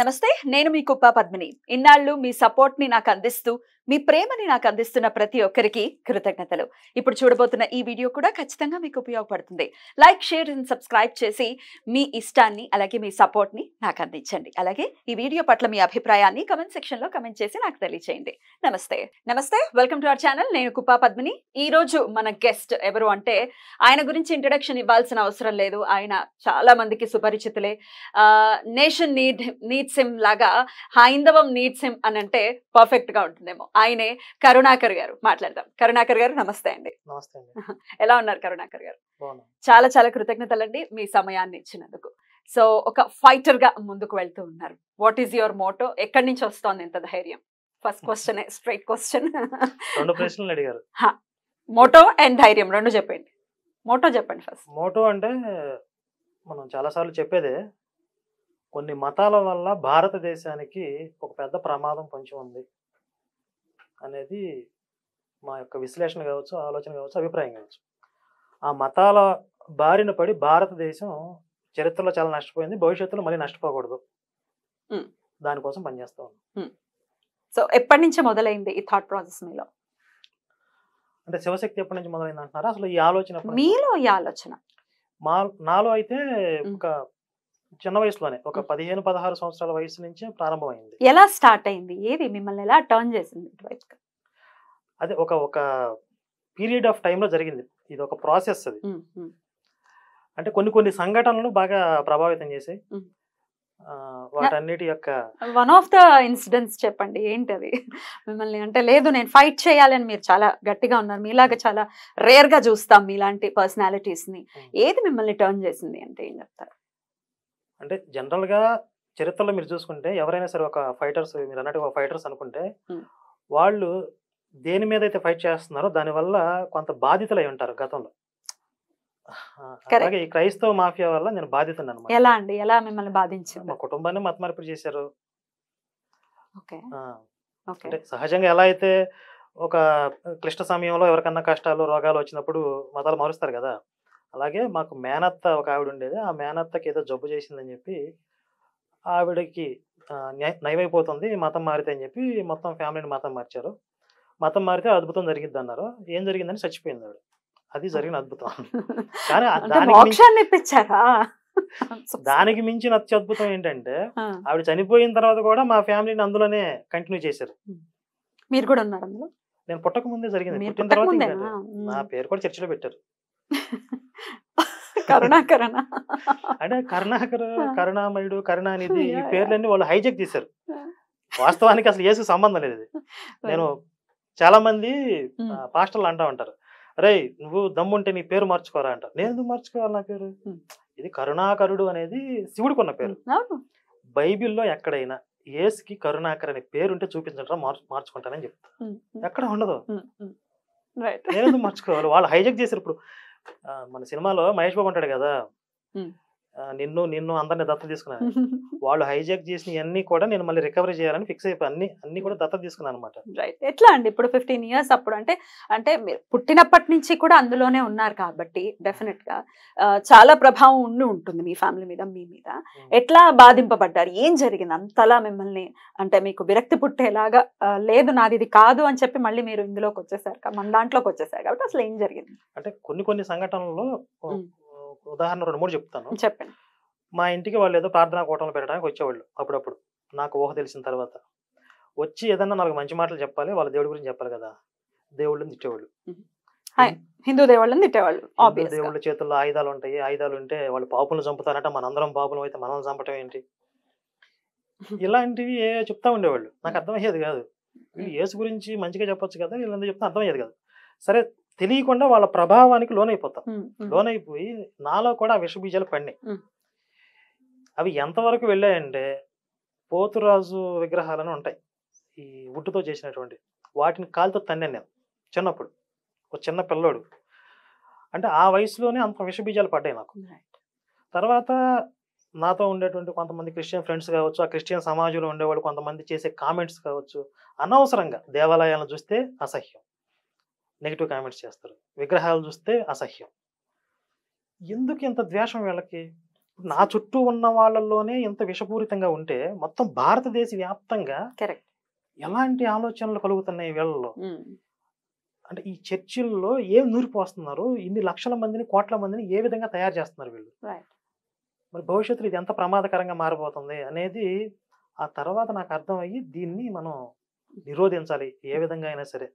నమస్తే, నేను మీ కుప్ప పద్మిని. ఇన్నాళ్ళు మీ సపోర్ట్ ని నాకు అందిస్తూ, మీ ప్రేమని నాకు అందిస్తున్న ప్రతి ఒక్కరికి కృతజ్ఞతలు. ఇప్పుడు చూడబోతున్న ఈ వీడియో కూడా ఖచ్చితంగా మీకు ఉపయోగపడుతుంది. లైక్, షేర్ అండ్ సబ్స్క్రైబ్ చేసి మీ ఇష్టాన్ని అలాగే మీ సపోర్ట్ ని నాకు అందించండి. అలాగే ఈ వీడియో పట్ల మీ అభిప్రాయాన్ని కమెంట్ సెక్షన్ లో కమెంట్ చేసి నాకు తెలియజేయండి. నమస్తే, వెల్కమ్ టు అవర్ ఛానల్. నేను కుప్ప పద్మిని. ఈ రోజు మన గెస్ట్ ఎవరు అంటే, ఆయన గురించి ఇంట్రడక్షన్ ఇవ్వాల్సిన అవసరం లేదు. ఆయన చాలా మందికి సుపరిచితులే. నేషన్ నీడ్స్ హిమ్ లాగా హైందవం నీడ్స్ హిమ్ అని అంటే పర్ఫెక్ట్ గా ఉంటుందేమో. ఆయనే కరుణాకర్ గారు. మాట్లాడదాం. కరుణాకర్ గారు నమస్తే అండి. నమస్తే అండి. ఎలా ఉన్నారు కరుణాకర్ గారు? బాగున్నాను. చాలా చాలా కృతజ్ఞతలండి మీ సమయాన్ని ఇచ్చినందుకు. సో ఒక ఫైటర్ గా ముందుకు వెళ్తూ ఉన్నారు. What is your Moto? ఎక్కడి నుంచి వస్తోంది ఇంత ధైర్యం? First question, straight question. రెండు ప్రశ్నలు అడిగారు. మోటో అండ్ ధైర్యం రెండు చెప్పండి. మోటో చెప్పండి ఫస్ట్. మోటో అంటే మనం చాలాసార్లు చెప్పేదే, కొన్ని మతాల వల్ల భారతదేశానికి ఒక పెద్ద ప్రమాదం పొంచి ఉంది అనేది మా యొక్క విశ్లేషణ కావచ్చు, ఆలోచన కావచ్చు, అభిప్రాయం కావచ్చు. ఆ మతాల బారిన పడి భారతదేశం చరిత్రలో చాలా నష్టపోయింది, భవిష్యత్తులో మళ్ళీ నష్టపోకూడదు. దానికోసం పనిచేస్తా ఉన్నాం. సో ఎప్పటి నుంచి మొదలైంది ఈ థాట్ ప్రాసెస్ మీలో? అంటే శివశక్తి ఎప్పటి నుంచి మొదలైంది అంటున్నారా? అసలు ఈ ఆలోచన మీలో ఈ ఆలోచన నాలో అయితే ఒక చిన్న వయసులోనే, ఒక 15-16 సంవత్సరాల వయసు నుంచే ప్రారంభమైంది. ఎలా స్టార్ట్ అయింది? ఏది మిమ్మల్ని ఎలా టర్న్ చేసింది ఇటువైపు? అదే ఒక పీరియడ్ ఆఫ్ టైంలో జరిగింది. ఇది ఒక ప్రాసెస్. అది అంటే కొన్ని సంఘటనలు బాగా ప్రభావితం చేసాయి. వాటన్నిటి యొక్క వన్ ఆఫ్ ద ఇన్సిడెంట్స్ చెప్పండి. ఏంటది మిమ్మల్ని? అంటే లేదు నేను ఫైట్ చేయాలని మీరు చాలా గట్టిగా ఉన్నారు. మీలాగా చాలా రేర్ గా చూస్తాం మీలాంటి పర్సనాలిటీస్ ని. ఏది మిమ్మల్ని టర్న్ చేసింది అంటే ఏం చెప్తారు? అంటే జనరల్ గా చరిత్రలో మీరు చూసుకుంటే ఎవరైనా సరే ఒక ఫైటర్స్, మీరు అన్నట్టుగా ఫైటర్స్ అనుకుంటే, వాళ్ళు దేని మీద అయితే ఫైట్ చేస్తున్నారో దానివల్ల కొంత బాధితులు అయి ఉంటారు గతంలో. అలాగే ఈ క్రైస్తవ మాఫియా వల్ల నేను బాధితున్నా అన్నమాట. ఎలా అండి? ఎలా మిమ్మల్ని బాధించింది? మా కుటుంబాన్ని మతమార్పిడి చేశారు. ఓకే. అంటే సహజంగా ఎలా అయితే ఒక క్లిష్ట సమయంలో ఎవరికన్నా కష్టాలు, రోగాలు వచ్చినప్పుడు మతాలు మారుస్తారు కదా, అలాగే మాకు మేనత్త ఒక ఆవిడ ఉండేది. ఆ మేనత్తకి ఏదో జబ్బు చేసిందని చెప్పి ఆవిడకి నయమైపోతుంది, మతం మారితే అని చెప్పి మొత్తం ఫ్యామిలీని మతం మార్చారు. మతం మారితే అద్భుతం జరిగిద్ది అన్నారు. ఏం జరిగిందని చచ్చిపోయింది ఆవిడ. అది జరిగిన అద్భుతం. కానీ దానికి మించిన అత్యద్భుతం ఏంటంటే, ఆవిడ చనిపోయిన తర్వాత కూడా మా ఫ్యామిలీని అందులోనే కంటిన్యూ చేశారు. మీరు కూడా ఉన్నారు అందులో? నేను పుట్టక ముందే జరిగింది. పుట్టిన తర్వాత నా పేరు కూడా చర్చిలో పెట్టారు. కరుణాకరణ అంటే కరుణాకర్, కరుణామయుడు, కరుణానిధి, ఈ పేర్లన్నీ వాళ్ళు హైజెక్ చేశారు. వాస్తవానికి అసలు యేసు సంబంధం లేదు. నేను చాలా మంది పాస్టర్లు అంటా ఉంటారు, రే నువ్వు దమ్ముంటే నీ పేరు మార్చుకోరా అంటారు. నేను ఎందుకు మార్చుకోవాలి నా పేరు? ఇది కరుణాకరుడు అనేది శివుడికి ఉన్న పేరు. బైబిల్లో ఎక్కడైనా యేసుకి కరుణాకర్ అనే పేరు ఉంటే చూపించడం మార్చుకుంటానని చెప్తా. ఎక్కడ ఉండదు. నేను ఎందుకు మార్చుకోవాలి? వాళ్ళు హైజెక్ చేశారు. ఇప్పుడు మన సినిమాలో మహేష్ బాబు అంటాడు కదా, నిన్ను అందరిని దత్తత తీసుకున్నాను. వాళ్ళు హైజాక్ చేసిన అన్ని కూడా నేను మళ్ళీ రికవరీ చేయాలని ఫిక్స్ అయిపోయి అన్ని కూడా దత్తత తీసుకున్నాను అనమాట. రైట్. ఎట్లా అండి ఇప్పుడు 15 years అప్పుడు అంటే మీరు పుట్టినప్పటి నుంచి కూడా అందులోనే ఉన్నారు కాబట్టి డెఫినెట్ గా చాలా ప్రభావం ఉంటుంది మీ ఫ్యామిలీ మీద, మీ మీద. ఎట్లా బాధింపబడ్డారు? ఏం జరిగింది అంతలా మిమ్మల్ని? అంటే మీకు విరక్తి పుట్టేలాగా, లేదు నాది ఇది కాదు అని చెప్పి మళ్ళీ మీరు ఇందులోకి వచ్చేసారు, మన దాంట్లోకి వచ్చేసారు కాబట్టి అసలు ఏం జరిగింది? అంటే కొన్ని సంఘటనల్లో ఉదాహరణ 2-3 చెప్తాను. చెప్పండి. మా ఇంటికి వాళ్ళు ఏదో ప్రార్థనా కూటంలో పెట్టడానికి వచ్చేవాళ్ళు అప్పుడప్పుడు. నాకు ఊహ తెలిసిన తర్వాత వచ్చి ఏదన్నా 4 మంచి మాటలు చెప్పాలి, వాళ్ళ దేవుడి గురించి చెప్పాలి కదా. దేవుళ్ళని తిట్టేవాళ్ళు. హిందూ దేవుళ్ళని తిట్టేవాళ్ళు. దేవుళ్ళ చేతుల్లో ఆయుధాలు ఉంటాయి, ఆయుధాలు ఉంటే వాళ్ళు పాపులను చంపుతారట, మనందరం పాపులం అయితే మనల్ని చంపటం ఏంటి, ఇలాంటివి చెప్తా ఉండేవాళ్ళు. నాకు అర్థమయ్యేది కాదు. వీళ్ళు యేసు గురించి మంచిగా చెప్పొచ్చు కదా, వీళ్ళందరూ చెప్తే అర్థమయ్యేది కాదు. సరే, తెలియకుండా వాళ్ళ ప్రభావానికి లోనైపోతాం. లోనైపోయి నాలో కూడా విషబీజాలు పడినాయి. అవి ఎంతవరకు వెళ్ళాయంటే, పోతురాజు విగ్రహాలను ఉంటాయి ఈ వుడ్డుతో చేసినటువంటి, వాటిని కాలుతో తన్నాను నేను చిన్నప్పుడు. ఒక చిన్న పిల్లోడు. అంటే ఆ వయసులోనే అంత విషబీజాలు పడ్డాయి నాకు. తర్వాత నాతో ఉండేటువంటి కొంతమంది క్రిస్టియన్ ఫ్రెండ్స్ కావచ్చు, ఆ క్రిస్టియన్ సమాజంలో ఉండేవాళ్ళు కొంతమంది చేసే కామెంట్స్ కావచ్చు, అనవసరంగా దేవాలయాలను చూస్తే అసహ్యం, నెగిటివ్ కామెంట్స్ చేస్తారు. విగ్రహాలు చూస్తే అసహ్యం. ఎందుకు ఇంత ద్వేషం వీళ్ళకి? నా చుట్టూ ఉన్న వాళ్ళలోనే ఇంత విషపూరితంగా ఉంటే మొత్తం భారతదేశ వ్యాప్తంగా కరెక్ట్. ఎలాంటి ఆలోచనలు కలుగుతున్నాయి వీళ్ళలో? అంటే ఈ చర్చిల్లో ఏం నూరిపోస్తున్నారు? ఇన్ని లక్షల మందిని, కోట్ల మందిని ఏ విధంగా తయారు చేస్తున్నారు వీళ్ళు? మరి భవిష్యత్తులో ఇది ఎంత ప్రమాదకరంగా మారబోతుంది అనేది ఆ తర్వాత నాకు అర్థమయ్యి దీన్ని మనం నిరోధించాలి ఏ విధంగా అయినా సరే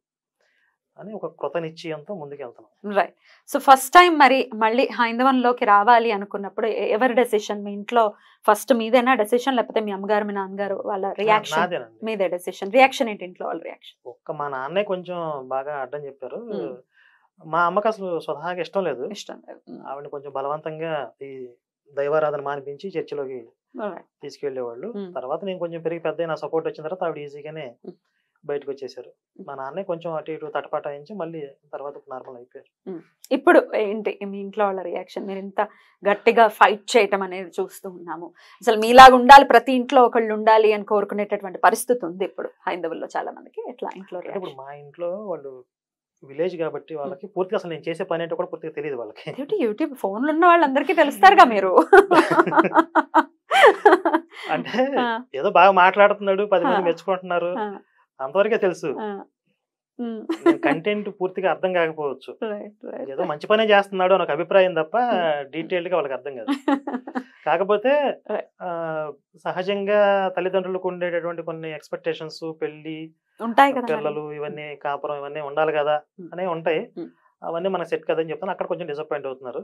అని ఒక కృత నిశ్చయంతో ముందుకెళ్తున్నాం. రైట్. సో ఫస్ట్ టైం మరి మళ్ళీ హైందవంలోకి రావాలి అనుకున్నప్పుడు ఎవరి డెసిషన్? మీ ఇంట్లో ఫస్ట్ మీదేనా డెసిషన్, లేకపోతే మీ అమ్మగారు మీ నాన్నగారు వాళ్ళ రియాక్షన్? నాదేనండి. మీదే డెసిషన్. రియాక్షన్ ఏంటి ఇంట్లో వాళ్ళ రియాక్షన్? ఒక్క మా నాన్నే కొంచెం బాగా అడ్డం చెప్పారు. మా అమ్మకి అసలు స్వతహాగా ఇష్టం లేదు. ఆవిడని కొంచెం బలవంతంగా ఈ దైవారాధన మానిపించి చర్చిలోకి తీసుకెళ్లేవాళ్ళు. తర్వాత నేను కొంచెం పెరిగి పెద్ద నా సపోర్ట్ వచ్చిన తర్వాత ఆవిడ ఈజీగానే బయటకు వచ్చేసారు. మా నాన్నే కొంచెం అటు ఇటు తటపటాయించి మళ్ళీ తర్వాత నార్మల్ అయిపోయారు. ఇప్పుడు ఏంటి మీ ఇంట్లో వాళ్ళ రియాక్షన్? మీరు ఇంత గట్టిగా ఫైట్ చేయటం అనేది చూస్తూ ఉన్నాము. అసలు మీలాగా ఉండాలి, ప్రతి ఇంట్లో ఒకళ్ళు ఉండాలి అని కోరుకునేటటువంటి పరిస్థితి ఉంది ఇప్పుడు హైందవుల్లో చాలా మందికి. ఎట్లా ఇంట్లో? ఇప్పుడు మా ఇంట్లో వాళ్ళు విలేజ్ కాబట్టి వాళ్ళకి పూర్తిగా అసలు నేను చేసే పని ఏంటో కూడా పూర్తిగా తెలియదు వాళ్ళకి. యూట్యూబ్ ఫోన్లు ఉన్న వాళ్ళందరికీ తెలుస్తారుగా మీరు. అంటే ఏదో బాగా మాట్లాడుతున్నాడు, 10 మంది మెచ్చుకుంటున్నారు, అంతవరకే తెలుసు. కంటెంట్ పూర్తిగా అర్థం కాకపోవచ్చు, ఏదో మంచి పనే చేస్తున్నాడు అని ఒక అభిప్రాయం తప్ప డీటెయిల్డ్ గా వాళ్ళకి అర్థం కాదు. కాకపోతే సహజంగా తల్లిదండ్రులకు ఉండేటటువంటి కొన్ని ఎక్స్పెక్టేషన్స్, పెళ్లి, ఉంటాయి కదా, పిల్లలు, ఇవన్నీ కాపురం, ఇవన్నీ ఉండాలి కదా అనే ఉంటాయి. అవన్నీ మనకు సెట్ కదని చెప్తాను. అక్కడ కొంచెం డిసప్పాయింట్ అవుతున్నారు.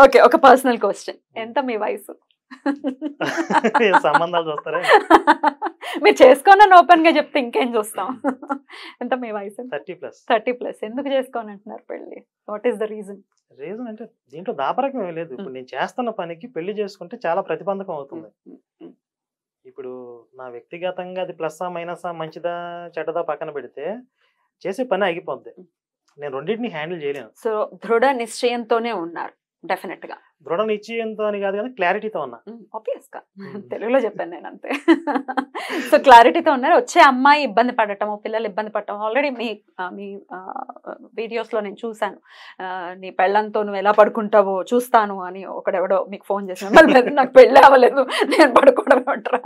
ఓకే, ఒక పర్సనల్ క్వశ్చన్, ఎంత మీ వయసు? సంబంధాలు చూస్తారా? మీరు చేసుకోనని ఓపెన్ గా చెప్తే ఇంకేం చూస్తాం. ఎంత మీ వయసు? 30+. 30+. ఎందుకు చేసుకోని అంటున్నారు పెళ్లి? What is the reason? Reason అంటే దీంట్లో దాపరకం ఏమీ లేదు. ఇప్పుడు నేను చేస్తున్న పనికి పెళ్లి చేసుకుంటే చాలా ప్రతిబంధకం అవుతుంది. ఇప్పుడు నా వ్యక్తిగతంగా అది ప్లస్సా మైనసా, మంచిదా చెడ్డదా పక్కన పెడితే చేసే పని ఆగిపోద్ది. నేను రెండింటిని హ్యాండిల్ చేయలేను. సో దృఢ నిశ్చయంతోనే ఉన్నారు డెఫినెట్ గా. దృఢ నిశ్చయంతో అని కాదు కానీ క్లారిటీతో ఉన్నా. ఆబ్వియస్ గా తెలుగులో చెప్పాను నేను అంతే. సో క్లారిటీతో ఉన్నారు. వచ్చే అమ్మాయి ఇబ్బంది పడటము, పిల్లలు ఇబ్బంది పడటం ఆల్రెడీ మీ వీడియోస్ లో నేను చూసాను. నీ పెళ్ళంతో నువ్వు ఎలా పడుకుంటావో చూస్తాను అని ఒకడెవడో మీకు ఫోన్ చేసిన, నాకు పెళ్ళి అవ్వలేదు నేను పడుకోవడం అంటారా,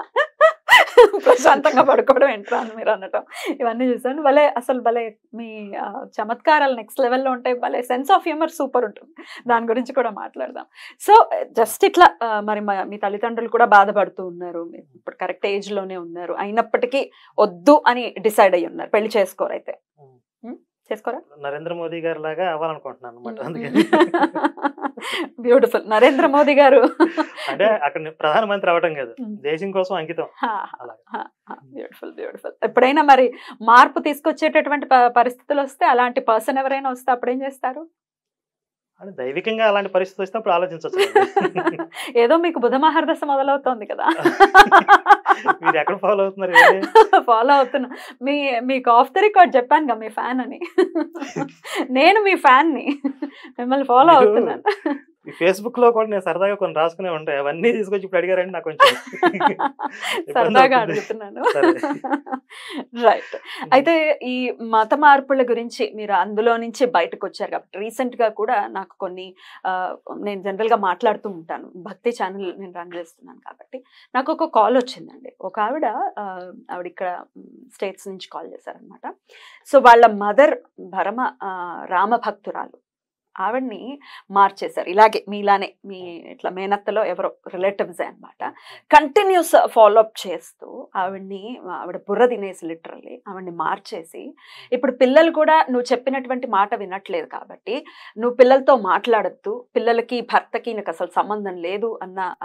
ప్రశాంతంగా పడుకోవడం ఏంట్రా అని మీరు అనటం, ఇవన్నీ చూసాను. భలే అసలు భలే మీ చమత్కారాలు నెక్స్ట్ లెవెల్లో ఉంటాయి. భలే సెన్స్ ఆఫ్ హ్యూమర్ సూపర్ ఉంటుంది. దాని గురించి కూడా మాట్లాడదాం. సో జస్ట్ ఇట్లా మరి మీ తల్లిదండ్రులు కూడా బాధపడుతూ ఉన్నారు, ఇప్పుడు కరెక్ట్ ఏజ్ లోనే ఉన్నారు, అయినప్పటికీ వద్దు అని డిసైడ్ అయ్యి ఉన్నారు, పెళ్లి చేసుకోరు. అయితే చేసుకోరా? నరేంద్ర మోదీ గారి లాగా అవ్వాలనుకుంటున్నాను అనమాట. బ్యూటిఫుల్. నరేంద్ర మోదీ గారు అంటే అక్కడ ప్రధానమంత్రి అవడం కాదు, దేశం కోసం అంకితం. Beautiful beautiful. ఎప్పుడైనా మరి మార్పు తీసుకొచ్చేటటువంటి పరిస్థితులు వస్తే, అలాంటి పర్సన్ ఎవరైనా వస్తే అప్పుడు ఏం చేస్తారు? అంటే దైవికంగా అలాంటి పరిస్థితి వస్తే అప్పుడు ఆలోచించవచ్చు. ఏదో మీకు బుధ మహర్దశ మొదలవుతోంది కదా, మీరు ఎక్కడ ఫాలో అవుతున్నారు? ఫాలో అవుతున్నా. మీకు ఆఫ్ ద రికార్డ్ చెప్పాను కదా మీ ఫ్యాన్ అని. నేను మీ ఫ్యాన్ ని, మిమ్మల్ని ఫాలో అవుతున్నాను. ఈ ఫేస్బుక్ లో కూడా నేను సరదాగా కొన్ని రాసుకునే ఉంటాయి, అవన్నీ తీసుకొచ్చి ఇప్పుడు అడిగారండి నాకు కొంచెం సరదాగా అడుగుతున్నాను. రైట్. అయితే ఈ మత మార్పుల గురించి మీరు అందులో నుంచి బయటకు వచ్చారు కాబట్టి, రీసెంట్ గా కూడా నాకు కొన్ని నేను జనరల్ గా మాట్లాడుతూ ఉంటాను, భక్తి ఛానల్ నేను రన్ చేస్తున్నాను కాబట్టి నాకు ఒక కాల్ వచ్చిందండి. ఒక ఆవిడ ఇక్కడ స్టేట్స్ నుంచి కాల్ చేశారనమాట. సో వాళ్ళ మదర్ రామ భక్తురాలు, ఆవిడ్ని మార్చేశారు. ఇలాగే మీలానే, మీ ఇట్లా మేనత్తలో ఎవరో రిలేటివ్సే అనమాట. కంటిన్యూస్ ఫాలోఅప్ చేస్తూ ఆవిడ బుర్ర తినేసి లిటరల్లీ ఆవిడ్ని మార్చేసి, ఇప్పుడు పిల్లలు కూడా నువ్వు చెప్పినటువంటి మాట వినట్లేదు కాబట్టి నువ్వు పిల్లలతో మాట్లాడద్దు, పిల్లలకి భర్తకి నాకు అసలు సంబంధం లేదు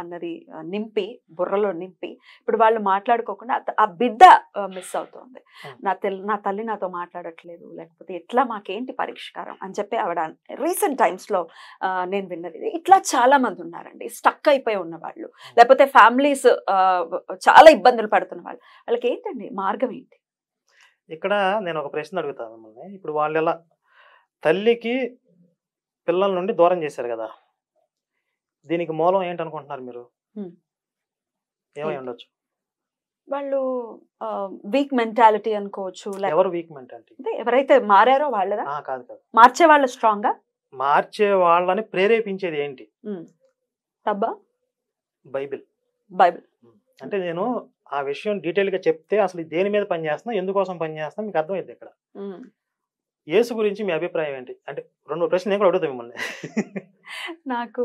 అన్నది నింపి, బుర్రలో నింపి, ఇప్పుడు వాళ్ళు మాట్లాడుకోకుండా ఆ బిడ్డ మిస్ అవుతోంది. నా తల్లి నాతో మాట్లాడట్లేదు, లేకపోతే ఎట్లా, మాకేంటి పరిష్కారం అని చెప్పి ఆవిడ రీసెంట్ టైమ్స్ లో నేను విన్నది. ఇట్లా చాలా మంది ఉన్నారండి, స్టక్ అయిపోయి ఉన్న వాళ్ళు, లేకపోతే ఫ్యామిలీస్ చాలా ఇబ్బందులు పడుతున్న వాళ్ళు. వాళ్ళకి ఏంటండి మార్గం ఏంటి? ఇక్కడ నేను ఒక ప్రశ్న అడుగుతాను మిమ్మల్ని. ఇప్పుడు వాళ్ళు ఎలా తల్లికి పిల్లల నుండి దూరం చేశారు కదా, దీనికి మూలం ఏంటనుకుంటున్నారు మీరు? ఏమై ఉండొచ్చు? వాళ్ళు వీక్ మెంటాలిటీ అనుకోవచ్చు. ఎవరు వీక్ మెంటాలిటీ? అంటే ఎవరైతే మారారో వాళ్ళదా? కాదు కాదు, మార్చే వాళ్ళు స్ట్రాంగ్ గా, మార్చే వాళ్ళని ప్రేరేపించేది ఏంటి? టబ్బా బైబిల్. బైబిల్. అంటే నేను ఆ విషయం డీటెయిల్ గా చెప్తే అసలు దేని మీద పని చేస్తున్నా, ఎందుకోసం పని చేస్తున్నా మీకు అర్థమైంది ఇక్కడ. యేసు గురించి మీ అభిప్రాయం ఏంటి? అంటే 2 ప్రశ్నలు నేను కూడా అడుగుతాను మిమ్మల్ని. నాకు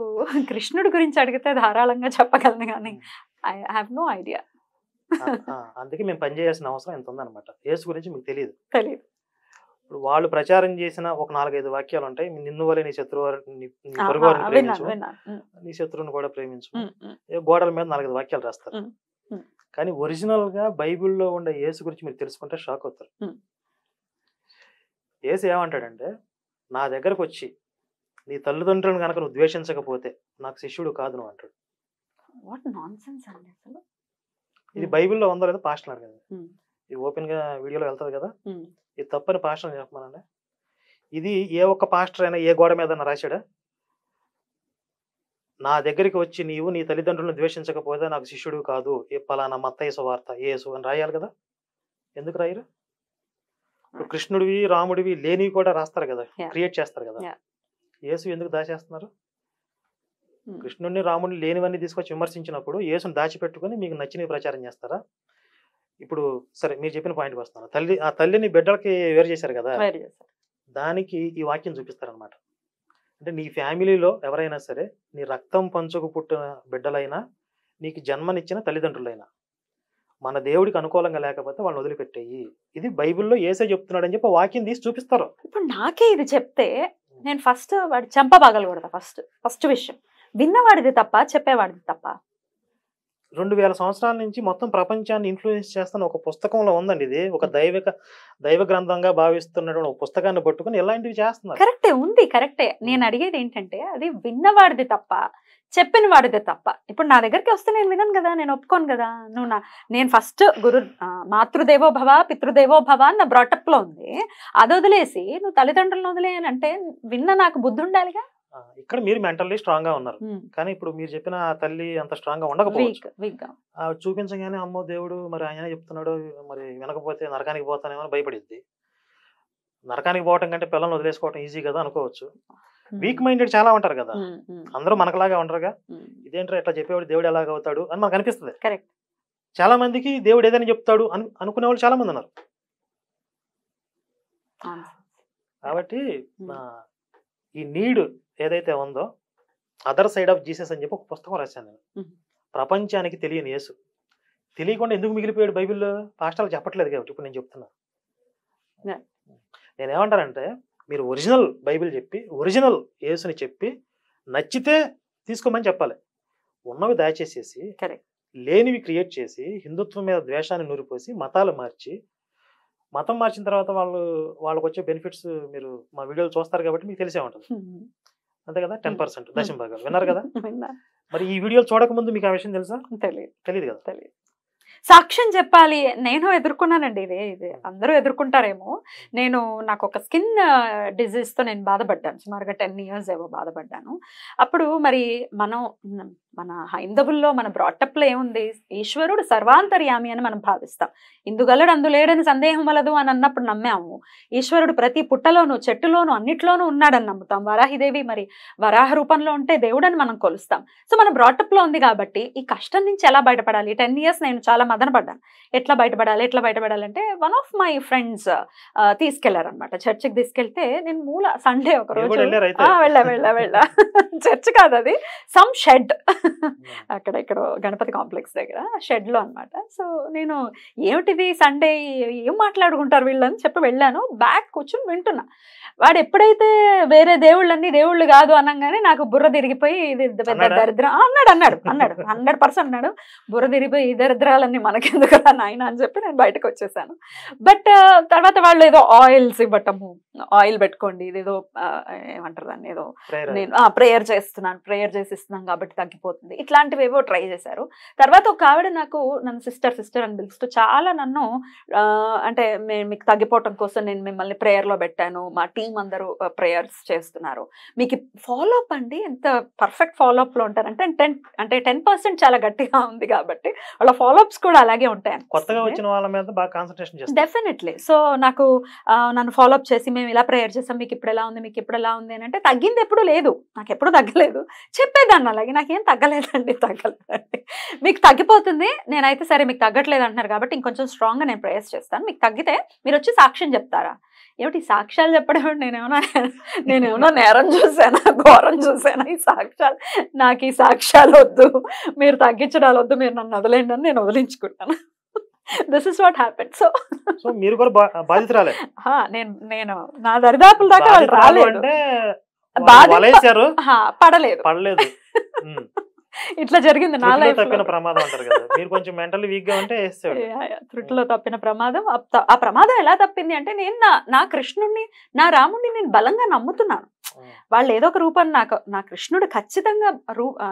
కృష్ణుడి గురించి అడిగితే ధారాళంగా చెప్పగలను కానీ ఐ హావ్ నో ఐడియా. అందుకే మేము పని చేయాల్సిన అవసరం ఎంత ఉందన్నమాట. యేసు గురించి మీకు తెలియదు. ఇప్పుడు వాళ్ళు ప్రచారం చేసిన ఒక 4-5 వాక్యాలు ఉంటాయి. నిన్ను వలె నీ శత్రువు నీ పొరుగు వారిని ప్రేమించు, నీ శత్రువుని కూడా ప్రేమించు. గోడల మీద 4-5 వాక్యాలు రాస్తారు. కానీ ఒరిజినల్ గా బైబిల్లో ఉండే యేసు గురించి మీరు తెలుసుకుంటే షాక్ అవుతారు. యేసు ఏమంటాడంటే, నా దగ్గరకు వచ్చి నీ తల్లిదండ్రులను కనుక నువ్వు ద్వేషించకపోతే నాకు శిష్యుడు కాదు నువ్వు అంటాడు. ఇది బైబిల్లో ఉందో లేదో పాస్టర్ కదా, ఇది ఓపెన్ గా వీడియోలో వెళ్తుంది కదా, ఇది తప్పని పాస్టర్ చెప్పమనండి. ఇది ఏ ఒక్క పాస్టర్ అయినా ఏ గోడ మీద రాశాడా? నా దగ్గరికి వచ్చి నీవు నీ తల్లిదండ్రులను ద్వేషించకపోతే నాకు శిష్యుడు కాదు, ఏ పలానా మత్తయి సువార్త యేసు అని రాయాలి కదా. ఎందుకు రాయరు? కృష్ణుడివి రాముడివి లేనివి కూడా రాస్తారు కదా, క్రియేట్ చేస్తారు కదా. యేసు ఎందుకు దాచేస్తున్నారు? కృష్ణుడిని రాముడిని లేనివన్నీ తీసుకొచ్చి విమర్శించినప్పుడు యేసుని దాచిపెట్టుకుని మీకు నచ్చినవి ప్రచారం చేస్తారా? ఇప్పుడు సరే మీరు చెప్పిన పాయింట్కి వస్తాను. ఆ తల్లిని బిడ్డలకి వేరు చేశారు కదా, దానికి ఈ వాక్యం చూపిస్తారనమాట. అంటే నీ ఫ్యామిలీలో ఎవరైనా సరే, నీ రక్తం పంచుకు పుట్టిన బిడ్డలైనా, నీకు జన్మనిచ్చిన తల్లిదండ్రులైనా, మన దేవుడికి అనుకూలంగా లేకపోతే వాళ్ళని వదిలిపెట్టేయి. ఇది బైబిల్లో యేసే చెప్తున్నాడు అని చెప్పి వాక్యం తీసి చూపిస్తారు. ఇప్పుడు నాకే ఇది చెప్తే నేను ఫస్ట్ వాడి చంపబాగలకూడదా? ఫస్ట్ విషయం విన్నవాడిది తప్ప, చెప్పేవాడిది తప్ప. 2000 సంవత్సరాల నుంచి మొత్తం ప్రపంచాన్ని ఇన్ఫ్లుయెన్స్ చేస్తున్న ఒక పుస్తకంలో ఉందండి. ఇది ఒక దైవ గ్రంథంగా భావిస్తున్నటువంటి ఒక పుస్తకాన్ని పట్టుకుని ఇలాంటివి చేస్తున్నారు. కరెక్టే ఉంది, కరెక్టే. నేను అడిగేది ఏంటంటే, అది విన్నవాడిది తప్ప, చెప్పిన వాడిదే తప్ప. ఇప్పుడు నా దగ్గరికి వస్తే నేను వినను కదా, నేను ఒప్పుకోను కదా. నేను ఫస్ట్ మాతృదేవో భవ పితృదేవో భవ అని నా బ్రాటప్ లో ఉంది. అది వదిలేసి నువ్వు తల్లిదండ్రులను వదిలేయనంటే విన్న నాకు బుద్ధి ఉండాలిగా. ఇక్కడ మీరు మెంటల్లీ స్ట్రాంగ్ గా ఉన్నారు, కానీ ఇప్పుడు మీరు చెప్పిన తల్లి అంత స్ట్రాంగ్ గా ఉండకపోవచ్చు. చూపించగానే అమ్మో దేవుడు మరి ఆయన చెప్తున్నాడు, మరి వినకపోతే నరకానికి పోతానేమో భయపడిద్ది. నరకానికి పోవటం కంటే పిల్లల్ని వదిలేసుకోవటం ఈజీ కదా అనుకోవచ్చు. వీక్ మైండెడ్ చాలా ఉంటారు కదా, అందరూ మనకులాగా ఉండరుగా. ఇదేంటో ఎట్లా చెప్పేవాడు దేవుడు ఎలాగ అవుతాడు అని మనకు అనిపిస్తుంది. చాలా మందికి దేవుడు ఏదైనా చెప్తాడు అనుకునే వాళ్ళు చాలా మంది ఉన్నారు. కాబట్టి ఈ నీడ్ ఏదైతే ఉందో, అదర్ సైడ్ ఆఫ్ జీసస్ అని చెప్పి ఒక పుస్తకం రాశాను నేను. ప్రపంచానికి తెలియని యేసు. తెలియకుండా ఎందుకు మిగిలిపోయాడు బైబిల్లో? పాస్టర్లు చెప్పట్లేదు కాబట్టి ఇప్పుడు నేను చెప్తున్నా. నేనేమంటానంటే, మీరు ఒరిజినల్ బైబిల్ చెప్పి, ఒరిజినల్ యేసుని చెప్పి, నచ్చితే తీసుకోమని చెప్పాలి. ఉన్నవి దయచేసేసి లేనివి క్రియేట్ చేసి హిందుత్వం మీద ద్వేషాన్ని నూరిపోసి మతాలు మార్చి, మతం మార్చిన తర్వాత వాళ్ళకి వచ్చే బెనిఫిట్స్ మీరు మా వీడియోలు చూస్తారు కాబట్టి మీకు తెలిసే ఉంటుంది. అంతే కదా, 10% దశం భాగాలు విన్నారు కదా. మరి ఈ వీడియోలు చూడక ముందు మీకు ఆ విషయం తెలుసా? తెలియదు కదా. సాక్ష్యం చెప్పాలి. నేను ఎదుర్కొన్నానండి. ఇది అందరూ ఎదుర్కొంటారేమో. నాకు ఒక స్కిన్ డిజీజ్ తో నేను బాధపడ్డాను. సుమారుగా 10 years ఏవో బాధపడ్డాను. అప్పుడు మరి మన హైందవుల్లో మన బ్రాటప్ లో ఏముంది? ఈశ్వరుడు సర్వాంతర్యామి అని మనం భావిస్తాం. ఇందుగలడు అందులేడని సందేహం వలదు అని అన్నప్పుడు నమ్మాము. ఈశ్వరుడు ప్రతి పుట్టలోను, చెట్టులోను, అన్నిట్లోనూ ఉన్నాడని నమ్ముతాం. వరాహిదేవి మరి వరాహ రూపంలో ఉంటే దేవుడని మనం కొలుస్తాం. సో మన బ్రాటప్ లో ఉంది కాబట్టి ఈ కష్టం నుంచి ఎలా బయటపడాలి? 10 years నేను చాలా మదనపడ్డాను. ఎట్లా బయటపడాలంటే వన్ ఆఫ్ మై ఫ్రెండ్స్ తీసుకెళ్లారనమాట. చర్చికి తీసుకెళ్తే నేను సండే ఒక రోజు వెళ్ళా చర్చ్ కాదు అది, సమ్ షెడ్, అక్కడ ఇక్కడ గణపతి కాంప్లెక్స్ దగ్గర షెడ్ లో అనమాట. సో నేను ఏమిటిది సండే ఏం మాట్లాడుకుంటారు వీళ్ళని చెప్పి వెళ్ళాను. బ్యాక్ కూర్చొని వింటున్నా. వాడు ఎప్పుడైతే వేరే దేవుళ్ళు కాదు అనగానే నాకు బుర్ర తిరిగిపోయి ఇది పెద్ద దరిద్రం అన్నాడు 100% అన్నాడు. బుర్ర తిరిగిపోయి ఈ దరిద్రాలన్నీ మనకెందుకు నాయన అని చెప్పి నేను బయటకు వచ్చేసాను. బట్ తర్వాత వాళ్ళు ఏదో ఆయిల్స్ ఇవ్వటము, ఆయిల్ పెట్టుకోండి, ఇదేదో ఏమంటారు దాన్ని, ఏదో నేను ప్రేయర్ చేసిస్తున్నాను కాబట్టి తగ్గిపోతుంది, ఇట్లాంటివి ఏవో ట్రై చేశారు. తర్వాత ఒక ఆవిడ నన్ను సిస్టర్ అని పిలుస్తూ చాలా నన్ను అంటే మీకు తగ్గిపోవటం కోసం నేను మిమ్మల్ని ప్రేయర్లో పెట్టాను, మా టీం అందరూ ప్రేయర్స్ చేస్తున్నారు, మీకు ఫాలో అప్ అండి ఎంత పర్ఫెక్ట్ ఫాలో అప్ లో ఉంటారంటే 10% చాలా గట్టిగా ఉంది కాబట్టి వాళ్ళ ఫాలో అప్స్ కూడా అలాగే ఉంటాయి. కొత్తగా వచ్చిన వాళ్ళ మీద బాగా కాన్సంట్రేషన్ చేస్తారు డెఫినెట్లీ. సో నన్ను ఫాలో అప్ చేసి మేము ఇలా ప్రేయర్ చేసాం, మీకు ఇప్పుడు ఎలా ఉంది అని అంటే తగ్గింది ఎప్పుడు లేదు, నాకు ఎప్పుడు తగ్గలేదు. చెప్పేదాన్ని అలాగే, నాకేం తగ్గలేదు. తగ్గలేదండి. మీకు తగ్గిపోతుంది. నేనైతే సరే మీకు తగ్గట్లేదు అంటున్నారు కాబట్టి ఇంకొంచెం స్ట్రాంగ్గా నేను ప్రేయర్స్ చేస్తాను, మీకు తగ్గితే మీరు వచ్చి సాక్ష్యం చెప్తారా? ఏమిటి సాక్ష్యాలు చెప్పడం? నేనేమన్నా నేరం చూసానా, ఘోరం చూసానా? ఈ సాక్ష్యాలు, నాకు ఈ సాక్ష్యాలు వద్దు, మీరు తగ్గించడాలు వద్దు, మీరు నన్ను వదిలేండి అని నేను వదిలించుకుంటాను. This is what happened. So మీరు కూడా బాధితురాలే. నేను నా దరిదాపుల దాకా వాళ్ళు రాలేదు, పడలేదు. ఇట్లా జరిగింది నా లైఫ్. తప్పిన ప్రమాదం అంటారు కదా, మీరు కొంచెం మెంటల్లీ వీక్ గా ఉంటే త్రుటిలో తప్పిన ప్రమాదం. ఆ ప్రమాదం ఎలా తప్పింది అంటే నేను నా కృష్ణుడిని, నా రాముడిని నేను బలంగా నమ్ముతున్నాను. వాళ్ళు ఏదో ఒక రూపాన్ని నా కృష్ణుడు ఖచ్చితంగా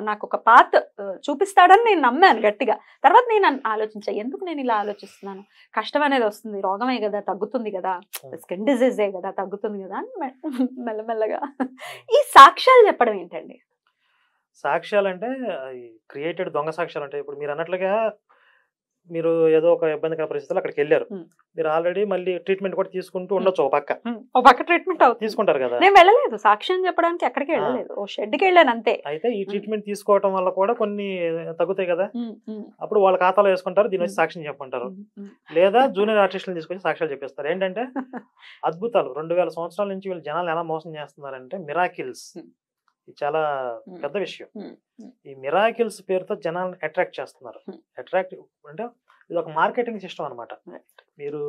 నాకు ఒక పాత్ చూపిస్తాడని నేను నమ్మాను గట్టిగా. తర్వాత నేను ఆలోచించా, ఎందుకు నేను ఇలా ఆలోచిస్తున్నాను, కష్టం అనేది వస్తుంది, రోగమే కదా తగ్గుతుంది కదా, స్కిన్ డిజీజే కదా తగ్గుతుంది కదా అని మెల్లమెల్లగా. ఈ సాక్ష్యాలు చెప్పడం ఏంటండి? సాక్ష్యాలు అంటే క్రియేటెడ్ దొంగ సాక్ష్యాలు అంటే, ఇప్పుడు మీరు అన్నట్లుగా మీరు ఏదో ఒక ఇబ్బందికర పరిస్థితుల్లో అక్కడికి వెళ్ళారు, మీరు ఆల్రెడీ మళ్ళీ ట్రీట్మెంట్ కూడా తీసుకుంటూ ఉండొచ్చు, ఒక పక్క ట్రీట్మెంట్ తీసుకుంటారు కదా. నేను వెళ్ళలేదు సాక్ష్యం చెప్పడానికి, ఎక్కడికి వెళ్ళలేదు, ఓ షెడ్కి వెళ్ళాను అంతే. అయితే ఈ ట్రీట్మెంట్ తీసుకోవడం వల్ల కూడా కొన్ని తగ్గుతాయి కదా, అప్పుడు వాళ్ళ ఖాతాలో వేసుకుంటారు, దీని వచ్చి సాక్ష్యం చెప్పంటారు. లేదా జూనియర్ ఆర్టిస్టులను తీసుకొచ్చి సాక్ష్యాలు చెప్పేస్తారు. ఏంటంటే అద్భుతాలు. 2000 సంవత్సరాల నుంచి వీళ్ళు జనాలు ఎలా మోసం చేస్తున్నారంటే మిరాకిల్స్, ఇది చాలా పెద్ద విషయం. ఈ మిరాకిల్స్ పేరుతో జనాలను అట్రాక్ట్ చేస్తున్నారు. అట్రాక్ట్ అంటే ఇది ఒక మార్కెటింగ్ సిస్టమ్ అనమాట. మీరు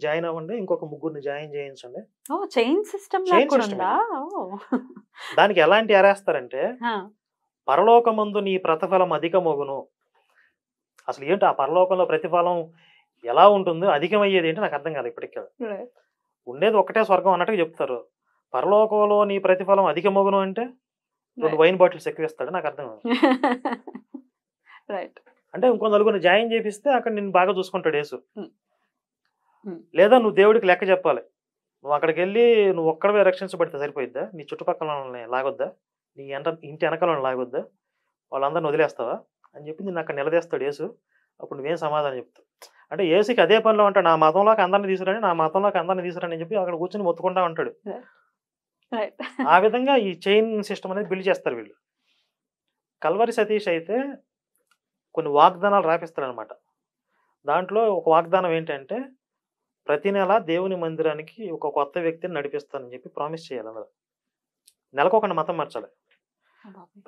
జాయిన్ అవ్వండి, ఇంకొక ముగ్గురిని జాయిన్ చేయించండి. దానికి ఎలాంటి ఎరేస్తారంటే, పరలోకమందు నీ ప్రతిఫలం అధికమగును. అసలు ఏంటి ఆ పరలోకంలో ప్రతిఫలం ఎలా ఉంటుందో, అధికమయ్యేది ఏంటి నాకు అర్థం కాదు ఇప్పటికీ. ఉండేది ఒకటే స్వర్గం అన్నట్టుగా చెప్తారు. పరలోకంలో నీ ప్రతిఫలం అధికమగును అంటే 2 వైన్ బాటిల్స్ ఎక్కువ ఇస్తాడు, నాకు అర్థం కాదు. అంటే ఇంకో నలుగురిని జాయిన్ చేపిస్తే అక్కడ నిన్ను బాగా చూసుకుంటాడు యేసు. లేదా నువ్వు దేవుడికి లెక్క చెప్పాలి, నువ్వు అక్కడికి వెళ్ళి నువ్వు ఒక్కడవే రక్షించబడితే సరిపోయిద్దా? నీ చుట్టుపక్కల వాళ్ళని లాగొద్దా? నీ ఇంటి వెనకాల లాగొద్దా? వాళ్ళందరిని వదిలేస్తావా అని చెప్పి నిన్ను అక్కడ నిలదీస్తాడు యేసు. అప్పుడు నువ్వేం సమాధానం చెప్తావు? అంటే యేసుకి అదే పనిలో ఉంటాడు, నా మతంలోకి అందరిని తీసుకురండి, నా మతంలోకి అందరిని తీసుకురండి అని చెప్పి అక్కడ కూర్చొని మొత్తుకుంటా ఉంటాడు. ఆ విధంగా ఈ చైన్ సిస్టమ్ అనేది బిల్డ్ చేస్తారు వీళ్ళు. కల్వరి సతీష్ అయితే కొన్ని వాగ్దానాలు రాపిస్తాడు అనమాట. దాంట్లో ఒక వాగ్దానం ఏంటంటే, ప్రతి నెల దేవుని మందిరానికి ఒక కొత్త వ్యక్తిని నడిపిస్తానని చెప్పి ప్రామిస్ చేయాలి. అందరూ నెలకొకటి మతం మార్చాలి,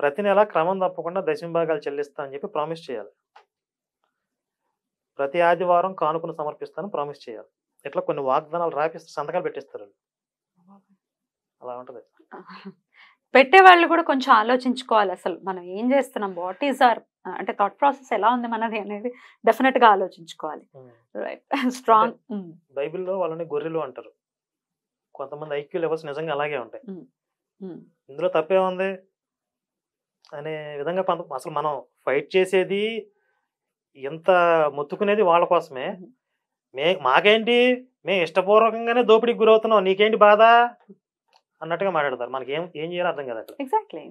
ప్రతి నెల క్రమం తప్పకుండా దశంభాగాలు చెల్లిస్తా అని చెప్పి ప్రామిస్ చేయాలి, ప్రతి ఆదివారం కానుకను సమర్పిస్తాను ప్రామిస్ చేయాలి. ఇట్లా కొన్ని వాగ్దానాలు రాపిస్తే సంతకాలు పెట్టిస్తారు. అలా ఉంటది. పెట్టే వాళ్ళు కూడా కొంచెం ఆలోచించుకోవాలి, అసలు మనం ఏం చేస్తున్నాం, వాట్ ఈజ్ అవర్ అంటే థాట్ ప్రాసెస్ ఎలా ఉంది మనది అనేది డెఫినెట్ గా ఆలోచించుకోవాలి. స్ట్రాంగ్. బైబిల్లో వాళ్ళని గొర్రెలు అంటారు. కొంతమంది ఐక్యూ లెవెల్స్ నిజంగా అలాగే ఉంటాయి. ఇందులో తప్పే ఉంది అనే విధంగా అసలు మనం ఫైట్ చేసేది, ఎంత మొత్తుకునేది వాళ్ళ కోసమే. మాకేంటి, మేము ఇష్టపూర్వకంగానే దోపిడీకి గురవుతున్నాం, నీకేంటి బాధ అన్నట్టుగా మాట్లాడతారు. మనకి ఏం చేయాలో అర్థం కదా. ఎగ్జాక్ట్లీ.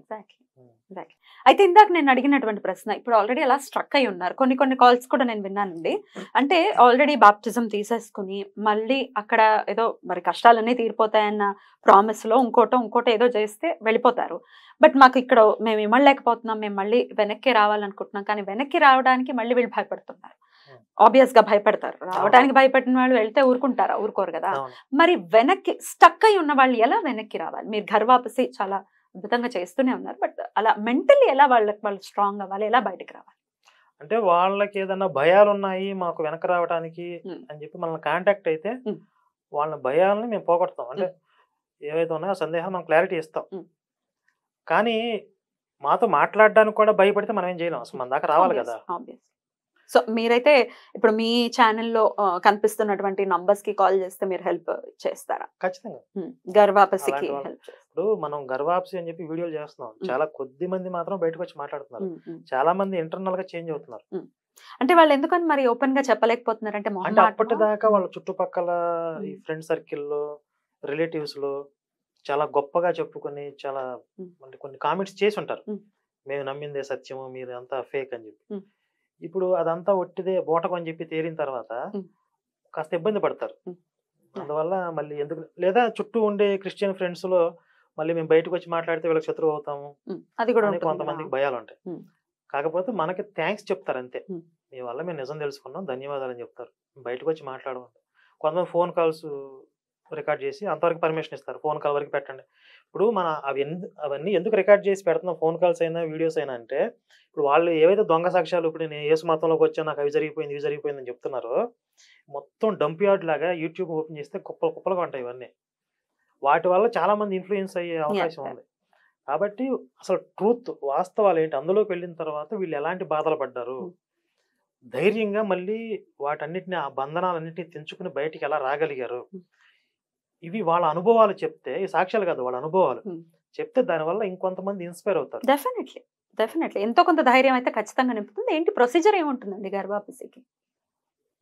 అయితే ఇందాక నేను అడిగినటువంటి ప్రశ్న ఇప్పుడు ఆల్రెడీ అలా స్ట్రక్ అయి ఉన్నారు. కొన్ని కాల్స్ కూడా నేను విన్నానండి. అంటే ఆల్రెడీ బాప్టిజం తీసేసుకుని మళ్ళీ అక్కడ ఏదో మరి కష్టాలన్నీ తీరిపోతాయన్న ప్రామిస్ లో ఇంకోటో ఏదో చేస్తే వెళ్ళిపోతారు. బట్ మాకు ఇక్కడ మేము ఇమ్మలేకపోతున్నాం, మేము మళ్ళీ వెనక్కి రావాలనుకుంటున్నాం, కానీ వెనక్కి రావడానికి మళ్ళీ వీళ్ళు భయపడుతున్నారు. ఆబ్వియస్ గా భయపడతారు. రావడానికి భయపడిన వాళ్ళు వెళ్తే ఊరుకోరు కదా. మరి వెనక్కి స్టక్ అయి ఉన్న వాళ్ళు ఎలా వెనక్కి రావాలి? మీరు ఘర్వాపసి చాలా అద్భుతంగా చేస్తూనే ఉన్నారు, బట్ అలా మెంటల్లీ ఎలా వాళ్ళు స్ట్రాంగ్ అవ్వాలి, ఎలా బయటకు రావాలి? అంటే వాళ్ళకి ఏదైనా భయాలు ఉన్నాయి మాకు వెనక రావడానికి అని చెప్పి మనల్ని కాంటాక్ట్ అయితే వాళ్ళ భయాలని మేము పోగొడతాం. అంటే ఏవైతే ఉన్నాయో సందేహాలు మనం క్లారిటీ ఇస్తాం. కానీ మాతో మాట్లాడడానికి కూడా భయపడితే మనం ఏం చేయలేం, అసలు మన దాకా రావాలి కదా. సో మీరైతే ఇప్పుడు మీ ఛానల్లో కనిపిస్తున్నటువంటి నంబర్స్ కి కాల్ చేస్తే మీరు హెల్ప్ చేస్తారా? ఖచ్చితంగా. గర్వాపసికి హెల్ప్. ఇప్పుడు మనం గర్వాపసి అని చెప్పి వీడియోలు చేస్తున్నాం, చాలా కొద్ది మంది మాత్రం బయటకు వచ్చి మాట్లాడుతున్నారు, చాలా మంది ఇంటర్నల్ గా చేంజ్ అవుతున్నారు. అంటే వాళ్ళు ఎందుకని మరి ఓపెన్ గా చెప్పలేకపోతున్నారు? అంటే అప్పటిదాకా వాళ్ళ చుట్టుపక్కల ఈ ఫ్రెండ్ సర్కిల్లో, రిలేటివ్స్ లో చాలా గొప్పగా చెప్పుకొని చాలా కొన్ని కామెంట్స్ చేసి ఉంటారు, మేము నమ్మిందే సత్యము, మీరు అంతా ఫేక్ అని చెప్పి. ఇప్పుడు అదంతా ఒట్టిదే బోటకు అని చెప్పి తేలిన తర్వాత కాస్త ఇబ్బంది పడతారు. అందువల్ల మళ్ళీ ఎందుకు, లేదా చుట్టూ ఉండే క్రిస్టియన్ ఫ్రెండ్స్ లో మళ్ళీ మేము బయటకు వచ్చి మాట్లాడితే వీళ్ళకి శత్రువు అవుతాము అది కూడా అని కొంతమందికి భయాలు ఉంటాయి. కాకపోతే మనకి థ్యాంక్స్ చెప్తారు అంతే, మీ వల్ల మేము నిజం తెలుసుకున్నాం ధన్యవాదాలు అని చెప్తారు, బయటకు వచ్చి మాట్లాడమంటారు. కొంతమంది ఫోన్ కాల్స్ రికార్డ్ చేసి అంతవరకు పర్మిషన్ ఇస్తారు, ఫోన్ కాల్ వరకు పెట్టండి. ఇప్పుడు మన అవన్నీ ఎందుకు రికార్డ్ చేసి పెడుతున్నాం, ఫోన్ కాల్స్ అయినా వీడియోస్ అయినా అంటే, ఇప్పుడు వాళ్ళు ఏవైతే దొంగ సాక్ష్యాలు ఇప్పుడు నేను యేసు మతంలోకి వచ్చా నాకు అవి జరిగిపోయింది ఇవి జరిగిపోయింది అని చెప్తున్నారో, మొత్తం డంప్ యార్డ్ లాగా యూట్యూబ్ ఓపెన్ చేస్తే కుప్పలుగా ఉంటాయి ఇవన్నీ. వాటి వల్ల చాలా మంది ఇన్ఫ్లుయెన్స్ అయ్యే అవకాశం ఉంది. కాబట్టి అసలు ట్రూత్ వాస్తవాలు ఏంటి, అందులోకి వెళ్ళిన తర్వాత వీళ్ళు ఎలాంటి బాధలు పడ్డారు, ధైర్యంగా మళ్ళీ వాటన్నిటిని ఆ బంధనాలన్నింటినీ తెంచుకుని బయటికి ఎలా రాగలిగారు, ఇవి వాళ్ళ అనుభవాలు చెప్తే, ఈ సాక్ష్యాలు కాదు వాళ్ళ అనుభవాలు చెప్తే దానివల్ల ఇంకొంతమంది ఇన్స్పైర్ అవుతారు. డెఫినెట్లీ ఎంతో కొంత ధైర్యం అయితే ఖచ్చితంగా నింపుతుంది. ఏంటి ప్రొసీజర్ ఏముంటుందండి గర్భాపసికి?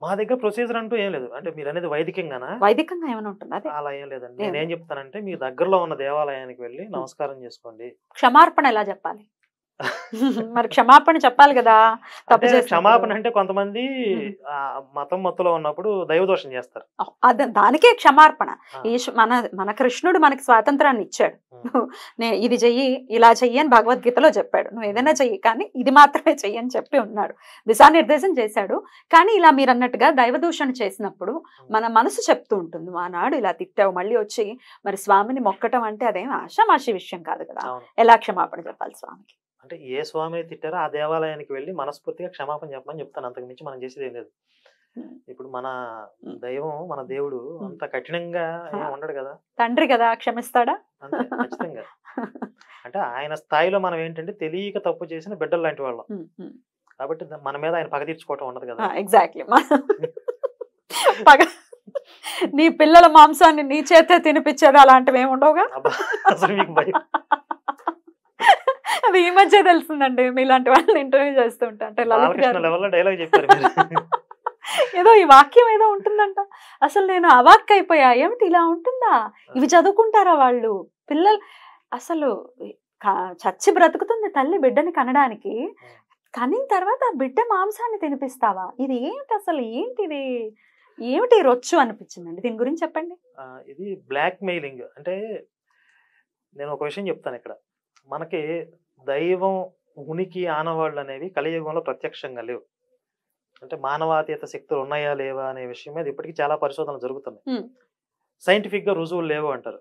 మా దగ్గర ప్రొసీజర్ అంటూ ఏం లేదు. అంటే మీరు అనేది వైదికంగానా? వైదికంగా ఏమైనా ఉంటుంది? అలా ఏం లేదండి. నేనేం చెప్తానంటే, మీ దగ్గరలో ఉన్న దేవాలయానికి వెళ్ళి నమస్కారం చేసుకోండి. క్షమార్పణ ఎలా చెప్పాలి మరి? క్షమాపణ చెప్పాలి కదా. తప్పు క్షమాపణ అంటే కొంతమంది మతం మత్తులో ఉన్నప్పుడు దైవదోషం చేస్తారు, దానికే క్షమార్పణ. మన కృష్ణుడు మనకి స్వాతంత్రాన్ని ఇచ్చాడు, ఇది చెయ్యి ఇలా చెయ్యి అని భగవద్గీతలో చెప్పాడు. నువ్వు ఏదైనా చెయ్యి కానీ ఇది మాత్రమే చెయ్యి అని చెప్పి ఉన్నాడు, దిశానిర్దేశం చేశాడు. కానీ ఇలా మీరు అన్నట్టుగా దైవదూషణ చేసినప్పుడు మన మనసు చెప్తూ ఉంటుంది, ఆనాడు ఇలా తిట్టావు, మళ్ళీ వచ్చి మరి స్వామిని మొక్కటం అంటే అదేం ఆషామాషి విషయం కాదు కదా. ఎలా క్షమాపణ చెప్పాలి స్వామికి? అంటే ఏ స్వామిని తిట్టారో ఆ దేవాలయానికి వెళ్ళి మనస్ఫూర్తిగా క్షమాపణ చెప్పమని చెప్తాను, అంతకు మించి మనం చేసేది ఏం లేదు. ఇప్పుడు మన దైవం మన దేవుడు అంత కఠినంగా ఉండడు కదా, తండ్రి కదా, క్షమిస్తాడా? అంతే ఖచ్చితంగా. అంటే ఆయన స్థాయిలో మనం ఏంటంటే తెలియక తప్పు చేసిన బిడ్డలు లాంటి వాళ్ళం కాబట్టి మన మీద ఆయన పగ తీర్చుకోవటం ఉండదు కదా. ఎగ్జాక్ట్లీ. పగ నీ పిల్లల మాంసాన్ని నీ చేతే తినిపించేది అలాంటివి ఏమి ఉండవుగా. అసలు మీకు భయం అది ఈ మధ్య తెలిసిందండి, మీలాంటి వాళ్ళని ఇంటర్వ్యూ చేస్తుంటా. అంటే డైలాగ్ చెప్పారు ఏదో ఈ వాక్యం ఏదో ఉంటుందంట, అసలు నేను అవాక్ అయిపోయా, ఏమిటి ఇలా ఉంటుందా, ఇవి చదువుకుంటారా వాళ్ళు పిల్లలు? అసలు చచ్చి బ్రతుకుతుంది తల్లి బిడ్డని కనడానికి, కనిన తర్వాత ఆ బిడ్డ మాంసాన్ని తినిపిస్తావా? ఇది ఏంటి అసలు, ఏంటిది, ఏమిటి రొచ్చు అనిపించిందండి. దీని గురించి చెప్పండి. ఇది బ్లాక్ మెయిలింగ్. అంటే నేను ఒక విషయం చెప్తాను ఇక్కడ, మనకి దైవం ఉనికి ఆనవాళ్ళు అనేవి కలియుగంలో ప్రత్యక్షంగా లేవు. అంటే మానవాతీత శక్తులు ఉన్నాయా లేవా అనే విషయం మీద ఇప్పటికీ చాలా పరిశోధనలు జరుగుతున్నాయి, సైంటిఫిక్ గా రుజువులు లేవు అంటారు.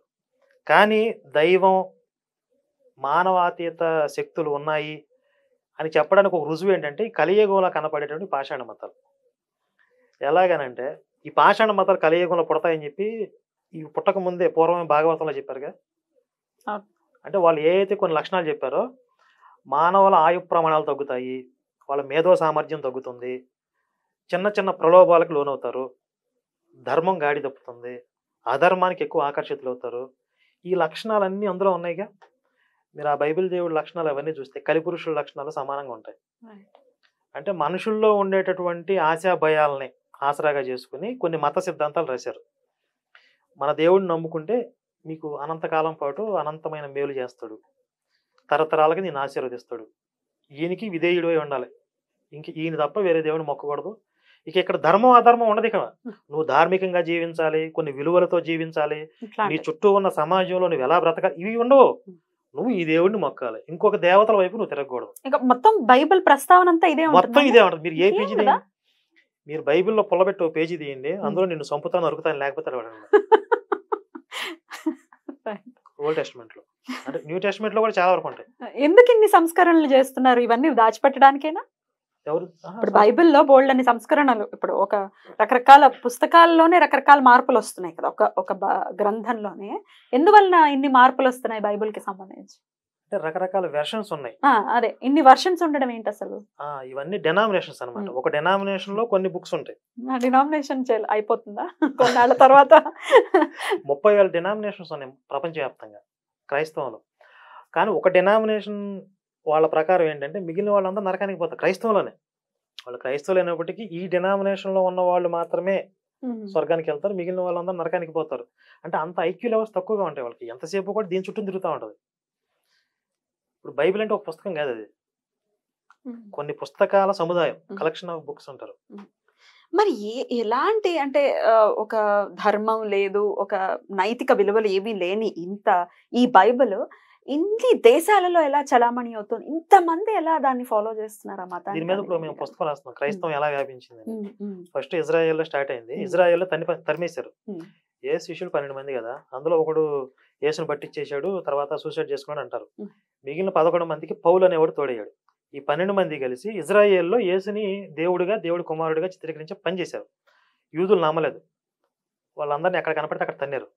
కానీ దైవం మానవాతీత శక్తులు ఉన్నాయి అని చెప్పడానికి ఒక రుజువు ఏంటంటే ఈ కలియుగంలో కనపడేటువంటి పాషాణ మతాలు. ఎలాగనంటే ఈ పాషాణ మతాలు కలియుగంలో పుడతాయని చెప్పి ఈ పుట్టక ముందే పూర్వమే భాగవతంలో చెప్పారుగా. అంటే వాళ్ళు ఏదైతే కొన్ని లక్షణాలు చెప్పారో, మానవుల ఆయు ప్రమాణాలు తగ్గుతాయి, వాళ్ళ మేధో సామర్థ్యం తగ్గుతుంది, చిన్న చిన్న ప్రలోభాలకు లోనవుతారు, ధర్మం గాడి తప్పుతుంది, అధర్మానికి ఎక్కువ ఆకర్షితులు అవుతారు. ఈ లక్షణాలన్నీ అందులో ఉన్నాయిగా. మీరు ఆ బైబిల్ దేవుడి లక్షణాలు అవన్నీ చూస్తే కలిపురుషుల లక్షణాలు సమానంగా ఉంటాయి. అంటే మనుషుల్లో ఉండేటటువంటి ఆశా భయాలని ఆసరాగా చేసుకుని కొన్ని మత సిద్ధాంతాలు రాశారు. మన దేవుడిని నమ్ముకుంటే మీకు అనంతకాలం పాటు అనంతమైన మేలు చేస్తాడు, తరతరాలకి నేను ఆశీర్వదిస్తాడు, ఈయనకి విధేయుడై ఉండాలి, ఇంక ఈయన తప్ప వేరే దేవుని మొక్కకూడదు. ఇక ఇక్కడ ధర్మం అధర్మం ఉండదు. ఇక నువ్వు ధార్మికంగా జీవించాలి, కొన్ని విలువలతో జీవించాలి, నీ చుట్టూ ఉన్న సమాజంలో నువ్వు ఎలా బ్రతకాలి, ఇవి ఉండవు. నువ్వు ఈ దేవుడిని మొక్కాలి, ఇంకొక దేవతల వైపు నువ్వు తిరగకూడదు. ఇంకా మొత్తం బైబిల్ ప్రస్తావన అంతా ఇదే మొత్తం ఇదే ఉంటుంది. మీరు ఏ పేజీ తీయండి, మీరు బైబిల్లో పుల్లబెట్టి ఒక పేజీ తీయండి, అందులో నిన్ను చంపుతాను అరుకుతాను లేకపోతే ఓల్డ్ టెస్టిమెంట్ లో. అంటే న్యూ టెస్టిమెంట్ లో కూడా చాలా వరకు ఉంటాయి. ఎందుకు ఇన్ని సంస్కరణలు చేస్తున్నారు? ఇవన్నీ దాచిపెట్టడానికేనా? ఎవరు ఇప్పుడు బైబిల్లో బోల్డ్ అన్ని సంస్కరణలు, ఇప్పుడు ఒక రకరకాల పుస్తకాల్లోనే రకరకాల మార్పులు వస్తున్నాయి కదా, ఒక గ్రంథంలోనే ఎందువలన ఇన్ని మార్పులు వస్తున్నాయి బైబిల్ కి సంబంధించి? అంటే రకరకాల వెర్షన్స్ ఉన్నాయి. అదే ఇన్ని వర్షన్స్ ఉండడం ఏంటి అసలు? ఇవన్నీ డెనామినేషన్స్ అన్నమాట. ఒక డెనామినేషన్ లో కొన్ని బుక్స్ ఉంటాయి. డినామినేషన్ అయిపోతుందా కొన్నాళ్ళ తర్వాత? 30,000 డెనామినేషన్స్ ఉన్నాయి ప్రపంచవ్యాప్తంగా క్రైస్తవంలో. కానీ ఒక డెనామినేషన్ వాళ్ళ ప్రకారం ఏంటంటే మిగిలిన వాళ్ళందరూ నరకానికి పోతారు క్రైస్తవంలోనే. వాళ్ళు క్రైస్తవులు అయినప్పటికీ ఈ డెనామినేషన్ లో ఉన్న వాళ్ళు మాత్రమే స్వర్గానికి వెళ్తారు, మిగిలిన వాళ్ళందరూ నరకానికి పోతారు. అంటే అంత ఐక్యూ లెవెల్స్ తక్కువగా ఉంటాయి వాళ్ళకి, ఎంతసేపు కూడా దీని చుట్టూ తిరుగుతూ ఉంటుంది. ఇప్పుడు బైబిల్ అంటే ఒక పుస్తకం కాదు, అది కొన్ని పుస్తకాల సముదాయం, కలెక్షన్ ఆఫ్ బుక్స్ అంటారు. మరి ఎలాంటి అంటే ఒక ధర్మం లేదు, ఒక నైతిక విలువలు ఏమీ లేని ఈ బైబిల్ ఇన్ని దేశాలలో ఎలా చలామణి అవుతుంది? ఇంతమంది ఎలా దాన్ని ఫాలో చేస్తున్నారు ఆ దీని మతాన్ని మీద ఇప్పుడు మేము అనేది? పుస్తకం రాస్తున్నాం, క్రైస్తవం ఎలా వ్యాపించింది. హ్మ్. హ్మ్. ఫస్ట్ ఇజ్రాయెల్లో స్టార్ట్ అయింది. హ్మ్. ఇజ్రాయెల్లో తరిమేశారు. హ్మ్. యేసు శిష్యులు 12 మంది కదా, అందులో ఒకడు యేసును పట్టించేశాడు, తర్వాత సూసైడ్ చేసుకున్నాడు అంటారు. హ్మ్. మిగిలిన 11 మందికి పౌలు అనేవాడు తోడయ్యాడు. ఈ 12 మంది కలిసి ఇజ్రాయెల్లో యేసుని దేవుడి కుమారుడిగా చిత్రీకరించే పని చేశారు. యూదులు నమ్మలేదు. వాళ్ళందరినీ ఎక్కడ కనపడితే అక్కడ తన్నారు.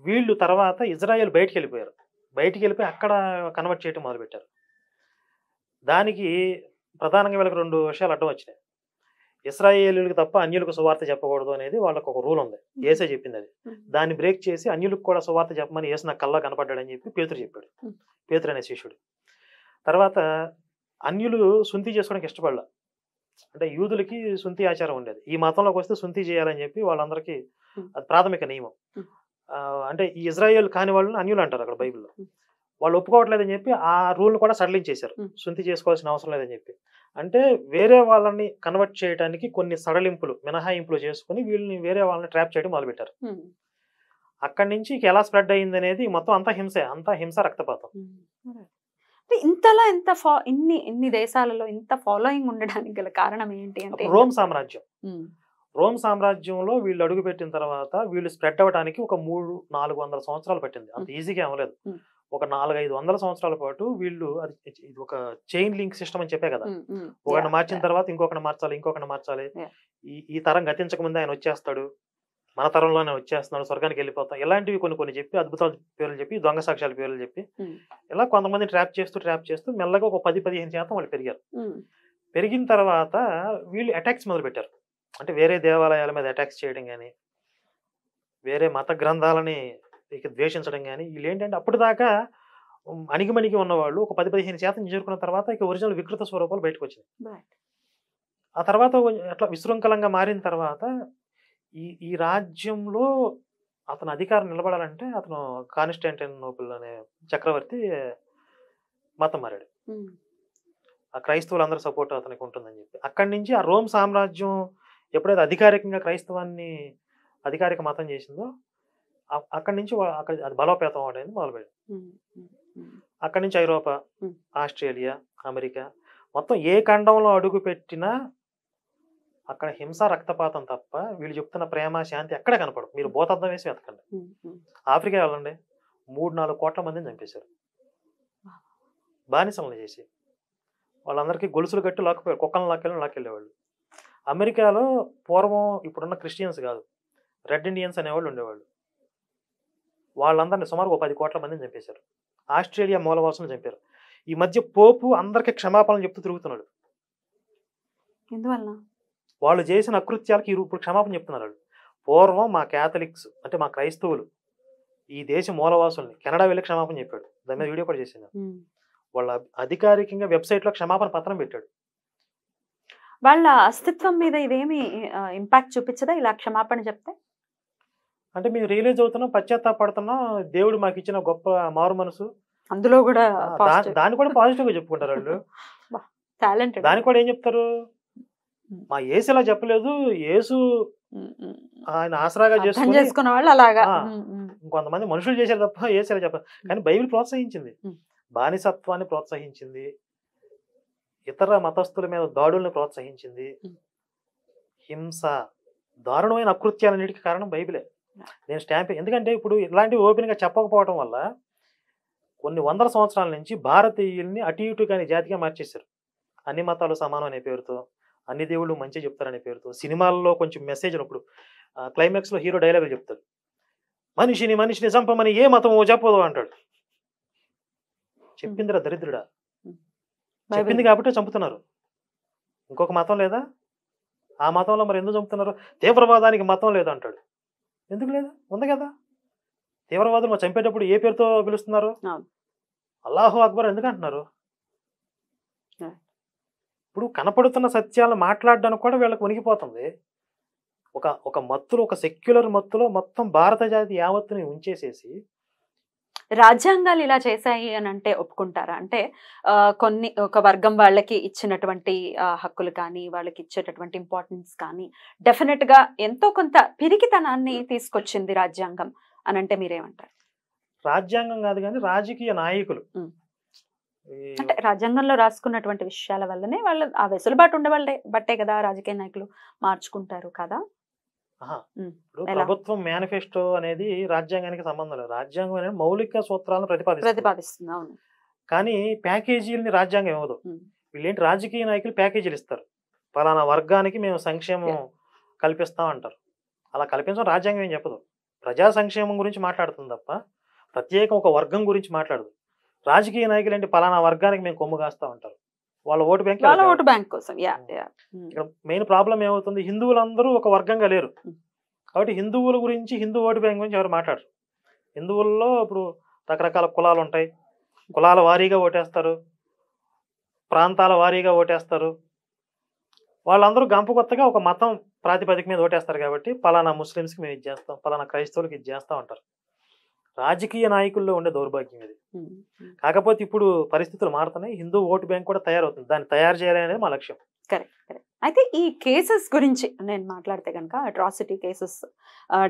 వీళ్ళు తర్వాత ఇజ్రాయెల్ బయటికి వెళ్ళిపోయారు. బయటికి వెళ్ళిపోయి అక్కడ కన్వర్ట్ చేయడం మొదలుపెట్టారు. దానికి ప్రధానంగా వీళ్ళకి 2 విషయాలు అడ్డం వచ్చినాయి. ఇశ్రాయేలీయులకు తప్ప అన్యులకు సువార్త చెప్పకూడదు అనేది వాళ్ళకి ఒక రూల్ ఉంది. యేసే చెప్పింది అది. దాన్ని బ్రేక్ చేసి అన్యులకు కూడా సువార్త చెప్పమని యేసు నాకు కల్లా కనపడ్డాడని చెప్పి పేతురు చెప్పాడు. పేతురు అనే శిష్యుడు. తర్వాత అన్యులు సుంతి చేసుకోవడానికి ఇష్టపడలా. అంటే యూదులకి సుంతి ఆచారం ఉండేది. ఈ మతంలోకి వస్తే సుంతి చేయాలని చెప్పి వాళ్ళందరికీ అది ప్రాథమిక నియమం. అంటే ఈ ఇజ్రాయేల్ కాని వాళ్ళని అన్యులు అంటారు అక్కడ బైబిల్లో. వాళ్ళు ఒప్పుకోవట్లేదని చెప్పి ఆ రూల్ని కూడా సడలించేశారు. సుంతి చేసుకోవాల్సిన అవసరం లేదని చెప్పి. అంటే వేరే వాళ్ళని కన్వర్ట్ చేయడానికి కొన్ని సడలింపులు, మినహాయింపులు చేసుకుని వీళ్ళని వేరే వాళ్ళని ట్రాప్ చేయడం మొదలుపెట్టారు. అక్కడి నుంచి ఎలా స్ప్రెడ్ అయింది అనేది మొత్తం అంతా హింస రక్తపాతం. ఇంతలా ఇన్ని దేశాలలో ఇంత ఫాలోయింగ్ ఉండడానికి గల కారణం ఏంటి అంటే రోమ్ సామ్రాజ్యం. రోమ్ సామ్రాజ్యంలో వీళ్ళు అడుగుపెట్టిన తర్వాత వీళ్ళు స్ప్రెడ్ అవ్వడానికి ఒక 300-400 సంవత్సరాలు పట్టింది. అంత ఈజీగా అవ్వలేదు. ఒక 400-500 సంవత్సరాల పాటు వీళ్ళు ఇది ఒక చైన్ లింక్ సిస్టమ్ అని చెప్పే కదా. ఒకటి మార్చిన తర్వాత ఇంకొకటి మార్చాలి. ఈ తరం గతించక ముందే ఆయన వచ్చేస్తాడు, మన తరంలోనే వచ్చేస్తున్నాడు, స్వర్గానికి వెళ్ళిపోతాం, ఇలాంటివి కొన్ని చెప్పి అద్భుతాల పేర్లు చెప్పి, దొంగ సాక్ష్యాల పేర్లు చెప్పి ఇలా కొంతమంది ట్రాప్ చేస్తూ మెల్లగా ఒక 10-15% వాళ్ళు పెరిగారు. పెరిగిన తర్వాత వీళ్ళు అటాక్స్ మొదలు పెట్టారు. అంటే వేరే దేవాలయాల మీద అటాక్స్ చేయడం కానీ, వేరే మత గ్రంథాలని ద్వేషించడం కానీ, వీళ్ళు ఏంటంటే అప్పుడు దాకా అణిగిమణిగి ఉన్నవాళ్ళు ఒక 10-15% చేరుకున్న తర్వాత ఇక ఒరిజినల్ వికృత స్వరూపాలు బయటకు వచ్చినాయి. ఆ తర్వాత అట్లా విశృంఖలంగా మారిన తర్వాత ఈ రాజ్యంలో అతను అధికారం నిలబడాలంటే అతను కాన్స్టాంటినోపుల్ అనే చక్రవర్తి మతం మారాడు. ఆ క్రైస్తవులందరూ సపోర్ట్ అతనికి ఉంటుందని చెప్పి అక్కడి నుంచి ఆ రోమ్ సామ్రాజ్యం ఎప్పుడైతే అధికారికంగా క్రైస్తవాన్ని అధికారిక మతం చేసిందో అక్కడి నుంచి అది బలోపేతం అనేది మొదలుపెట్టింది. అక్కడి నుంచి ఐరోపా, ఆస్ట్రేలియా, అమెరికా మొత్తం ఏ ఖండంలో అడుగు పెట్టినా అక్కడ హింస రక్తపాతం తప్ప వీళ్ళు చెప్తున్న ప్రేమ శాంతి ఎక్కడ కనపడదు. మీరు భూతద్దం వేసి వెతకండి. ఆఫ్రికా వెళ్ళండి, 3-4 కోట్ల మందిని చంపేశారు బానిసలను చేసి. వాళ్ళందరికీ గొలుసులు కట్టి లాక్కుపోయారు, కుక్కలను లాక్కెళ్ళేవాళ్ళు. అమెరికాలో పూర్వం ఇప్పుడున్న క్రిస్టియన్స్ కాదు, రెడ్ ఇండియన్స్ అనేవాళ్ళు ఉండేవాళ్ళు. వాళ్ళందరినీ సుమారు 10 కోట్ల మందిని చంపేశారు. ఆస్ట్రేలియా మూలవాసులను చంపారు. ఈ మధ్య పోపు అందరికీ క్షమాపణలు చెప్తూ తిరుగుతున్నాడు. ఎందువల్ల? వాళ్ళు చేసిన అకృత్యాలకి ఇప్పుడు క్షమాపణ చెప్తున్నారు వాళ్ళు. పూర్వం మా క్యాథలిక్స్ అంటే మా క్రైస్తవులు ఈ దేశ మూలవాసుల్ని కెనడా వెళ్ళి క్షమాపణ చెప్పాడు. దాని మీద వీడియో కూడా చేసింది. వాళ్ళ అధికారికంగా వెబ్సైట్లో క్షమాపణ పత్రం పెట్టాడు. వాళ్ళ అస్తిత్వం మీద ఇదేమి ఇంపాక్ట్ చూపించదా ఇలా క్షమాపణ చెప్తే? అంటే మేము రియలైజ్ అవుతున్నాం, పశ్చాత్తాపడుతున్నాం, దేవుడు మాకు ఇచ్చిన గొప్ప మారు మనసు, అందులో కూడా దాన్ని కూడా పాజిటివ్ గా చెప్పుకుంటారు వాళ్ళు. దానికి కూడా ఏం చెప్తారు, మా యేసు ఇలా చెప్పలేదు, యేసు ఆయన ఆసరాగా చేసుకున్న వాళ్ళు అలాగా. కొంతమంది మనుషులు చేశారు తప్ప యేసు ఇలా చెప్పారు. కానీ బైబిల్ ప్రోత్సహించింది, బానిసత్వాన్ని ప్రోత్సహించింది, ఇతర మతస్థుల మీద దాడుల్ని ప్రోత్సహించింది. హింస, దారుణమైన అకృత్యాలన్నిటికీ కారణం బైబిలే. నేను స్టాంప్ ఎందుకంటే ఇప్పుడు ఇలాంటివి ఓపెన్ గా చెప్పకపోవడం వల్ల కొన్ని వందల సంవత్సరాల నుంచి భారతీయుల్ని అటు ఇటు కాని జాతిగా మార్చేశారు. అన్ని మతాలు సమానం అనే పేరుతో, అన్ని దేవుళ్ళు మంచి చెప్తారనే పేరుతో, సినిమాల్లో కొంచెం మెసేజ్ ఉన్నప్పుడు క్లైమాక్స్ లో హీరో డైలాగులు చెప్తాడు, మనిషిని చంపమని ఏ మతం చెప్పదు అంటాడు. చెప్పిందిరా దరిద్రుడా, చెప్పింది కాబట్టి చంపుతున్నారు. ఇంకొక మతం లేదా? ఆ మతంలో మరి ఎందుకు చంపుతున్నారు? తీవ్రవాదానికి మతం లేదు అంటాడు. ఎందుకు లేదు? ఉంది కదా. తీవ్రవాదులు చంపేటప్పుడు ఏ పేరుతో పిలుస్తున్నారు? అల్లాహు అక్బర్ ఎందుకు అంటున్నారు? ఇప్పుడు కనపడుతున్న సత్యాలను మాట్లాడడానికి కూడా వీళ్ళకి వణికిపోతుంది. ఒక మత్తులో, ఒక సెక్యులర్ మత్తులో మొత్తం భారత జాతి యావత్తుని ఉంచేసేసి రాజ్యాంగాలు ఇలా చేశాయి అని అంటే ఒప్పుకుంటారా? అంటే కొన్ని ఒక వర్గం వాళ్ళకి ఇచ్చినటువంటి హక్కులు కానీ, వాళ్ళకి ఇచ్చేటటువంటి ఇంపార్టెన్స్ కానీ డెఫినెట్ గా ఎంతో కొంత పిరికితనాన్ని తీసుకొచ్చింది రాజ్యాంగం అని అంటే మీరేమంటారు? రాజ్యాంగం కాదు కానీ రాజకీయ నాయకులు అంటే రాజ్యాంగంలో రాసుకున్నటువంటి విషయాల వల్లనే వాళ్ళు ఆ వెసులుబాటు ఉండవాళ్ళే బట్టే కదా రాజకీయ నాయకులు మార్చుకుంటారు కదా. ఇప్పుడు ప్రభుత్వం మేనిఫెస్టో అనేది రాజ్యాంగానికి సంబంధం లేదు. రాజ్యాంగం అనేది మౌలిక సూత్రాలను ప్రతిపాదిస్తుంది. అవును. కానీ ప్యాకేజీలని రాజ్యాంగం ఇవ్వదు. వీళ్ళేంటి రాజకీయ నాయకులు ప్యాకేజీలు ఇస్తారు, పలానా వర్గానికి మేము సంక్షేమం కల్పిస్తాం అంటారు. అలా కల్పించడం రాజ్యాంగం ఏం చెప్పదు. ప్రజా సంక్షేమం గురించి మాట్లాడుతుంది తప్ప ప్రత్యేకం ఒక వర్గం గురించి మాట్లాడదు. రాజకీయ నాయకులు ఏంటి పలానా వర్గానికి మేము కొమ్ము కాస్తా ఉంటారు, వాళ్ళ ఓటు బ్యాంక్ కోసం. ఇక్కడ మెయిన్ ప్రాబ్లం ఏమవుతుంది, హిందువులందరూ ఒక వర్గంగా లేరు కాబట్టి హిందువుల గురించి, హిందూ ఓటు బ్యాంక్ గురించి ఎవరు మాట్లాడరు. హిందువుల్లో ఇప్పుడు రకరకాల కులాలు ఉంటాయి, కులాల వారీగా ఓటేస్తారు, ప్రాంతాల వారీగా ఓటేస్తారు. వాళ్ళందరూ గంపు కొత్తగా ఒక మతం ప్రాతిపదిక మీద ఓటేస్తారు కాబట్టి పలానా ముస్లిమ్స్కి మేము ఇది చేస్తాం, పలానా క్రైస్తవులకి ఇది చేస్తాం అంటారు. రాజకీయ నాయకుల్లో ఉండే దౌర్భాగ్యం ఇది. కాకపోతే ఇప్పుడు పరిస్థితులు మారుతున్నాయి, హిందూ ఓటు బ్యాంక్ కూడా తయారవుతుంది, దాన్ని తయారు చేయాలనేది మా లక్ష్యం. కరెక్ట్. అయితే ఈ కేసెస్ గురించి నేను మాట్లాడితే కనుక అట్రాసిటీ కేసెస్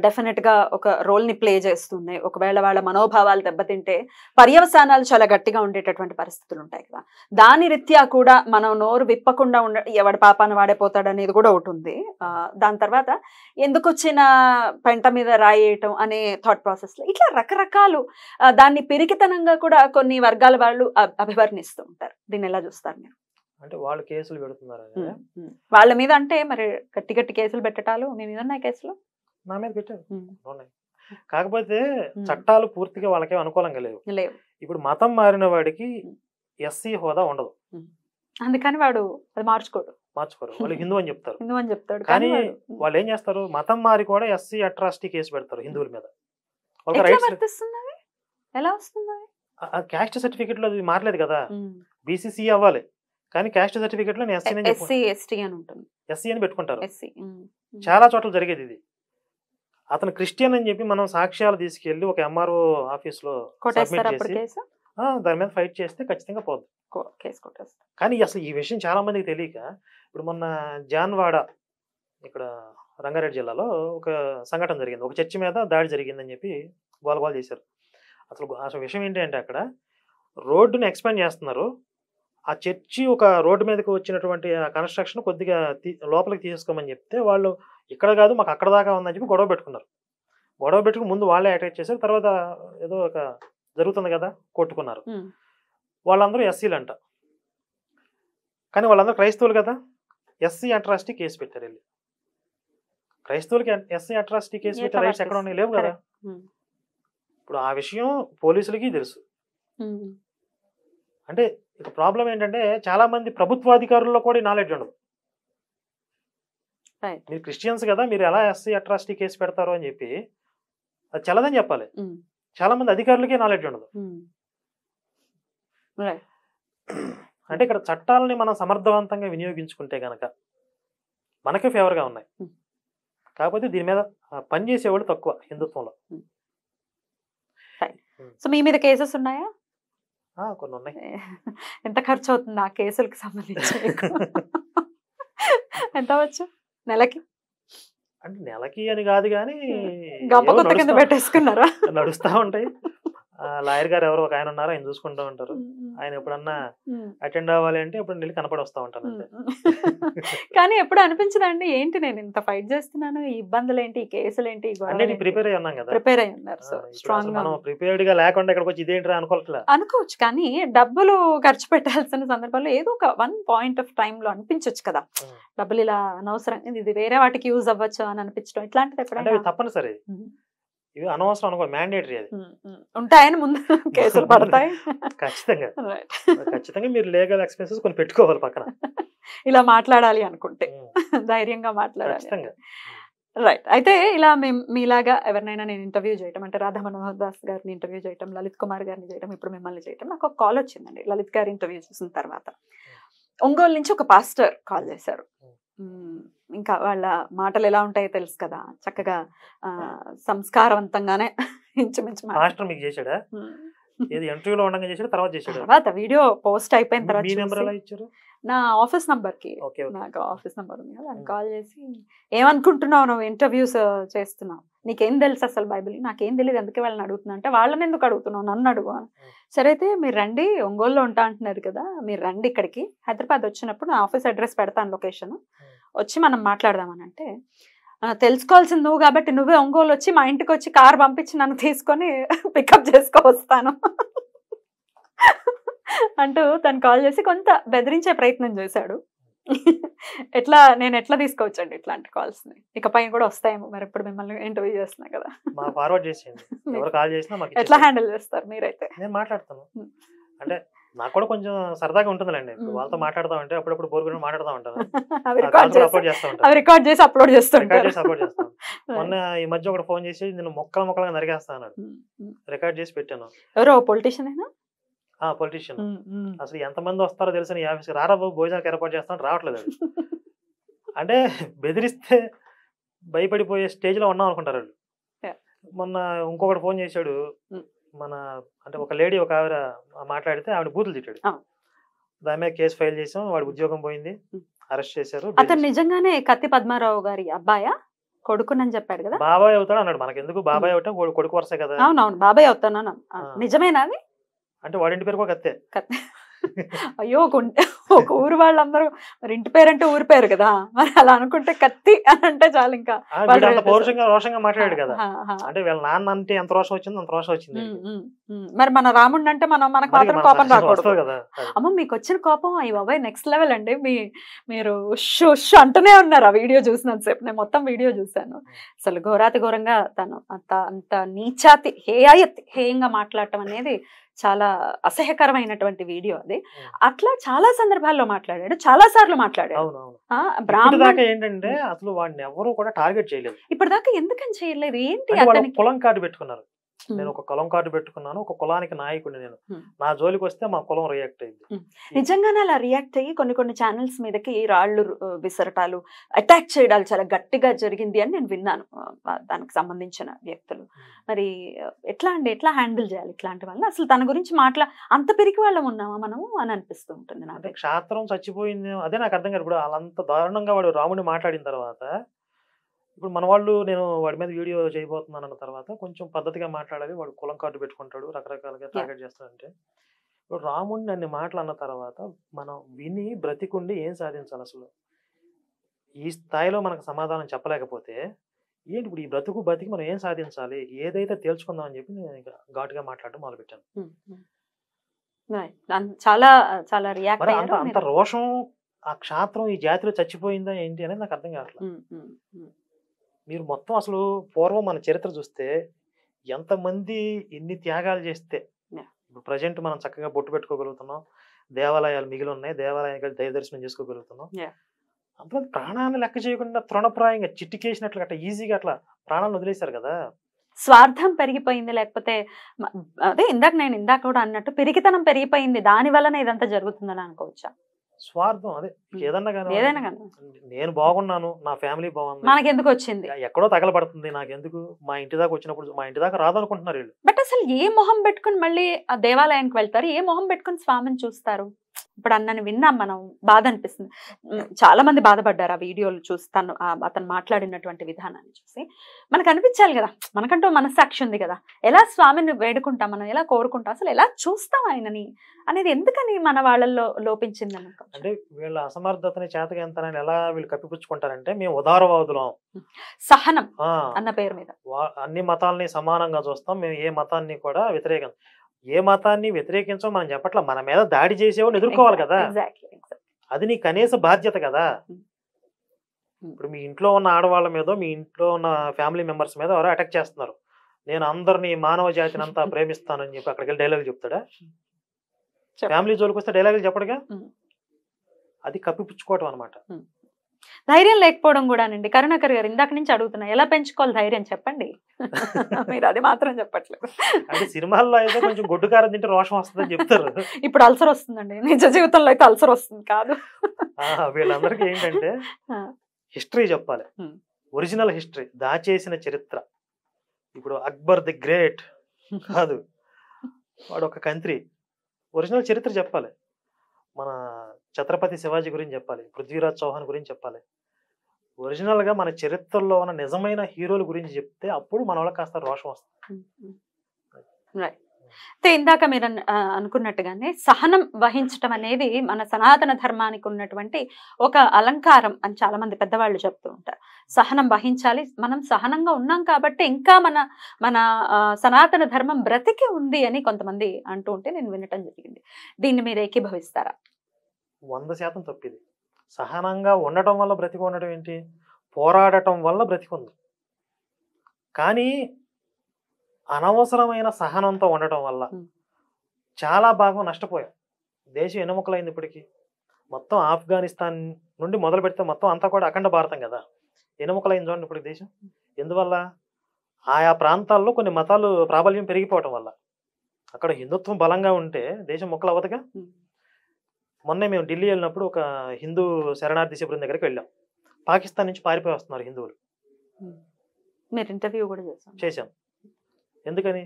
డెఫినెట్ గా ఒక రోల్ ని ప్లే చేస్తున్నాయి. ఒకవేళ వాళ్ళ మనోభావాలు దెబ్బతింటే పర్యవసానాలు చాలా గట్టిగా ఉండేటటువంటి పరిస్థితులు ఉంటాయి కదా. దాని రీత్యా కూడా మనం నోరు విప్పకుండా ఎవడి పాపాన వాడైపోతాడు అనేది కూడా ఒకటి ఉంది. దాని తర్వాత ఎందుకు వచ్చిన పెంట మీద రాయేయటం అనే థాట్ ప్రాసెస్ లో ఇట్లా రకరకాలు దాన్ని పిరికితనంగా కూడా కొన్ని వర్గాల వాళ్ళు అభివర్ణిస్తూ ఉంటారు. దీన్ని ఎలా చూస్తారు మీరు? అంటే వాళ్ళు కేసులు పెడుతున్నారు వాళ్ళ మీద, అంటే మరి గట్టి గట్టి కేసులు పెట్టటాలు మీ మీద ఉన్నాయి కేసులు? నా మీద పెట్టారు. కాకపోతే చట్టాలు పూర్తిగా వాళ్ళకే అనుకూలంగా లేవు. ఇప్పుడు మతం మారిన వాడికి ఎస్సీ హోదా ఉండదు, అందుకని వాడు అది మార్చుకోరు. వాళ్ళు హిందూ అని చెప్తారు. కానీ వాళ్ళు ఏం చేస్తారు, మతం మారి కూడా ఎస్సీ అట్రాసిటీ కేసు పెడతారు హిందువుల మీద. ఎలా వస్తుంది? క్యాస్ట్ సర్టిఫికెట్ లో అది మారలేదు కదా, బీసీసీ అవ్వాలి కానీ క్యాస్ట్ సర్టిఫికెట్ లో ఎస్సీ అని పెట్టుకుంటారు. చాలా చోట్ల జరిగేది ఇది. అతను క్రిస్టియన్ అని చెప్పి మనం సాక్ష్యాలు తీసుకెళ్లి ఒక ఎంఆర్ఓ ఆఫీస్ లో దాని మీద ఫైట్ చేస్తే ఖచ్చితంగా పోద్ది. కానీ అసలు ఈ విషయం చాలా మందికి తెలియక, ఇప్పుడు మొన్న జాన్వాడ ఇక్కడ రంగారెడ్డి జిల్లాలో ఒక సంఘటన జరిగింది, ఒక చర్చి మీద దాడి జరిగిందని చెప్పి గోల చేశారు. అసలు విషయం ఏంటంటే అక్కడ రోడ్డుని ఎక్స్పాండ్ చేస్తున్నారు, ఆ చర్చి ఒక రోడ్డు మీదకి వచ్చినటువంటి ఆ కన్స్ట్రక్షన్ కొద్దిగా లోపలికి తీసుకోమని చెప్తే వాళ్ళు ఇక్కడ కాదు మాకు అక్కడ దాకా ఉందని చెప్పి గొడవ పెట్టుకుని ముందు వాళ్ళే అటాక్ చేశారు. తర్వాత ఏదో ఒక జరుగుతుంది కదా కొట్టుకున్నారు. వాళ్ళందరూ ఎస్సీలు అంట, కానీ వాళ్ళందరూ క్రైస్తవులు కదా, ఎస్సీ అట్రాసిటీ కేసు పెట్టారు. వెళ్ళి క్రైస్తవులకి ఎస్సీ అట్రాసిటీ కేసు పెట్టే రైట్స్ ఎక్కడ ఉన్నాయి? లేవు కదా. ఇప్పుడు ఆ విషయం పోలీసులకి తెలుసు. అంటే ఇక ప్రాబ్లం ఏంటంటే చాలా మంది ప్రభుత్వాధికారుల్లో కూడా నాలెడ్జ్ ఉండదు. మీరు క్రిస్టియన్స్ కదా, మీరు ఎలా ఎస్సీ అట్రాసిటీ కేసు పెడతారు అని చెప్పి అది చల్లదని చెప్పాలి. చాలా మంది అధికారులకే నాలెడ్జ్ ఉండదు. అంటే ఇక్కడ చట్టాలని మనం సమర్థవంతంగా వినియోగించుకుంటే గనక మనకే ఫేవర్గా ఉన్నాయి. కాకపోతే దీని మీద పనిచేసేవాళ్ళు తక్కువ హిందుత్వంలో. సో మీ మీద కేసెస్ ఉన్నాయా? కొన్ని ఉన్నాయి. ఎంత ఖర్చు అవుతుంది ఆ కేసులకు సంబంధించి? ఎంత వచ్చు నెలకి? అంటే నెలకి అని కాదు కానీ గంప కొత్త కింద పెట్టేసుకున్నారా? నడుస్తా ఉంటాయి. లాయర్ గారు ఎవరో ఒక ఆయన ఉన్నారు, ఆయన చూసుకుంటూ ఉంటారు. ఆయన ఎప్పుడన్నా అటెండ్ అవ్వాలి అంటే ఇప్పుడు వెళ్ళి కనపడి వస్తూ ఉంటాను అంతే. కానీ ఎప్పుడు అనిపించదండి ఏంటి నేను ఇంత ఫైట్ చేస్తున్నాను, ఈ ఇబ్బందులు ఏంటి, ఈ కేసులు ఏంటి? ప్రిపేర్ అయి ఉన్నాం కదా. ప్రిపేర్ అయి ఉన్నారు. సో స్ట్రాంగ్ గా. మనం ప్రిపేర్డ్ గా లేకుండా ఇక్కడికి వచ్చి ఇదేంటి అనుకోవచ్చు. కానీ డబ్బులు ఖర్చు పెట్టాల్సిన సందర్భంలో ఏదో ఒక వన్ పాయింట్ ఆఫ్ టైమ్ లో అనిపించవచ్చు కదా, డబ్బులు ఇలా అనవసరం, ఇది వేరే వాటికి యూజ్ అవ్వచ్చు అని అనిపించడం, ఇట్లాంటిది ఎప్పుడైనా? తప్పనిసరి, ఇవి అనవసరం అనుకో, మ్యాండేటరీ. అది ఉంటాయని ముందు కేసులు పడతాయి. ఖచ్చితంగా మీరు లీగల్ ఎక్స్పెన్సెస్ కొన్ని పెట్టుకోవాలి పక్కన. ఇలా మాట్లాడాలి అనుకుంటే ధైర్యంగా మాట్లాడాలి. రైట్. అయితే ఇలా మేము మీలాగా ఎవరినైనా నేను ఇంటర్వ్యూ చేయటం, అంటే రాధా మనోహర్ దాస్ గారిని ఇంటర్వ్యూ చేయటం, లలిత్ కుమార్ గారిని చేయటం, ఇప్పుడు మిమ్మల్ని చేయటం, నాకు ఒక కాల్ వచ్చిందండి. లలిత్ గారి ఇంటర్వ్యూ చూసిన తర్వాత ఒంగోలు నుంచి ఒక పాస్టర్ కాల్ చేశారు. ఇంకా వాళ్ళ మాటలు ఎలా ఉంటాయో తెలుసు కదా, చక్కగా సంస్కారవంతంగానే ఇంచుమించు మాస్టర్ మీకు చేశాడా? ఏది ఇంటర్వ్యూలో ఉండగా చేశాడు, తర్వాత చేశాడు? తర్వాత వీడియో పోస్ట్ అయిపోయిన తర్వాత మీ నెంబర్ ఎలా ఇచ్చారు? నా ఆఫీస్ నంబర్కి, ఓకే ఓకే. నాకు ఆఫీస్ నంబర్ ఉంది కదా, కాల్ చేసి ఏమనుకుంటున్నావు నువ్వు ఇంటర్వ్యూస్ చేస్తున్నావు, నీకేం తెలుసు అసలు బైబిల్? నాకేం తెలియదు, ఎందుకే వాళ్ళని అడుగుతున్నా అంటే, వాళ్ళని ఎందుకు అడుగుతున్నావు, నన్ను అడుగు అని. సరే అయితే మీరు రండి, ఒంగోలులో ఉంటా అంటున్నారు కదా, మీరు రండి ఇక్కడికి, హైదరాబాద్ వచ్చినప్పుడు నా ఆఫీస్ అడ్రస్ పెడతాను, లొకేషన్, వచ్చి మనం మాట్లాడదామని అంటే, తెలుసుకోవాల్సింది నువ్వు కాబట్టి నువ్వే ఒంగోలు వచ్చి మా ఇంటికి వచ్చి కార్ పంపించి నన్ను తీసుకొని పికప్ చేసుకో వస్తాను అంటూ తను కాల్ చేసి కొంత బెదిరించే ప్రయత్నం చేశాడు. నేను ఎట్లా తీసుకోవచ్చండి ఇట్లాంటి కాల్స్ ని? ఇకపై కూడా వస్తాయేమో, మరి ఇప్పుడు మిమ్మల్ని ఇంటర్వ్యూ చేస్తున్నా కదా, ఫార్వర్డ్ చేసేయండి, ఎవరు కాల్ చేసినా మాకు ఎట్లా హ్యాండిల్ చేస్తారు మీరైతే? నేను మాట్లాడతాను. అంటే నాకు కూడా కొంచెం సరదాగా ఉంటుందిలేండి, వాళ్ళతో మాట్లాడదాం అంటే అప్పుడప్పుడు బోర్ కూడా మాట్లాడదాం ఉంటాను, అప్లోడ్ చేస్తా ఉంటాను, రికార్డ్ చేసి అప్లోడ్ చేస్తుంటారు. అప్లోడ్ చేస్తాను. మొన్న ఈ మధ్య ఒకటి ఫోన్ చేసి నేను మొక్కలుగా నరికేస్తా అన్నాడు, రికార్డ్ చేసి పెట్టాను. ఎవరో పొలిటీషియన్ అయినా? పొలిటీషియన్. అసలు ఎంతమంది వస్తారో తెలుసు ఈ ఆఫీస్కి, రారా బాబు భోజనానికి ఏర్పాటు చేస్తాను, రావట్లేదు అది. అంటే బెదిరిస్తే భయపడిపోయే స్టేజ్ లో ఉన్నాం అనుకుంటారు వాళ్ళు. మొన్న ఇంకొకటి ఫోన్ చేశాడు, మన అంటే ఒక లేడీ ఒక ఆవిడ మాట్లాడితే ఆవిడ బూతులు తిట్టాడు, దాని మీద కేసు ఫైల్ చేసాం, వాడి ఉద్యోగం పోయింది, అరెస్ట్ చేశారు. అతను నిజంగానే కత్తి పద్మారావు గారి అబ్బాయా, కొడుకునని చెప్పాడు కదా? బాబాయ్ అవుతాడు అన్నాడు, మనకెందుకు బాబాయ్ అవుతాం, కొడుకు వరుస కదా. అవునవును, బాబాయ్ అవుతాను. నిజమేనా అది? అంటే వాడింటి పేరు కూడా కత్తే. అయ్యో, ఒక ఊరు వాళ్ళందరూ మరి ఇంటి పేరు అంటే ఊరి పేరు కదా, మరి అలా అనుకుంటే కత్తి అని అంటే చాలు. ఇంకా పౌరుషంగా రోషంగా మాట్లాడాడు కదా, అంటే వీళ్ళ నాన్న అంటే ఎంత రోషం వచ్చింది అంత రోషం వచ్చింది. మరి మన రాముడిని అంటే మనకు మాత్రం కోపం రాకూడదు కదా. అమ్మ మీకు వచ్చిన కోపం అయ్యి బాబాయ్ నెక్స్ట్ లెవెల్ అండి. మీరు ఉష్ అంటూనే ఉన్నారు ఆ వీడియో చూసినంత సేపు. నేను మొత్తం వీడియో చూసాను. అసలు ఘోరాతి ఘోరంగా తను అంత నీచాతి హేయంగా మాట్లాడటం అనేది చాలా అసహ్యకరమైనటువంటి వీడియో అది. అట్లా చాలా సందర్భాల్లో మాట్లాడాడు, చాలా సార్లు మాట్లాడాడు. బ్రాహ్మణ ఏంటంటే అసలు వాడిని ఎవరు కూడా టార్గెట్ చేయలేదు ఇప్పటిదాకా. ఎందుకని చేయలేదు? ఏంటి అతనికి కులం కార్డు పెట్టుకున్నారు. నేను ఒక కులం కార్డు పెట్టుకున్నాను, ఒక కులానికి నాయకుడిని నేను, నా జోలికి వస్తే మా కులం రియాక్ట్ అయింది. నిజంగానే అలా రియాక్ట్ అయ్యి కొన్ని ఛానల్స్ మీదకి రాళ్ళు విసరటాలు, అటాక్ చేయడాలు చాలా గట్టిగా జరిగింది అని నేను విన్నాను దానికి సంబంధించిన వ్యక్తులు. మరి ఎట్లా అండి, ఎట్లా హ్యాండిల్ చేయాలి ఇట్లాంటి వల్ల? అసలు తన గురించి అంత పెరిగి వాళ్ళం ఉన్నామా మనము అని అనిపిస్తూ ఉంటుంది నాకు. క్షాత్రం చచ్చిపోయింది అదే నాకు అర్థం కాదు. ఇప్పుడు వాళ్ళంత దారుణంగా వాడు రాముడిని మాట్లాడిన తర్వాత, ఇప్పుడు మన వాళ్ళు నేను వాడి మీద వీడియో చేయబోతున్నాను అన్న తర్వాత కొంచెం పద్ధతిగా మాట్లాడాలి. వాడు కులం కార్డు పెట్టుకుంటాడు, రకరకాలుగా టార్గెట్ చేస్తాడంటే, ఇప్పుడు రాముడిని అన్ని మాటలు అన్న తర్వాత మనం విని బ్రతికుండి ఏం సాధించాలి? అసలు ఈ స్థాయిలో మనకు సమాధానం చెప్పలేకపోతే ఏంటి ఇప్పుడు ఈ బతికి మనం ఏం సాధించాలి, ఏదైతే తేల్చుకుందాం అని చెప్పి నేను ఇంకా ఘాటుగా మాట్లాడటం మొదలుపెట్టాను. చాలా చాలా రియాక్ట్ అంత రోషం ఆ క్షాత్రం ఈ జాతిలో చచ్చిపోయిందా ఏంటి అనేది నాకు అర్థం కావట్లేదు. మీరు మొత్తం అసలు పూర్వం మన చరిత్ర చూస్తే ఎంతమంది ఎన్ని త్యాగాలు చేస్తే ఇప్పుడు ప్రజెంట్ మనం చక్కగా బొట్టు పెట్టుకోగలుగుతున్నాం, దేవాలయాలు మిగిలి ఉన్నాయి, దేవాలయాలు దైవ దర్శనం చేసుకోగలుగుతున్నాం. అంతమంది ప్రాణాలను లెక్క చేయకుండా తృణప్రాయంగా చిట్టికేసినట్లు అట్లా ఈజీగా అట్లా ప్రాణాలను వదిలేశారు కదా. స్వార్థం పెరిగిపోయింది, లేకపోతే అదే ఇందాక కూడా అన్నట్టు పెరిగితనం పెరిగిపోయింది, దాని వలన ఇదంతా జరుగుతుందని అనుకోవచ్చా? స్వార్థం అదే ఏదన్నా కానీ నేను బాగున్నాను, నా ఫ్యామిలీ బాగుంది, మనకెందుకు వచ్చింది, ఎక్కడో తగలబడుతుంది, నాకెందుకు, మా ఇంటి దాకా వచ్చినప్పుడు మా ఇంటి దాకా రాదు అనుకుంటున్నారు వీళ్ళు. బట్ అసలు ఏ మొహం పెట్టుకుని మళ్ళీ ఆ దేవాలయానికి వెళ్తారు, ఏ మొహం పెట్టుకుని స్వామిని చూస్తారు? ఇప్పుడు అన్నని విన్నాం మనం, బాధ అనిపిస్తుంది. చాలా మంది బాధపడ్డారు ఆ వీడియోలు చూసి, అతను మాట్లాడినటువంటి విధానాన్ని చూసి. మనకు అనిపించాలి కదా, మనకంటూ మనస్సాక్షి ఉంది కదా, ఎలా స్వామిని వేడుకుంటాం, మనం ఎలా కోరుకుంటాం, అసలు ఎలా చూస్తాం ఆయనని అనేది ఎందుకని మన వాళ్ళల్లో లోపించింది అనుకో. అంటే వీళ్ళ అసమర్థతని చేతకంతనాన్ని ఎలా వీళ్ళు కప్పిపుచ్చుకుంటారంటే, మేము ఉదారవాదులం, సహనం అన్న పేరు మీద అన్ని మతాలని సమానంగా చూస్తాం, మేము ఏ మతాన్ని కూడా వ్యతిరేకం, ఏ మతాన్ని వ్యతిరేకించో మనం చెప్పట్లా, మన మీద దాడి చేసేవాడిని ఎదుర్కోవాలి కదా, అది నీ కనీస బాధ్యత కదా. ఇప్పుడు మీ ఇంట్లో ఉన్న ఆడవాళ్ళ మీద, మీ ఇంట్లో ఉన్న ఫ్యామిలీ మెంబర్స్ మీద ఎవరో అటాక్ చేస్తున్నారు, నేను అందరినీ మానవ జాతిని అంతా ప్రేమిస్తానని చెప్పి అక్కడికి వెళ్ళి డైలాగ్ చెప్తాడా? ఫ్యామిలీ జోలికి వస్తే డైలాగులు చెప్పడుగా, అది కప్పిపుచ్చుకోవటం అనమాట. ధైర్యం లేకపోవడం కూడానండి. కరుణాకర్ గారు ఇందాక నుంచి అడుగుతున్నా, ఎలా పెంచుకోవాలి ధైర్యం చెప్పండి, మీరు అది మాత్రం చెప్పట్లేదు. అంటే సినిమాల్లో అయితే కొంచెం గొడ్డు కారం తింటే రోషం వస్తుందని చెప్తారు, ఇప్పుడు అల్సర్ వస్తుందండి, నిజ జీవితంలో అయితే అల్సర్ వస్తుంది కాదు. వీళ్ళందరికీ ఏంటంటే హిస్టరీ చెప్పాలి, ఒరిజినల్ హిస్టరీ, దాచేసిన చరిత్ర. ఇప్పుడు అక్బర్ ది గ్రేట్ కాదు, వాడు ఒక కంత్రి. ఒరిజినల్ చరిత్ర చెప్పాలి. మన ఛత్రపతి శివాజీ గురించి చెప్పాలి, పృథ్వీరాజ్ చౌహాన్ గురించి చెప్పాలి. ఒరిజినల్గా మన చరిత్రలో ఉన్న నిజమైన హీరోల గురించి చెప్తే అప్పుడు మన వాళ్ళకి కాస్త రోషం వస్తుంది. అయితే ఇందాక మీరు అనుకున్నట్టుగానే సహనం వహించటం అనేది మన సనాతన ధర్మానికి ఉన్నటువంటి ఒక అలంకారం అని చాలా మంది పెద్దవాళ్ళు చెప్తూ ఉంటారు. సహనం వహించాలి, మనం సహనంగా ఉన్నాం కాబట్టి ఇంకా మన మన సనాతన ధర్మం బ్రతికి ఉంది అని కొంతమంది అంటూ ఉంటే నేను వినటం జరిగింది. దీన్ని మీరు ఏకీభవిస్తారా? 100% తప్పిది. సహనంగా ఉండటం వల్ల బ్రతికి ఉండటం ఏంటి? పోరాడటం వల్ల బ్రతికుంది. కానీ అనవసరమైన సహనంతో ఉండటం వల్ల చాలా భాగం నష్టపోయాం. దేశం ఎన్నుముకలైంది ఇప్పటికీ. మొత్తం ఆఫ్ఘనిస్తాన్ నుండి మొదలు పెడితే మొత్తం అంతా కూడా అఖండ భారతం కదా, ఎన్నుముకలైంది చూడండి ఇప్పుడు దేశం. ఎందువల్ల? ఆయా ప్రాంతాల్లో కొన్ని మతాలు ప్రాబల్యం పెరిగిపోవటం వల్ల. అక్కడ హిందుత్వం బలంగా ఉంటే దేశం ముక్కలు అవ్వదుగా. మొన్నే మేము ఢిల్లీ వెళ్ళినప్పుడు ఒక హిందూ శరణార్థి శిబిరం దగ్గరికి వెళ్ళాం. పాకిస్తాన్ నుంచి పారిపోయి వస్తున్నారు హిందువులు. మీరు ఇంటర్వ్యూ కూడా చేశాం. ఎందుకని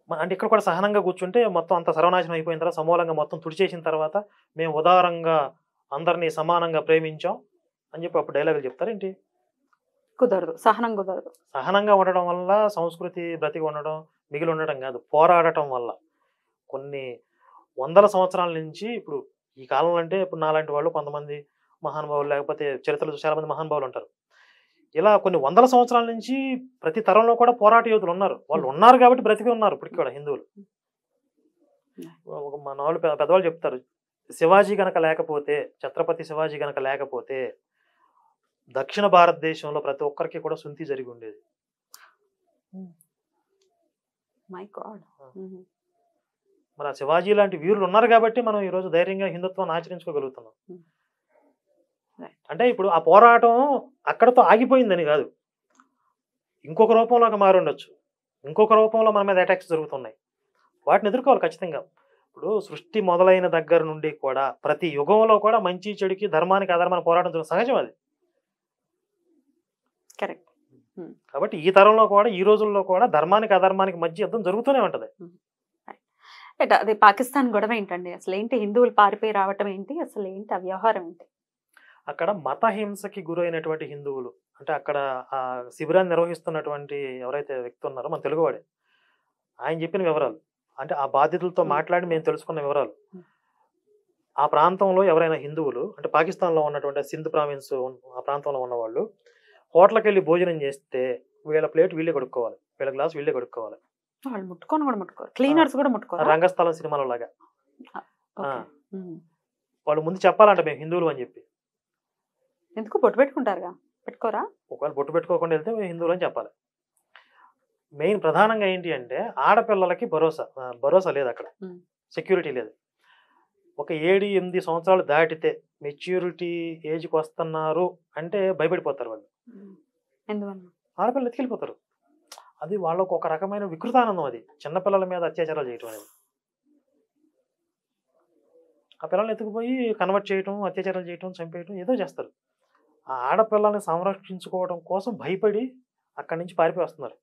అంటే ఇక్కడ కూడా సహనంగా కూర్చుంటే మొత్తం అంత సర్వనాశనం అయిపోయిన తర్వాత సమూలంగా మొత్తం తుడిచేసిన తర్వాత మేము ఉదారంగా అందరినీ సమానంగా ప్రేమించాం అని చెప్పి అప్పుడు డైలాగులు చెప్తారేంటి? కుదరదు, సహనం కుదరదు. సహనంగా ఉండడం వల్ల సంస్కృతి బ్రతికి ఉండడం, మిగిలి ఉండడం కాదు, పోరాడటం వల్ల. కొన్ని వందల సంవత్సరాల నుంచి ఇప్పుడు ఈ కాలంలో అంటే ఇప్పుడు నాలాంటి వాళ్ళు కొంతమంది మహానుభావులు, లేకపోతే చరిత్రలో చాలా మంది మహానుభావులు ఉంటారు. ఇలా కొన్ని వందల సంవత్సరాల నుంచి ప్రతి తరంలో కూడా పోరాట యోధులు ఉన్నారు. వాళ్ళు ఉన్నారు కాబట్టి బ్రతికి ఉన్నారు ఇప్పటికి కూడా హిందువులు. మన వాళ్ళు పెద్దవాళ్ళు చెప్తారు, శివాజీ గనక లేకపోతే, ఛత్రపతి శివాజీ గనక లేకపోతే దక్షిణ భారతదేశంలో ప్రతి ఒక్కరికి కూడా సుంతి జరిగి ఉండేది. మరి ఆ శివాజీ లాంటి వీరులు ఉన్నారు కాబట్టి మనం ఈరోజు ధైర్యంగా హిందుత్వాన్ని ఆచరించుకోగలుగుతున్నాం. అంటే ఇప్పుడు ఆ పోరాటం అక్కడతో ఆగిపోయిందని కాదు, ఇంకొక రూపంలోకి మారి ఉండొచ్చు, ఇంకొక రూపంలో మన మీద అటాక్స్ జరుగుతున్నాయి. వాటిని ఎదుర్కోవాలి ఖచ్చితంగా. ఇప్పుడు సృష్టి మొదలైన దగ్గర నుండి కూడా ప్రతి యుగంలో కూడా మంచి చెడుకి, ధర్మానికి అధర్మానికి పోరాటం జరుగుతుంది, సహజం అది. కరెక్ట్. కాబట్టి ఈ తరంలో కూడా, ఈ రోజుల్లో కూడా ధర్మానికి అధర్మానికి మధ్య యుద్ధం జరుగుతూనే ఉంటది. అది పాకిస్తాన్ గొడవ ఏంటండి? అసలు ఏంటి? హిందువులు పారిపోయి రావటం ఏంటి? అసలు ఏంటి ఆ వ్యవహారం ఏంటి? అక్కడ మత హింసకి గురైనటువంటి హిందువులు, అంటే అక్కడ ఆ శిబిరాన్ని నిర్వహిస్తున్నటువంటి ఎవరైతే వ్యక్తి ఉన్నారో మన తెలుగువాడే, ఆయన చెప్పిన వివరాలు, అంటే ఆ బాధితులతో మాట్లాడి మేము తెలుసుకున్న వివరాలు, ఆ ప్రాంతంలో ఎవరైనా హిందువులు, అంటే పాకిస్తాన్లో ఉన్నటువంటి సింధ్ ప్రావిన్స్ ఆ ప్రాంతంలో ఉన్నవాళ్ళు హోటల్కి వెళ్ళి భోజనం చేస్తే వీళ్ళ ప్లేట్ వీళ్ళే కొడుక్కోవాలి, వీళ్ళ గ్లాస్ వీళ్ళే కొడుక్కోవాలి. వాళ్ళు ముట్టుకొని కూడా ముట్టుకోరు, క్లీనర్స్ కూడా ముట్టుకోరు. రంగస్థలం సినిమాలో లాగా వాళ్ళు ముందు చెప్పాలంట మేము హిందువులు అని చెప్పి. ఎందుకు? బొట్టు పెట్టుకుంటారుగా, పెట్టుకోరా? ఒకవేళ బొట్టు పెట్టుకోకుండా వెళ్తే మేము హిందువులు అని చెప్పాలి. మెయిన్ ప్రధానంగా ఏంటి అంటే ఆడపిల్లలకి భరోసా లేదు అక్కడ, సెక్యూరిటీ లేదు. ఒక 7-8 సంవత్సరాలు దాటితే మెచ్యూరిటీ ఏజ్కి వస్తున్నారు అంటే భయపడిపోతారు వాళ్ళు. ఆడపిల్లలు ఎత్తుకెళ్ళిపోతారు. అది వాళ్ళకు ఒక రకమైన వికృతానందం. అది చిన్నపిల్లల మీద అత్యాచారాలు చేయటం అనేది. ఆ పిల్లల్ని ఎత్తుకుపోయి కన్వర్ట్ చేయటం, అత్యాచారాలు చేయటం, చంపేయటం ఏదో చేస్తారు. ఆ ఆడపిల్లల్ని సంరక్షించుకోవడం కోసం భయపడి అక్కడి నుంచి పారిపోయి వస్తున్నారు.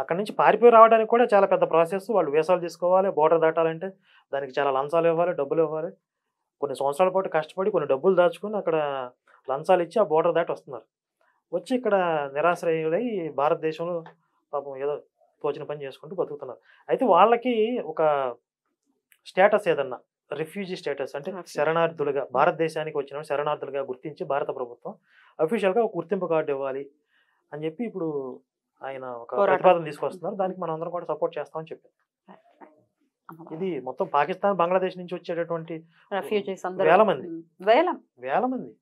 అక్కడి నుంచి పారిపోయి రావడానికి కూడా చాలా పెద్ద ప్రాసెస్. వాళ్ళు వీసాలు తీసుకోవాలి, బోర్డర్ దాటాలంటే దానికి చాలా లంచాలు ఇవ్వాలి, డబ్బులు ఇవ్వాలి. కొన్ని సంవత్సరాల పాటు కష్టపడి కొన్ని డబ్బులు దాచుకుని అక్కడ లంచాలు ఇచ్చి ఆ బోర్డర్ దాటి వస్తున్నారు. వచ్చి ఇక్కడ నిరాశ్రయులై భారతదేశంలో పాపం ఏదో తోచిన పని చేసుకుంటూ బతుకుతున్నారు. అయితే వాళ్ళకి ఒక స్టేటస్ ఏదన్నా, రిఫ్యూజీ స్టేటస్, అంటే శరణార్థులుగా, భారతదేశానికి వచ్చిన శరణార్థులుగా గుర్తించి భారత ప్రభుత్వం అఫీషియల్గా ఒక గుర్తింపు కార్డు ఇవ్వాలి అని చెప్పి ఇప్పుడు ఆయన ఒక ప్రతిపాదన తీసుకొస్తున్నారు. దానికి మనం అందరం కూడా సపోర్ట్ చేస్తామని చెప్పారు. ఇది మొత్తం పాకిస్తాన్, బంగ్లాదేశ్ నుంచి వచ్చేటటువంటి వేల మంది.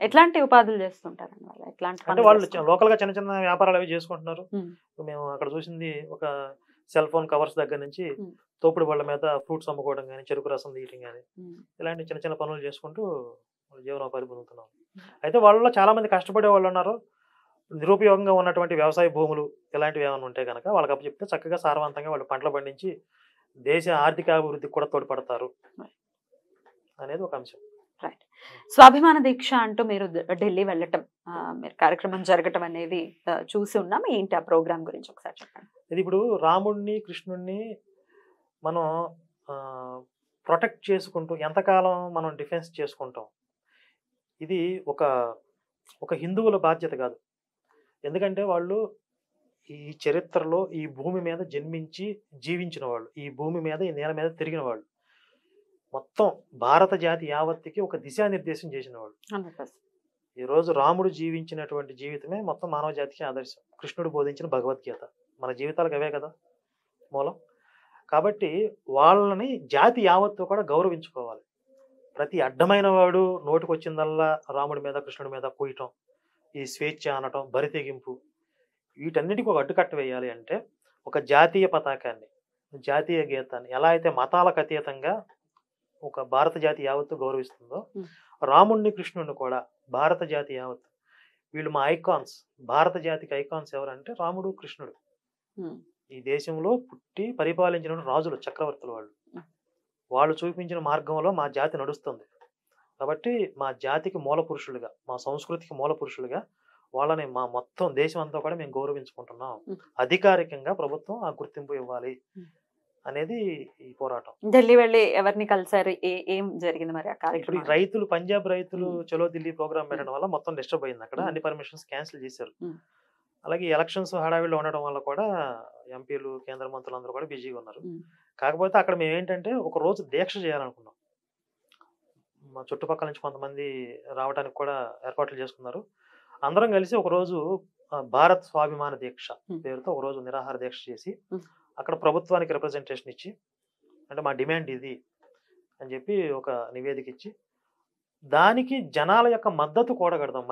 ఎట్లాంటి ఉపాధులు చేస్తుంటారు అంటే వాళ్ళు లోకల్ గా చిన్న చిన్న వ్యాపారాలు అవి చేసుకుంటున్నారు. మేము అక్కడ చూసింది ఒక సెల్ ఫోన్ కవర్స్ దగ్గర నుంచి తోపుడు బళ్ళ మీద ఫ్రూట్స్ అమ్ముకోవడం కానీ, చెరుకు రసం తీయటం కానీ, ఇలాంటి చిన్న చిన్న పనులు చేసుకుంటూ జీవనోపాధి పొందుతున్నాం. అయితే వాళ్ళలో చాలా మంది కష్టపడే వాళ్ళు ఉన్నారు. నిరుపయోగంగా ఉన్నటువంటి వ్యవసాయ భూములు ఇలాంటివి ఏమైనా ఉంటే కనుక వాళ్ళకి అప్పచెప్తే చక్కగా సారవంతంగా వాళ్ళు పంటలు పండించి దేశ ఆర్థిక అభివృద్ధికి కూడా తోడ్పడతారు అనేది ఒక అంశం. రైట్. స్వాభిమాన దీక్ష అంటూ మీరు ఢిల్లీ వెళ్ళటం, మీరు కార్యక్రమం జరగటం అనేది చూసి ఉన్నాం. ఏంటి ఆ ప్రోగ్రామ్ గురించి ఒకసారి చెప్పండి. ఇది ఇప్పుడు రాముడిని కృష్ణుడిని మనం ప్రొటెక్ట్ చేసుకుంటూ ఎంతకాలం మనం డిఫెన్స్ చేసుకుంటాం, ఇది ఒక ఒక హిందువుల బాధ్యత కాదు. ఎందుకంటే వాళ్ళు ఈ చరిత్రలో ఈ భూమి మీద జన్మించి జీవించిన వాళ్ళు, ఈ భూమి మీద ఈ నేల మీద తిరిగిన వాళ్ళు, మొత్తం భారత జాతి యావత్తుకి ఒక దిశానిర్దేశం చేసిన వాళ్ళు. 100%. ఈరోజు రాముడు జీవించినటువంటి జీవితమే మొత్తం మానవ జాతికి ఆదర్శం. కృష్ణుడు బోధించిన భగవద్గీత మన జీవితాలకు అవే కదా మూలం. కాబట్టి వాళ్ళని జాతి యావత్తు కూడా గౌరవించుకోవాలి. ప్రతి అడ్డమైన వాడు నోటికి వచ్చిందల్లా రాముడి మీద కృష్ణుడి మీద కూయటం, ఈ స్వేచ్ఛ అనటం, బరితెగింపు, వీటన్నిటికీ ఒక అడ్డుకట్ట వేయాలి అంటే ఒక జాతీయ పతాకాన్ని, జాతీయ గీతాన్ని ఎలా అయితే మతాలకు అతీతంగా ఒక భారత జాతి యావత్తు గౌరవిస్తుందో, రాముడిని కృష్ణుడిని కూడా భారత జాతి యావత్తు, వీళ్ళు మా ఐకాన్స్, భారత జాతికి ఐకాన్స్ ఎవరంటే రాముడు కృష్ణుడు. ఈ దేశంలో పుట్టి పరిపాలించిన రాజులు, చక్రవర్తులు వాళ్ళు. వాళ్ళు చూపించిన మార్గంలో మా జాతి నడుస్తుంది. కాబట్టి మా జాతికి మూల పురుషులుగా, మా సంస్కృతికి మూల పురుషులుగా వాళ్ళని మా మొత్తం దేశం అంతా కూడా మేము గౌరవించుకుంటున్నాం. అధికారికంగా ప్రభుత్వం ఆ గుర్తింపు ఇవ్వాలి అనేది ఈ పోరాటం. ఢిల్లీ వెళ్ళి ఎవరిని కలిసారు, ఏం జరిగింది మరి ఆ ఇప్పుడు కార్యక్రమం? రైతులు, పంజాబ్ రైతులు చలో ఢిల్లీ ప్రోగ్రామ్ పెట్టడం వల్ల మొత్తం డిస్టర్బ్ అయింది. అక్కడ అన్ని పర్మిషన్స్ క్యాన్సిల్ చేశారు. అలాగే ఎలక్షన్స్ హడావిడిలో ఉండడం వల్ల కూడా ఎంపీలు, కేంద్ర మంత్రులు అందరూ కూడా బిజీగా ఉన్నారు. కాకపోతే అక్కడ మేము ఏంటంటే ఒక రోజు దీక్ష చేయాలనుకున్నాం. మా చుట్టుపక్కల నుంచి కొంతమంది రావడానికి కూడా ఏర్పాట్లు చేసుకున్నారు. అందరం కలిసి ఒక రోజు భారత్ స్వాభిమాన దీక్ష పేరుతో ఒక రోజు నిరాహార దీక్ష చేసి అక్కడ ప్రభుత్వానికి రిప్రజెంటేషన్ ఇచ్చి, అంటే మా డిమాండ్ ఇది అని చెప్పి ఒక నివేదిక ఇచ్చి, దానికి జనాల యొక్క మద్దతు కూడగడదాం.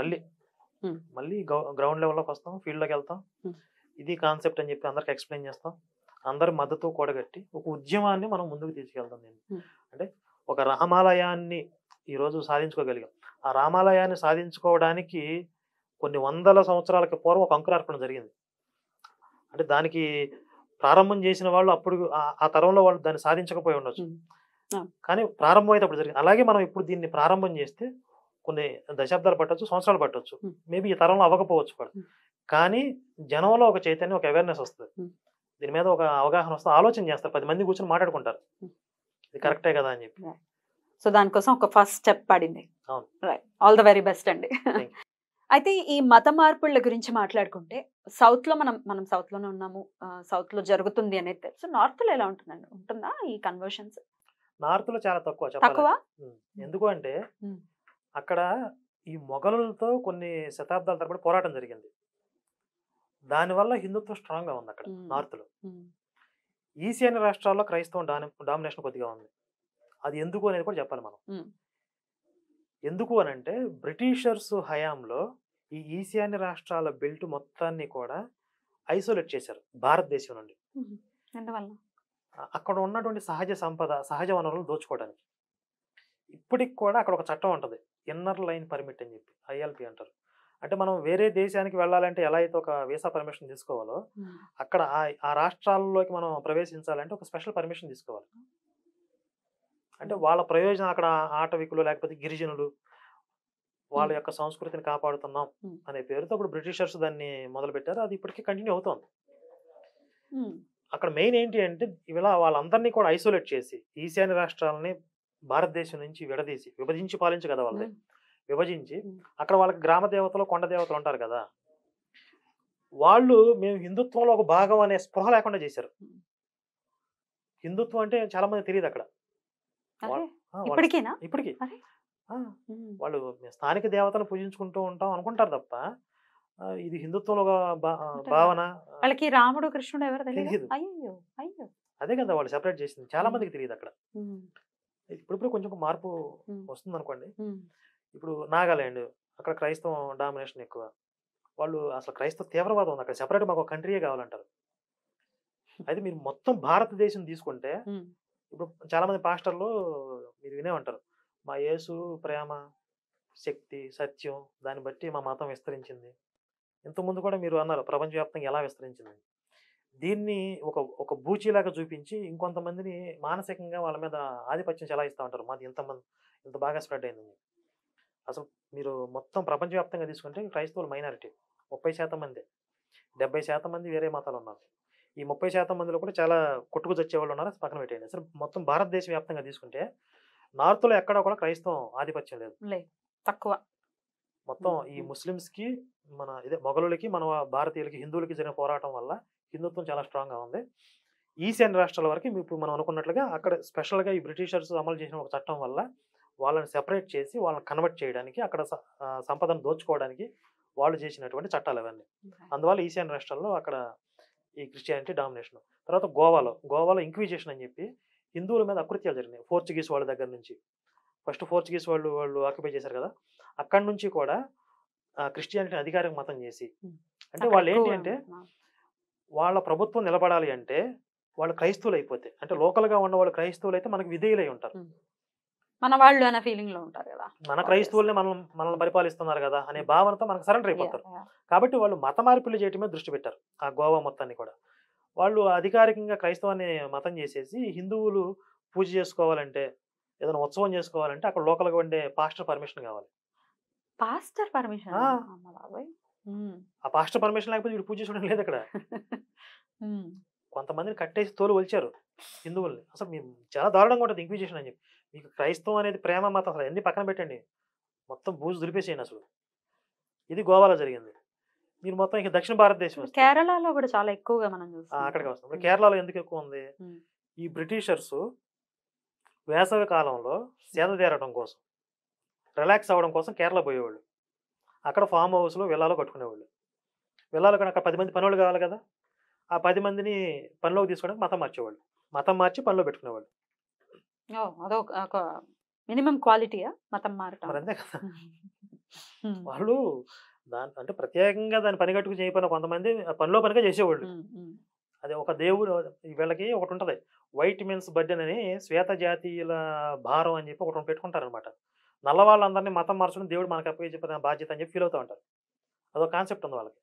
మళ్ళీ గ్రౌండ్ లెవెల్లోకి వస్తాం, ఫీల్డ్లోకి వెళ్తాం, ఇది కాన్సెప్ట్ అని చెప్పి అందరికి ఎక్స్ప్లెయిన్ చేస్తాం. అందరి మద్దతు కూడగట్టి ఒక ఉద్యమాన్ని మనం ముందుకు తీసుకెళ్తాం. అంటే ఒక రామాలయాన్ని ఈరోజు సాధించుకోగలిగాం. ఆ రామాలయాన్ని సాధించుకోవడానికి కొన్ని వందల సంవత్సరాలకి పూర్వం ఒక అంకురార్పణ జరిగింది. అంటే దానికి ప్రారంభం చేసిన వాళ్ళు అప్పుడు ఆ తరంలో వాళ్ళు దాన్ని సాధించకపోయి ఉండొచ్చు, కానీ ప్రారంభం అయితే అప్పుడు జరిగింది. అలాగే మనం ఇప్పుడు దీన్ని ప్రారంభం చేస్తే కొన్ని దశాబ్దాలు పట్టొచ్చు, సంవత్సరాలు పట్టొచ్చు, మేబీ ఈ తరంలో అవ్వకపోవచ్చు కూడా, కానీ జనంలో ఒక చైతన్యం, ఒక అవేర్నెస్ వస్తుంది. దీని మీద ఒక అవగాహన వస్తుంది, ఆలోచన చేస్తారు, 10 మంది కూర్చొని మాట్లాడుకుంటారు ఇది కరెక్టే కదా అని చెప్పి. సో దానికోసం ఒక ఫస్ట్ స్టెప్ పడింది. అవును. Right, all the very best అండి. అయితే ఈ మత మార్పుల గురించి మాట్లాడుకుంటే సౌత్ లో మనం సౌత్ లోనే ఉన్నాము, సౌత్ లో జరుగుతుంది అనేది తెలుసు. నార్త్ లో ఎలా ఉంటుందండి, ఉంటుందా ఈ కన్వర్షన్స్? నార్త్ లో చాలా తక్కువ. ఎందుకు అంటే అక్కడ ఈ మొఘలులతో కొన్ని శతాబ్దాల తరబడి పోరాటం జరిగింది. దానివల్ల హిందుత్వం స్ట్రాంగ్ గా ఉంది అక్కడ నార్త్ లో. ఈశాన్య రాష్ట్రాల్లో క్రైస్తవం డామినేషన్ కొద్దిగా ఉంది. అది ఎందుకు అనేది కూడా చెప్పాలి మనం. ఎందుకు అని అంటే బ్రిటిషర్స్ హయాంలో ఈ ఈశాన్య రాష్ట్రాల బెల్ట్ మొత్తాన్ని కూడా ఐసోలేట్ చేశారు భారతదేశం నుండి. అక్కడ ఉన్నటువంటి సహజ సంపద, సహజ వనరులను దోచుకోవడానికి. ఇప్పటికి కూడా అక్కడ ఒక చట్టం ఉంటుంది, ఇన్నర్ లైన్ పర్మిట్ అని చెప్పి, ILP అంటారు. అంటే మనం వేరే దేశానికి వెళ్ళాలంటే ఎలా అయితే ఒక వీసా పర్మిషన్ తీసుకోవాలో, అక్కడ ఆ రాష్ట్రాల్లోకి మనం ప్రవేశించాలంటే ఒక స్పెషల్ పర్మిషన్ తీసుకోవాలి. అంటే వాళ్ళ ప్రయోజనం అక్కడ ఆటవికులు లేకపోతే గిరిజనులు వాళ్ళ యొక్క సంస్కృతిని కాపాడుతున్నాం అనే పేరుతో అప్పుడు బ్రిటిషర్స్ దాన్ని మొదలు పెట్టారు. అది ఇప్పటికీ కంటిన్యూ అవుతోంది. అక్కడ మెయిన్ ఏంటి అంటే ఇలా వాళ్ళందరినీ కూడా ఐసోలేట్ చేసి ఈశాన్య రాష్ట్రాలని భారతదేశం నుంచి విభజించి పాలించు కదా వాళ్ళని విభజించి, అక్కడ వాళ్ళకి గ్రామ దేవతలు, కొండ దేవతలు ఉంటారు కదా, వాళ్ళు మేము హిందుత్వంలో ఒక భాగం అనే స్పృహ లేకుండా చేశారు. హిందుత్వం అంటే చాలా మంది తెలియదు అక్కడ. ఇప్పటికీ వాళ్ళు స్థానిక దేవతను పూజించుకుంటూ ఉంటాం అనుకుంటారు తప్ప ఇది హిందుత్వంలో భావన. వాళ్ళకి రాముడు కృష్ణుడు ఎవరు తెలియదు. అదే కదా వాళ్ళు సెపరేట్ చేసింది, చాలా మందికి తెలియదు అక్కడ. ఇప్పుడు కొంచెం మార్పు వస్తుంది అనుకోండి. ఇప్పుడు నాగాలాండ్, అక్కడ క్రైస్తవం డామినేషన్ ఎక్కువ. వాళ్ళు అసలు క్రైస్తవ తీవ్రవాదం ఉంది అక్కడ, సెపరేట్ మాకు ఒక కంట్రీయే కావాలంటారు. అయితే మీరు మొత్తం భారతదేశం తీసుకుంటే ఇప్పుడు చాలా మంది పాస్టర్లు మీరు వినే ఉంటారు, మా యేసు ప్రేమ, శక్తి, సత్యం, దాన్ని బట్టి మా మతం విస్తరించింది. ఇంతకుముందు కూడా మీరు అన్నారు ప్రపంచవ్యాప్తంగా ఎలా విస్తరించింది. దీన్ని ఒక ఒక బూచీలాగా చూపించి ఇంకొంతమందిని మానసికంగా వాళ్ళ మీద ఆధిపత్యం చెలాయిస్తూ ఉంటారు. మాది ఇంత బాగా స్ప్రెడ్ అయిందని. అసలు మీరు మొత్తం ప్రపంచవ్యాప్తంగా తీసుకుంటే క్రైస్తవులు మైనారిటీ 30% మంది, 70% మంది వేరే మతాలు ఉన్నారు. ఈ 30% మందిలో కూడా చాలా కొట్టుకు చచ్చేవాళ్ళు ఉన్నారు. అది పక్కన పెట్టేయండి. అసలు మొత్తం భారతదేశ వ్యాప్తంగా తీసుకుంటే నార్త్లో ఎక్కడా కూడా క్రైస్తవం ఆధిపత్యం లేదు. తక్కువ. మొత్తం ఈ ముస్లిమ్స్కి మొఘలులకి మన భారతీయులకి హిందువులకి జరిగిన పోరాటం వల్ల హిందుత్వం చాలా స్ట్రాంగ్గా ఉంది. ఈశాన్య రాష్ట్రాల వరకు ఇప్పుడు మనం అనుకున్నట్లుగా అక్కడ స్పెషల్గా ఈ బ్రిటిషర్స్ అమలు చేసిన ఒక చట్టం వల్ల వాళ్ళని సెపరేట్ చేసి వాళ్ళని కన్వర్ట్ చేయడానికి అక్కడ సంపదను దోచుకోవడానికి వాళ్ళు చేసినటువంటి చట్టాలు అవన్నీ. అందువల్ల ఈశాన్య రాష్ట్రాల్లో అక్కడ ఈ క్రిస్టియానిటీ డామినేషన్. తర్వాత గోవాలో ఇంక్విజిషన్ అని చెప్పి హిందువుల మీద అకృత్యాలు జరిగినాయి. పోర్చుగీస్ వాళ్ళ దగ్గర నుంచి ఫస్ట్ పోర్చుగీస్ వాళ్ళు ఆక్యుపై చేశారు కదా, అక్కడి నుంచి కూడా క్రిస్టియానిటీని అధికారిక మతం చేసి, అంటే వాళ్ళు ఏంటి అంటే వాళ్ళ ప్రభుత్వం నిలబడాలి అంటే వాళ్ళు క్రైస్తవులు అయిపోతే, అంటే లోకల్గా ఉన్న వాళ్ళు క్రైస్తవులు అయితే మనకు విధేయులై ఉంటారు. మన వాళ్ళు అనే ఫీలింగ్ లో ఉంటారు కదా, మన క్రైస్తవుల్ని మనల్ని పరిపాలిస్తున్నారు కదా అనే భావనతో మనకు సరెండర్ అయిపోతారు. కాబట్టి వాళ్ళు మత మార్పులు చేయటం మీద దృష్టి పెట్టారు. ఆ గోవా మొత్తాన్ని కూడా వాళ్ళు అధికారికంగా క్రైస్తవాన్ని మతం చేసేసి హిందువులు పూజ చేసుకోవాలంటే, ఏదైనా ఉత్సవం చేసుకోవాలంటే అక్కడ లోకల్గా ఉండే పాస్టర్ పర్మిషన్ కావాలి. Pastor permission? ఆ పాస్టర్ పర్మిషన్ లేకపోతే వీడు పూజ చేసుకోవడం లేదు అక్కడ. కొంతమందిని కట్టేసి తోలు వచ్చారు హిందువుల్ని. అసలు మేము చాలా దారుణంగా ఉంటుంది ఇంక్విజిషన్ అని చెప్పి. మీకు క్రైస్తవం అనేది ప్రేమ మతం అసలు అన్ని పక్కన పెట్టండి, మొత్తం బూజు దులిపేసేయండి అసలు. ఇది గోవాలో జరిగింది. మీరు మొత్తం ఇక దక్షిణ భారతదేశం కేరళలో కూడా చాలా ఎక్కువగా మనం అక్కడికి వస్తాం. ఇప్పుడు కేరళలో ఎందుకు ఎక్కువ ఉంది? ఈ బ్రిటిషర్స్ వేసవి కాలంలో సేద తీరడం కోసం, రిలాక్స్ అవ్వడం కోసం కేరళ పోయేవాళ్ళు. అక్కడ ఫామ్ హౌస్లో విల్లాలో కట్టుకునేవాళ్ళు. విల్లాలో కూడా అక్కడ 10 మంది పనులు కావాలి కదా, ఆ 10 మందిని పనిలోకి తీసుకోవడానికి మతం మార్చేవాళ్ళు. మతం మార్చి పనిలో పెట్టుకునేవాళ్ళు. అదొక మినిమం క్వాలిటీయా మతం మారటం? మరి అంతే కదా. వాళ్ళు అంటే ప్రత్యేకంగా దాన్ని పని కట్టుకు చేయకపోయినా కొంతమంది పనిలో పనిగా చేసేవాళ్ళు. అది ఒక దేవుడు వీళ్ళకి ఒకటి ఉంటుంది, వైట్ మెన్స్ బర్డెన్ అని, శ్వేత జాతీయుల భారం అని చెప్పి ఒకటి పెట్టుకుంటారు అనమాట. నల్ల వాళ్ళందరినీ మతం మార్చడం దేవుడు మనకు అప్పగించిన బాధ్యత అని చెప్పి ఫీల్ అవుతూ ఉంటారు. అదొక కాన్సెప్ట్ ఉంది వాళ్ళకి,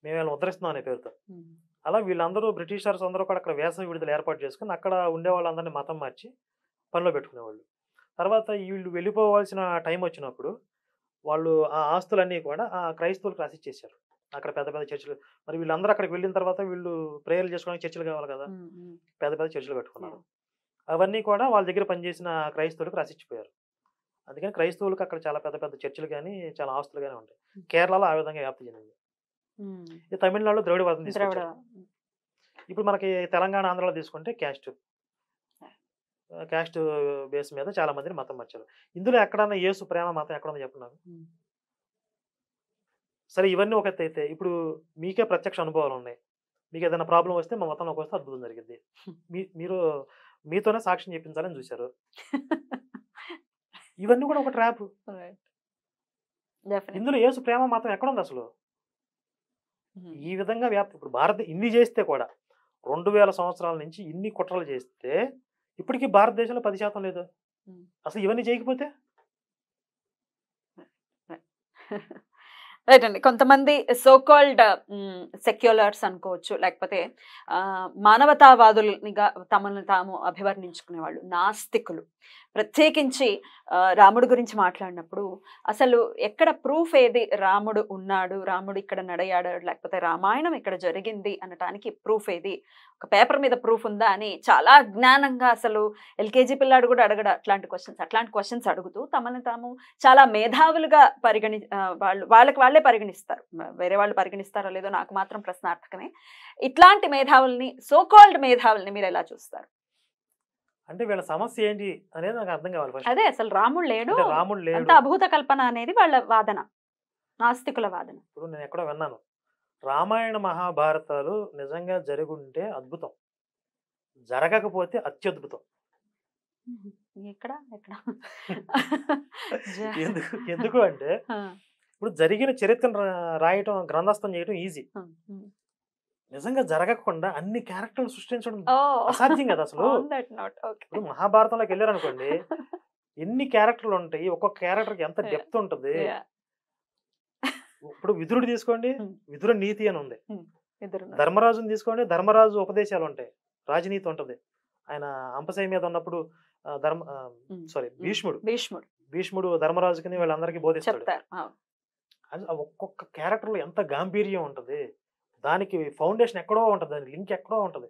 మేము వీళ్ళని ఉద్ధరిస్తున్నాం అనే పేరుతో. అలా వీళ్ళందరూ బ్రిటిషర్స్ అందరూ కూడా అక్కడ వేసవి విడుదల ఏర్పాటు చేసుకుని అక్కడ ఉండే వాళ్ళందరినీ మతం మార్చి పనిలో పెట్టుకునేవాళ్ళు. తర్వాత వీళ్ళు వెళ్ళిపోవాల్సిన టైం వచ్చినప్పుడు వాళ్ళు ఆ ఆస్తులన్నీ కూడా ఆ క్రైస్తవులకు రాసిచ్చేసారు. అక్కడ పెద్ద పెద్ద చర్చిలు. మరి వీళ్ళందరూ అక్కడికి వెళ్ళిన తర్వాత వీళ్ళు ప్రేయర్లు చేసుకోవడానికి చర్చిలు కావాలి కదా, పెద్ద పెద్ద చర్చిలు కట్టుకున్నారు. అవన్నీ కూడా వాళ్ళ దగ్గర పనిచేసిన క్రైస్తవులకు రాసిచ్చిపోయారు. అందుకని క్రైస్తవులకు అక్కడ చాలా పెద్ద పెద్ద చర్చిలు కానీ చాలా ఆస్తులు కానీ ఉంటాయి. కేరళలో ఆ విధంగా వ్యాప్తి చెందింది. ఈ తమిళనాడులో ద్రవిడవాదం తీసుకొచ్చారు. ఇప్పుడు మనకి తెలంగాణ, ఆంధ్రాలో తీసుకుంటే క్యాస్ట్ బేస్ మీద చాలా మందిని మతం మార్చారు. ఇందులో ఎక్కడన్నా యేసు ప్రేమ మతం ఎక్కడుందో చెప్పండి. సరే, ఇవన్నీ ఒక ఎత్తు అయితే ఇప్పుడు మీకే ప్రత్యక్ష అనుభవాలు ఉన్నాయి. మీకు ఏదైనా ప్రాబ్లం వస్తే మా మతంలోకి వస్తే అద్భుతం జరిగింది. మీరు మీతోనే సాక్ష్యం చెప్పించాలని చూశారు. ఇవన్నీ కూడా ఒక ట్రాప్. ఇందులో యేసు ప్రేమ మతం ఎక్కడుంది అసలు? ఈ విధంగా వ్యాప్తి. ఇప్పుడు భారత ఇన్ని చేస్తే కూడా 2000 సంవత్సరాల నుంచి ఇన్ని కుట్రలు చేస్తే ఇప్పటికీ భారతదేశంలో 10% లేదు. అసలు ఇవన్నీ చేయకపోతే రైట్ అండి. కొంతమంది సోకాల్డ్ సెక్యులర్స్ అనుకోవచ్చు, లేకపోతే మానవతావాదులుగా తమను తాము అభివర్ణించుకునే వాళ్ళు, నాస్తికులు, ప్రత్యేకించి రాముడు గురించి మాట్లాడినప్పుడు అసలు ఎక్కడ ప్రూఫ్ ఏది? రాముడు ఉన్నాడు, రాముడు ఇక్కడ నడయాడాడు, లేకపోతే రామాయణం ఇక్కడ జరిగింది అనటానికి ప్రూఫ్ ఏది? ఒక పేపర్ మీద ప్రూఫ్ ఉందా అని చాలా అజ్ఞానంగా, అసలు ఎల్కేజీ పిల్లాడు కూడా అడగడు అట్లాంటి క్వశ్చన్స్ అడుగుతూ తమను తాము చాలా మేధావులుగా వాళ్ళకి వాళ్ళే పరిగణిస్తారు. వేరే వాళ్ళు పరిగణిస్తారో లేదో నాకు మాత్రం ప్రశ్నార్థకమే. ఇట్లాంటి మేధావుల్ని, సోకాల్డ్ మేధావుల్ని మీరు ఎలా చూస్తారు? అంటే వీళ్ళ సమస్య ఏంటి అనేది నాకు అర్థం కావాలి. అదే, అసలు రాముడు లేడు, అంత అభూత కల్పన అనేది వాళ్ళ వాదన, నాస్తికుల వాదన. ఇప్పుడు నేను ఎక్కడో విన్నాను, రామాయణ మహాభారతాలు నిజంగా జరుగుంటే అద్భుతం, జరగకపోతే అత్యద్భుతం. ఎక్కడ ఎందుకు అంటే ఇప్పుడు జరిగిన చరిత్రను రాయటం, గ్రంథస్థం చేయటం ఈజీ. నిజంగా జరగకుండా అన్ని క్యారెక్టర్లు సృష్టించడం అసాధ్యం కదా అసలు. ఇప్పుడు మహాభారతంలోకి వెళ్ళారు అనుకోండి, ఎన్ని క్యారెక్టర్లు ఉంటాయి, ఒక్కొక్క క్యారెక్టర్కి ఎంత డెప్త్ ఉంటుంది. ఇప్పుడు విదురుడు తీసుకోండి, విదుర నీతి అని ఉంది. ఇద్దరున్నారు. ధర్మరాజుని తీసుకోండి, ధర్మరాజు ఉపదేశాలు ఉంటాయి, రాజనీతి ఉంటది. ఆయన అంపశయ మీద ఉన్నప్పుడు భీష్ముడు భీష్ముడు భీష్ముడు ధర్మరాజుకి వీళ్ళందరికీ బోధిస్తాడు. చెప్తారు. అవును. అది ఆ ఒక్కొక్క క్యారెక్టర్ లో ఎంత గాంభీర్యం ఉంటది, దానికి ఫౌండేషన్ ఎక్కడో ఉంటది, దాని లింక్ ఎక్కడో ఉంటది.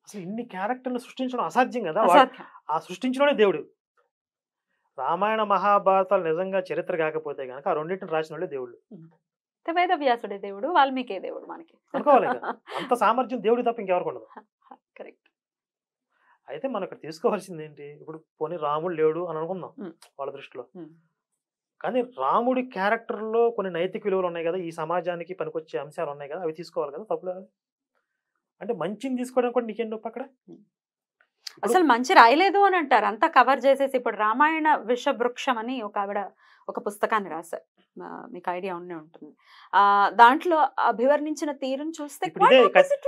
అసలు ఇన్ని క్యారెక్టర్లు సృష్టించడం అసాధ్యం కదా. అసాధ్యం. ఆ సృష్టించడమే దేవుడు. రామాయణ మహాభారతాలు నిజంగా చరిత్ర కాకపోతే గనక ఆ రెండింటిని రాసిన వాళ్ళే దేవుళ్ళు వేద వ్యాసుడే దేవుడు, వాల్మీకి దేవుడు మనకి అనుకోవాలి కదా. అంత సామర్థ్యం దేవుడి తప్ప ఇంకెవరికి ఉండదు. కరెక్ట్. అయితే మనం ఇక్కడ తీసుకోవాల్సింది ఏంటి, ఇప్పుడు పోనీ రాముడు లేడు అని అనుకుందాం వాళ్ళ దృష్టిలో, కానీ రాముడి క్యారెక్టర్ లో కొన్ని నైతిక విలువలు ఉన్నాయి కదా, ఈ సమాజానికి పనికొచ్చే అంశాలు ఉన్నాయి కదా, అవి తీసుకోవాలి కదా. తప్పులేదు అంటే మంచిని తీసుకోవడం కూడా నీకేం నొప్పి అక్కడ. అసలు మంచి రాయలేదు అని అంటారు, అంతా కవర్ చేసేసి. ఇప్పుడు రామాయణ విషవృక్షం అని ఒక ఆవిడ ఒక పుస్తకాన్ని రాశారు, మీకు ఐడియా ఉండే ఉంటుంది. దాంట్లో అభివర్ణించిన తీరును చూస్తే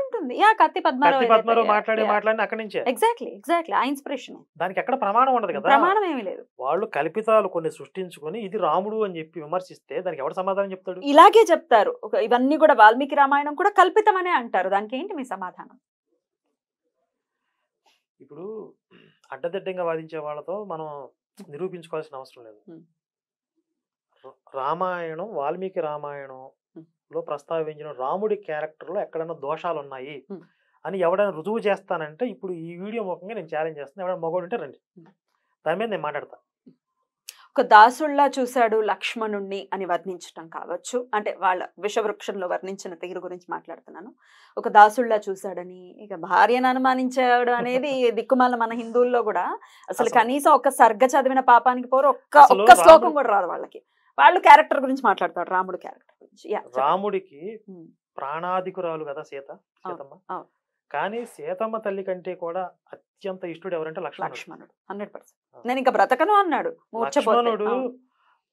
ఉంటుంది. కత్తి పద్మారావు మాట్లాడి అక్కడి నుంచే ఎగ్జాక్ట్లీ ఆ ఇన్స్పిరేషన్. దానికి ఎక్కడ ప్రమాణం ఉండదు కదా, ప్రమాణం ఏమీ లేదు. వాళ్ళు కల్పితాలు కొన్ని సృష్టించుకొని ఇది రాముడు అని చెప్పి విమర్శిస్తే దానికి ఎవరు సమాధానం చెప్తాడు? ఇలాగే చెప్తారు. ఇవన్నీ కూడా వాల్మీకి రామాయణం కూడా కల్పితమనే అంటారు. దానికి ఏంటి మీ సమాధానం? ఇప్పుడు అడ్డదిడ్డంగా వాదించే వాళ్ళతో మనం నిరూపించుకోవాల్సిన అవసరం లేదు. రామాయణం, వాల్మీకి రామాయణంలో ప్రస్తావించిన రాముడి క్యారెక్టర్ లో ఎక్కడైనా దోషాలు ఉన్నాయి అని ఎవడైనా రుజువు చేస్తానంటే, ఇప్పుడు ఈ వీడియో ముఖంగా నేను ఛాలెంజ్ చేస్తాను, ఎవడైనా మగవాడు ఉంటే రండి, దాని మీద నేను మాట్లాడతాను. ఒక దాసుల్లా చూశాడు లక్ష్మణుణ్ణి అని వర్ణించటం కావచ్చు, అంటే వాళ్ళ విషవృక్షంలో వర్ణించిన తీరు గురించి మాట్లాడుతున్నాను. ఒక దాసుల్లా చూశాడని, ఇక భార్యను అనుమానించాడు అనేది దిక్కుమాల మన హిందువుల్లో కూడా అసలు కనీసం ఒక సర్గ చదివిన పాపానికి పోరు, ఒక్క శ్లోకం కూడా రాదు వాళ్ళకి. వాళ్ళు క్యారెక్టర్ గురించి మాట్లాడతారు, రాముడు క్యారెక్టర్ గురించి. రాముడికి ప్రాణాధికురాలు కదా సీతమ్మ, కానీ సీతమ్మ తల్లి కంటే కూడా అత్యంత ఇష్టడు ఎవరంటే లక్ష్మణుడు. 100%. నేను ఇంకా బ్రతకను అన్నాడు. లక్ష్మణుడు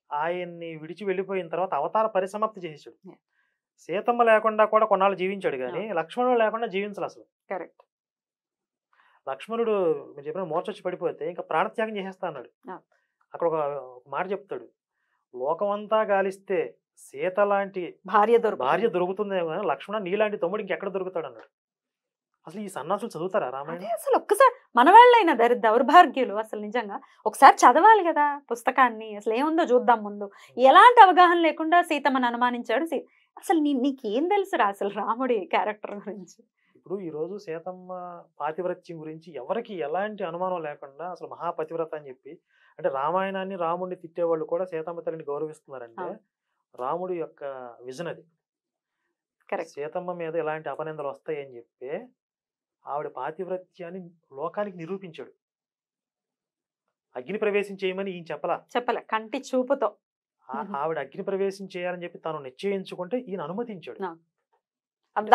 ఆయన్ని విడిచి వెళ్ళిపోయిన తర్వాత అవతార పరిసమాప్తి చేసాడు. సీతమ్మ లేకుండా కూడా కొన్నాళ్ళు జీవించాడు, కానీ లక్ష్మణుడు లేకుండా జీవించాలి అసలు. కరెక్ట్. లక్ష్మణుడు మీరు చెప్పిన మోర్చొచ్చి పడిపోతే ఇంకా ప్రాణత్యాగం చేసేస్తా అన్నాడు. అక్కడ ఒక మాట చెప్తాడు, లోకమంతా గాలిస్తే సీత లాంటి భార్య దొరుకుతుందేమో కానీ లక్ష్మణ నీలాంటి తమ్ముడు ఇంకెక్కడ దొరుకుతాడు అన్నాడు. అసలు ఈ సన్నాసులు చదువుతారా రామాయణం? అసలు ఒక్కసారి మన వాళ్ళైనా దౌర్భాగ్యులు అసలు నిజంగా ఒకసారి చదవాలి కదా పుస్తకాన్ని, అసలు ఏముందో చూద్దాం ముందు. ఎలాంటి అవగాహన లేకుండా సీతమ్మని అనుమానించాడు. అసలు నీకేం తెలుసురా అసలు రాముడి క్యారెక్టర్ గురించి? ఇప్పుడు ఈ రోజు సీతమ్మ పాతివ్రత్యం గురించి ఎవరికి ఎలాంటి అనుమానం లేకుండా అసలు మహాపతివ్రత అని చెప్పి, అంటే రామాయణాన్ని రాముడిని తిట్టేవాళ్ళు కూడా సీతమ్మ తల్లిని గౌరవిస్తున్నారంటే రాముడి యొక్క విజన్ అది. సీతమ్మ మీద ఎలాంటి అపనిందలు వస్తాయని చెప్పి ఆవిడ పాతివ్రత్యాన్ని లోకానికి నిరూపించాడు. అగ్ని ప్రవేశం చేయమని ఈయన చెప్పలే కంటి చూపుతో. ఆవిడ అగ్ని ప్రవేశం చేయాలని చెప్పి తను నిశ్చయించుకుంటే ఈయన అనుమతించాడు.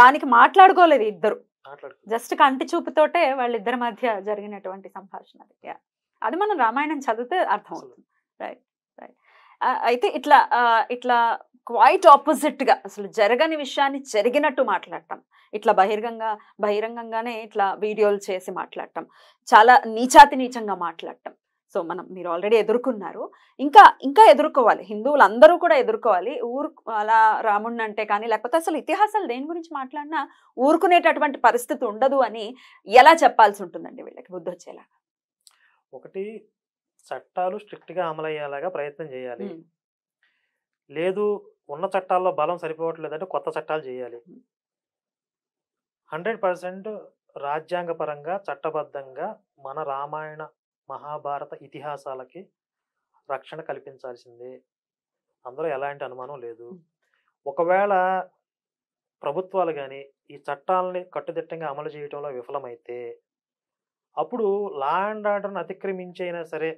దానికి మాట్లాడుకోలేదు ఇద్దరు, జస్ట్ కంటి చూపుతోటే వాళ్ళిద్దరి మధ్య జరిగినటువంటి సంభాషణ. అది మనం రామాయణం చదివితే అర్థమవుతుంది. Right right. అయితే ఇట్లా క్వైట్ ఆపోజిట్ గా అసలు జరగని విషయాన్ని జరిగినట్టు మాట్లాడటం, ఇట్లా బహిరంగంగానే ఇట్లా వీడియోలు చేసి మాట్లాడటం, చాలా నీచంగా మాట్లాడటం. సో మీరు ఆల్రెడీ ఎదుర్కొన్నారు, ఇంకా ఎదుర్కోవాలి. హిందువులు అందరూ కూడా ఎదుర్కోవాలి. అలా రాముడిని అంటే కానీ లేకపోతే అసలు ఇతిహాసాలు దేని గురించి మాట్లాడినా ఊరుకునేటటువంటి పరిస్థితి ఉండదు అని ఎలా చెప్పాల్సి ఉంటుందండి వీళ్ళకి బుద్ధి వచ్చేలా? ఒకటి, చట్టాలు స్ట్రిక్ట్ గా అమలయ్యేలాగా ప్రయత్నం చేయాలి. లేదు ఉన్న చట్టాల్లో బలం సరిపోవట్లేదంటే కొత్త చట్టాలు చేయాలి. 100% రాజ్యాంగపరంగా చట్టబద్ధంగా మన రామాయణ మహాభారత ఇతిహాసాలకి రక్షణ కల్పించాల్సిందే, అందులో ఎలాంటి అనుమానం లేదు. ఒకవేళ ప్రభుత్వాలు కానీ ఈ చట్టాలని కట్టుదిట్టంగా అమలు చేయడంలో విఫలమైతే అప్పుడు లా అండ్ ఆర్డర్ని అతిక్రమించైనా సరే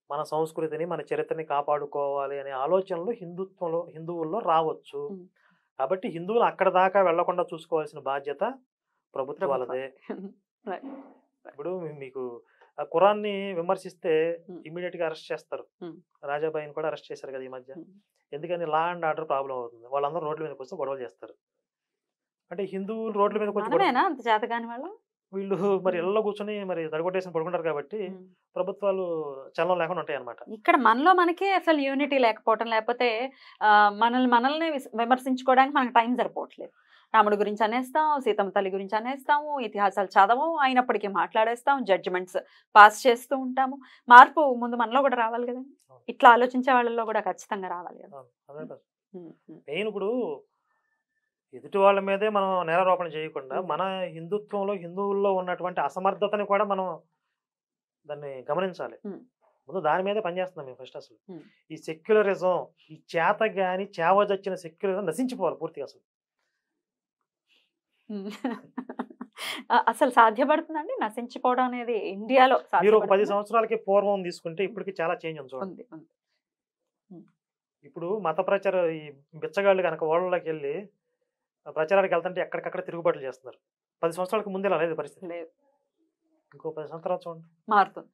మన సంస్కృతిని మన చరిత్రని కాపాడుకోవాలి అనే ఆలోచనలు హిందువుల్లో రావచ్చు. కాబట్టి హిందువులు అక్కడ దాకా వెళ్లకుండా చూసుకోవాల్సిన బాధ్యత ప్రభుత్వాలదే. ఇప్పుడు మీకు ఖురాన్ని విమర్శిస్తే ఇమీడియట్ గా అరెస్ట్ చేస్తారు. రాజాబాయిని కూడా అరెస్ట్ చేశారు కదా ఈ మధ్య. ఎందుకని? లా అండ్ ఆర్డర్ ప్రాబ్లం అవుతుంది. వాళ్ళందరూ రోడ్ల మీదకి వస్తే గొడవలు చేస్తారు. అంటే హిందువులు రోడ్ల మీదకి వచ్చి వీళ్ళు మరి ఇళ్లలో కూర్చొని మరి దడగొట్టేసి పడుకుంటారు కాబట్టి ప్రభుత్వాలు చలనం లేకుండా ఉంటాయి అన్నమాట. ఇక్కడ మనకే అసలు యూనిటీ లేకపోవటం, లేకపోతే మనల్ని విమర్శించుకోవడానికి మనకు టైం సరిపోవట్లేదు. రాముడి గురించి అనేస్తాం, సీతమ్మ తల్లి గురించి అనేస్తాము, ఇతిహాసాలు చదవం, అయినప్పటికీ మాట్లాడేస్తాం, జడ్జిమెంట్స్ పాస్ చేస్తూ ఉంటాము. మార్పు ముందు మనలో కూడా రావాలి కదండి. ఇట్లా ఆలోచించే వాళ్ళలో కూడా ఖచ్చితంగా రావాలి కదా. మెయిన్ ఇప్పుడు ఎదుటి వాళ్ళ మీదే మనం నేరారోపణ చేయకుండా మన హిందుత్వంలో హిందువుల్లో ఉన్నటువంటి అసమర్థతని కూడా మనం దాన్ని గమనించాలి. ముందు దాని మీదే పనిచేస్తున్నాం మేము ఫస్ట్. అసలు ఈ సెక్యులరిజం, ఈ చేత గాని చేవజొచ్చిన సెక్యులరిజం నశించిపోవాలి పూర్తిగా. అసలు అసలు సాధ్యపడుతుందండి నశించిపోవడం అనేది ఇండియాలో? మీరు ఒక 10 సంవత్సరాలకి పూర్వం తీసుకుంటే ఇప్పటికి చాలా చేంజ్ ఉంది చూడండి. ఇప్పుడు మత ప్రచారం ఈ బిచ్చగాళ్ళు కనుక ఓళ్ళలోకి వెళ్ళి ప్రచారానికి వెళ్తుంటే ఎక్కడికక్కడ తిరుగుబాట్లు చేస్తున్నారు. 10 సంవత్సరాలకు ముందు ఇలా లేదు పరిస్థితి. ఇంకో 10 సంవత్సరాలు చూడండి మారుతుంది.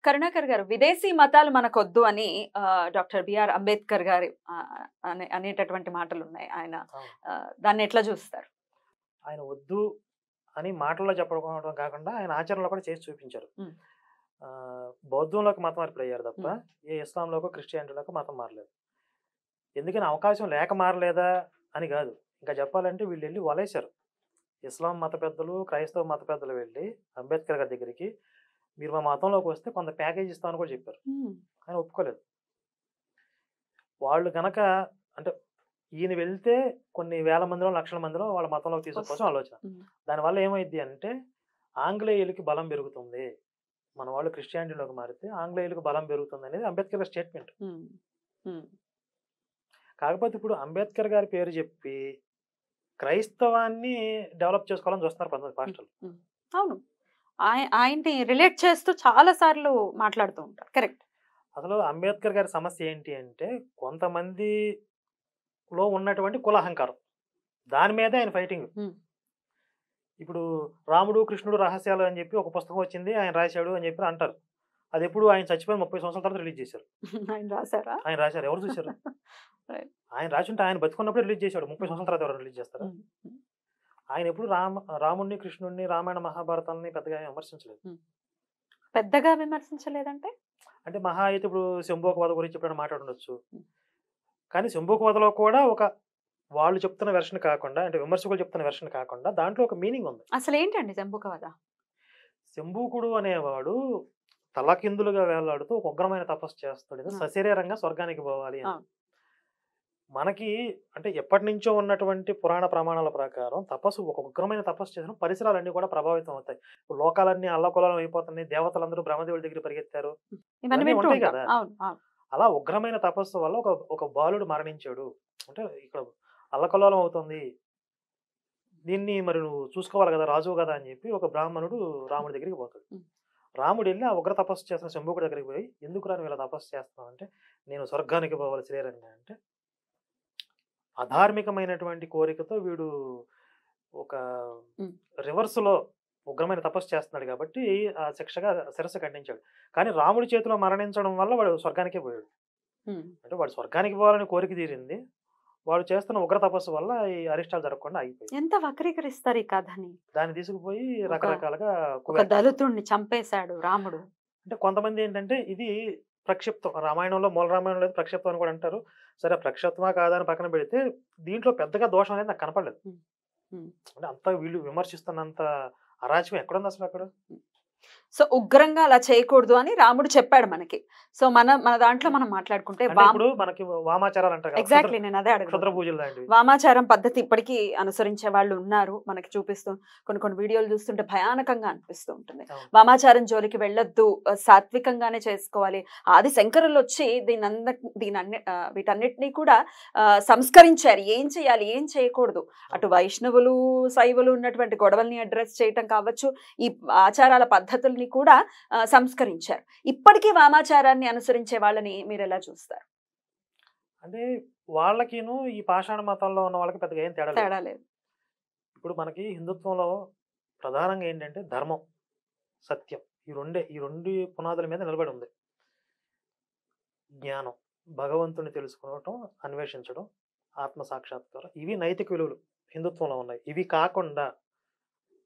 కరుణాకర్ గారు, విదేశీ మతాలు మనకొద్దు అని డాక్టర్ బిఆర్ అంబేద్కర్ గారు అనేటటువంటి మాటలు ఉన్నాయి. ఆయన దాన్ని ఎట్లా చూస్తారు? ఆయన వద్దు అని మాటల్లో చెప్పడం కాకుండా ఆయన ఆచరణలో కూడా చేసి చూపించారు. బౌద్ధంలోకి మతం మార్పిడి అయ్యారు తప్ప ఏ ఇస్లాంలోకో క్రిస్టియానిటీలోకి మతం మారలేదు. ఎందుకని అవకాశం లేక మారలేదా అని కాదు, ఇంకా చెప్పాలంటే వీళ్ళు వెళ్ళి వలేశారు. ఇస్లాం మత పెద్దలు, క్రైస్తవ మత పెద్దలు వెళ్ళి అంబేద్కర్ గారి దగ్గరికి మీరు మా మతంలోకి వస్తే కొంత ప్యాకేజ్ ఇస్తామని కూడా చెప్పారు. ఆయన ఒప్పుకోలేదు. వాళ్ళు కనుక అంటే ఈయన వెళ్తే కొన్ని వేల మందిలో లక్షల మందిలో వాళ్ళ మతంలోకి తీసుకోవడం ఆలోచన. దానివల్ల ఏమైంది అంటే ఆంగ్లేయులకి బలం పెరుగుతుంది, మన వాళ్ళు క్రిస్టియానిటీలోకి మారితే ఆంగ్లేయులకు బలం పెరుగుతుంది అనేది అంబేద్కర్ గారి స్టేట్మెంట్. కాకపోతే ఇప్పుడు అంబేద్కర్ గారి పేరు చెప్పి క్రైస్తవాన్ని డెవలప్ చేసుకోవాలని చూస్తున్నారు కొంతమంది పాస్టర్లు. అవును, ఆయన్ని రిలేట్ చేస్తూ చాలా సార్లు మాట్లాడుతూ ఉంటారు. కరెక్ట్. అసలు అంబేద్కర్ గారి సమస్య ఏంటి అంటే కొంతమందిలో ఉన్నటువంటి కులహంకారం, దాని మీదే ఆయన ఫైటింగ్. ఇప్పుడు రాముడు కృష్ణుడు రహస్యాలు అని చెప్పి ఒక పుస్తకం వచ్చింది, ఆయన రాశాడు అని చెప్పి అంటారు. అది ఎప్పుడు ఆయన చచ్చిపోయిన 30 సంవత్సరాల తర్వాత రిలీజ్ చేశారు. ఆయన రాశారు, ఎవరు చూశారు? ఆయన రాసుంటే ఆయన బతుకున్నప్పుడే రిలీజ్ చేశాడు. 30 సంవత్సరాల తర్వాత ఎవరు రిలీజ్ చేస్తారా? ఆయన ఎప్పుడు రాముడిని కృష్ణుడిని రామాయణ మహాభారతాలని పెద్దగా విమర్శించలేదంటే అంటే మహా అయితే ఇప్పుడు శంభోక వధ గురించి ఎప్పుడైనా మాట్లాడుండొచ్చు. కానీ శంభోక వధలో కూడా ఒక వాళ్ళు చెప్తున్న వెర్షన్ కాకుండా, అంటే విమర్శకులు చెప్తున్న వెర్షన్ కాకుండా దాంట్లో ఒక మీనింగ్ ఉంది. అసలు ఏంటండి శంభోక వధ? శంభూకుడు అనేవాడు తలకిందులుగా వేలాడుతూ ఒక ఉగ్రమైన తపస్సు చేస్తాడు, సశరీరంగా స్వర్గానికి పోవాలి అని. మనకి అంటే ఎప్పటి నుంచో ఉన్నటువంటి పురాణ ప్రమాణాల ప్రకారం తపస్సు, ఒక ఉగ్రమైన తపస్సు చేసిన పరిసరాలన్నీ కూడా ప్రభావితం అవుతాయి. లోకాలన్నీ అల్లకొలం అయిపోతున్నాయి, దేవతలందరూ బ్రహ్మదేవుడి దగ్గర పరిగెత్తారు, ఇవన్నీ ఉంటాయి కదా. అలా ఉగ్రమైన తపస్సు వల్ల ఒక బాలుడు మరణించాడు అంటే ఇక్కడ అల్లకొల్లం అవుతుంది, దీన్ని మరి నువ్వు చూసుకోవాలి కదా, రాజువు కదా అని చెప్పి ఒక బ్రాహ్మణుడు రాముడి దగ్గరికి పోతాడు. రాముడు వెళ్ళి ఆ ఉగ్ర తపస్సు చేసిన శంభుకుడి దగ్గరికి పోయి, ఎందుకు రాను ఇలా తపస్సు చేస్తున్నావు అంటే, నేను స్వర్గానికి పోవాలి శ్రీరంగా అంటే, అధార్మికమైనటువంటి కోరికతో వీడు ఒక రివర్స్లో ఉగ్రమైన తపస్సు చేస్తున్నాడు కాబట్టి ఆ శిక్షగా శిరస్సు ఖండించాడు. కానీ రాముడి చేతిలో మరణించడం వల్ల వాడు స్వర్గానికే పోయాడు. అంటే వాడు స్వర్గానికి పోవాలని కోరిక తీరింది, వాడు చేస్తున్న ఉగ్ర తపస్సు వల్ల ఈ అరిష్టాలు జరగకుండా ఆగిపోయి. ఎంత వక్రీకరిస్తారు ఈ కథని. దాన్ని తీసుకుపోయి రకరకాలుగా దళితుడిని చంపేశాడు రాముడు అంటే కొంతమంది ఏంటంటే ఇది ప్రక్షిప్తం, రామాయణంలో మూల రామాయణంలో లేదు ప్రక్షిప్తం అని కూడా అంటారు. సరే ప్రక్షిప్తమా కాదని పక్కన పెడితే దీంట్లో పెద్దగా దోషం అనేది నాకు కనపడలేదు. అంటే అంత వీళ్ళు విమర్శిస్తున్నంత అరాచకం ఎక్కడుంది అసలు అక్కడ? సో ఉగ్రంగా అలా చేయకూడదు అని రాముడు చెప్పాడు మనకి. సో మన దాంట్లో మనం మాట్లాడుకుంటే మనకి వామాచారాలు అంటారు. ఎగ్జాక్ట్లీ, నేను అదే అడుగుతాను. వామాచారం పద్ధతి ఇప్పటికీ అనుసరించే వాళ్ళు ఉన్నారు, మనకి చూపిస్తూ కొన్ని వీడియోలు చూస్తుంటే భయానకంగా అనిపిస్తూ ఉంటుంది. వామాచారం జోలికి వెళ్ళొద్దు, సాత్వికంగానే చేసుకోవాలి. ఆది శంకరులు వచ్చి వీటన్నిటినీ కూడా సంస్కరించారు. ఏం చేయాలి, ఏం చేయకూడదు, అటు వైష్ణవులు శైవులు ఉన్నటువంటి గొడవల్ని అడ్రస్ చేయటం కావచ్చు, ఈ ఆచారాల పద్ధతుల్ని కూడా సంస్కరించారు. ఇప్పటికీ వామాచారాన్ని అనుసరించే వాళ్ళని మీరు ఎలా చూస్తారు? అంటే వాళ్ళకిను ఈ పాషాణ మతంలో ఉన్న వాళ్ళకి పెద్దగా ఏం తేడా లేదు. ఇప్పుడు మనకి హిందుత్వంలో ప్రధానంగా ఏంటంటే ధర్మం, సత్యం, ఈ రెండు పునాదుల మీద నిలబడి ఉంది. జ్ఞానం, భగవంతుని తెలుసుకోవటం, అన్వేషించడం, ఆత్మ సాక్షాత్కారం, ఇవి నైతిక విలువలు హిందుత్వంలో ఉన్నాయి. ఇవి కాకుండా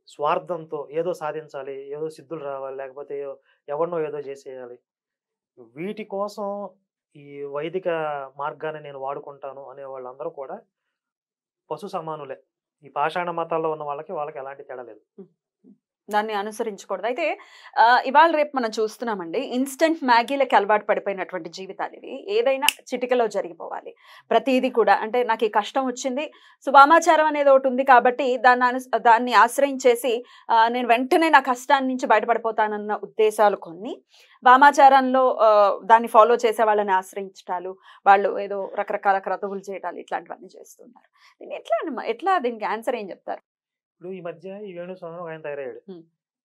స్వార్థంతో ఏదో సాధించాలి, ఏదో సిద్ధులు రావాలి, లేకపోతే ఎవరినో ఏదో చేసేయాలి, వీటి కోసం ఈ వైదిక మార్గాన్ని నేను వాడుకుంటాను అనే వాళ్ళందరూ కూడా పశు సమానులే. ఈ పాషాణ మతాల్లో ఉన్న వాళ్ళకి ఎలాంటి తేడా లేదు. దాన్ని అనుసరించకూడదు. అయితే ఇవాళ రేపు మనం చూస్తున్నామండి, ఇన్స్టంట్ మ్యాగీలకి అలవాటు పడిపోయినటువంటి జీవితాలు ఇవి. ఏదైనా చిటికలో జరిగిపోవాలి. ప్రతీది కూడా అంటే నాకు ఈ కష్టం వచ్చింది, సో వామాచారం అనేది ఒకటి ఉంది కాబట్టి దాన్ని ఆశ్రయించేసి నేను వెంటనే నా కష్టాన్ని నుంచి బయటపడిపోతానన్న ఉద్దేశాలు కొన్ని. వామాచారంలో దాన్ని ఫాలో చేసే వాళ్ళని ఆశ్రయించటాలు, వాళ్ళు ఏదో రకరకాల క్రతువులు చేయటాలు ఇట్లాంటివన్నీ చేస్తున్నారు. దీన్ని ఎట్లా దీనికి ఆన్సర్ ఏం చెప్తారు? ఇప్పుడు ఈ మధ్య ఈ వేణుస్వామి ఒక ఆయన తయారయ్యాడు. హ్మ్.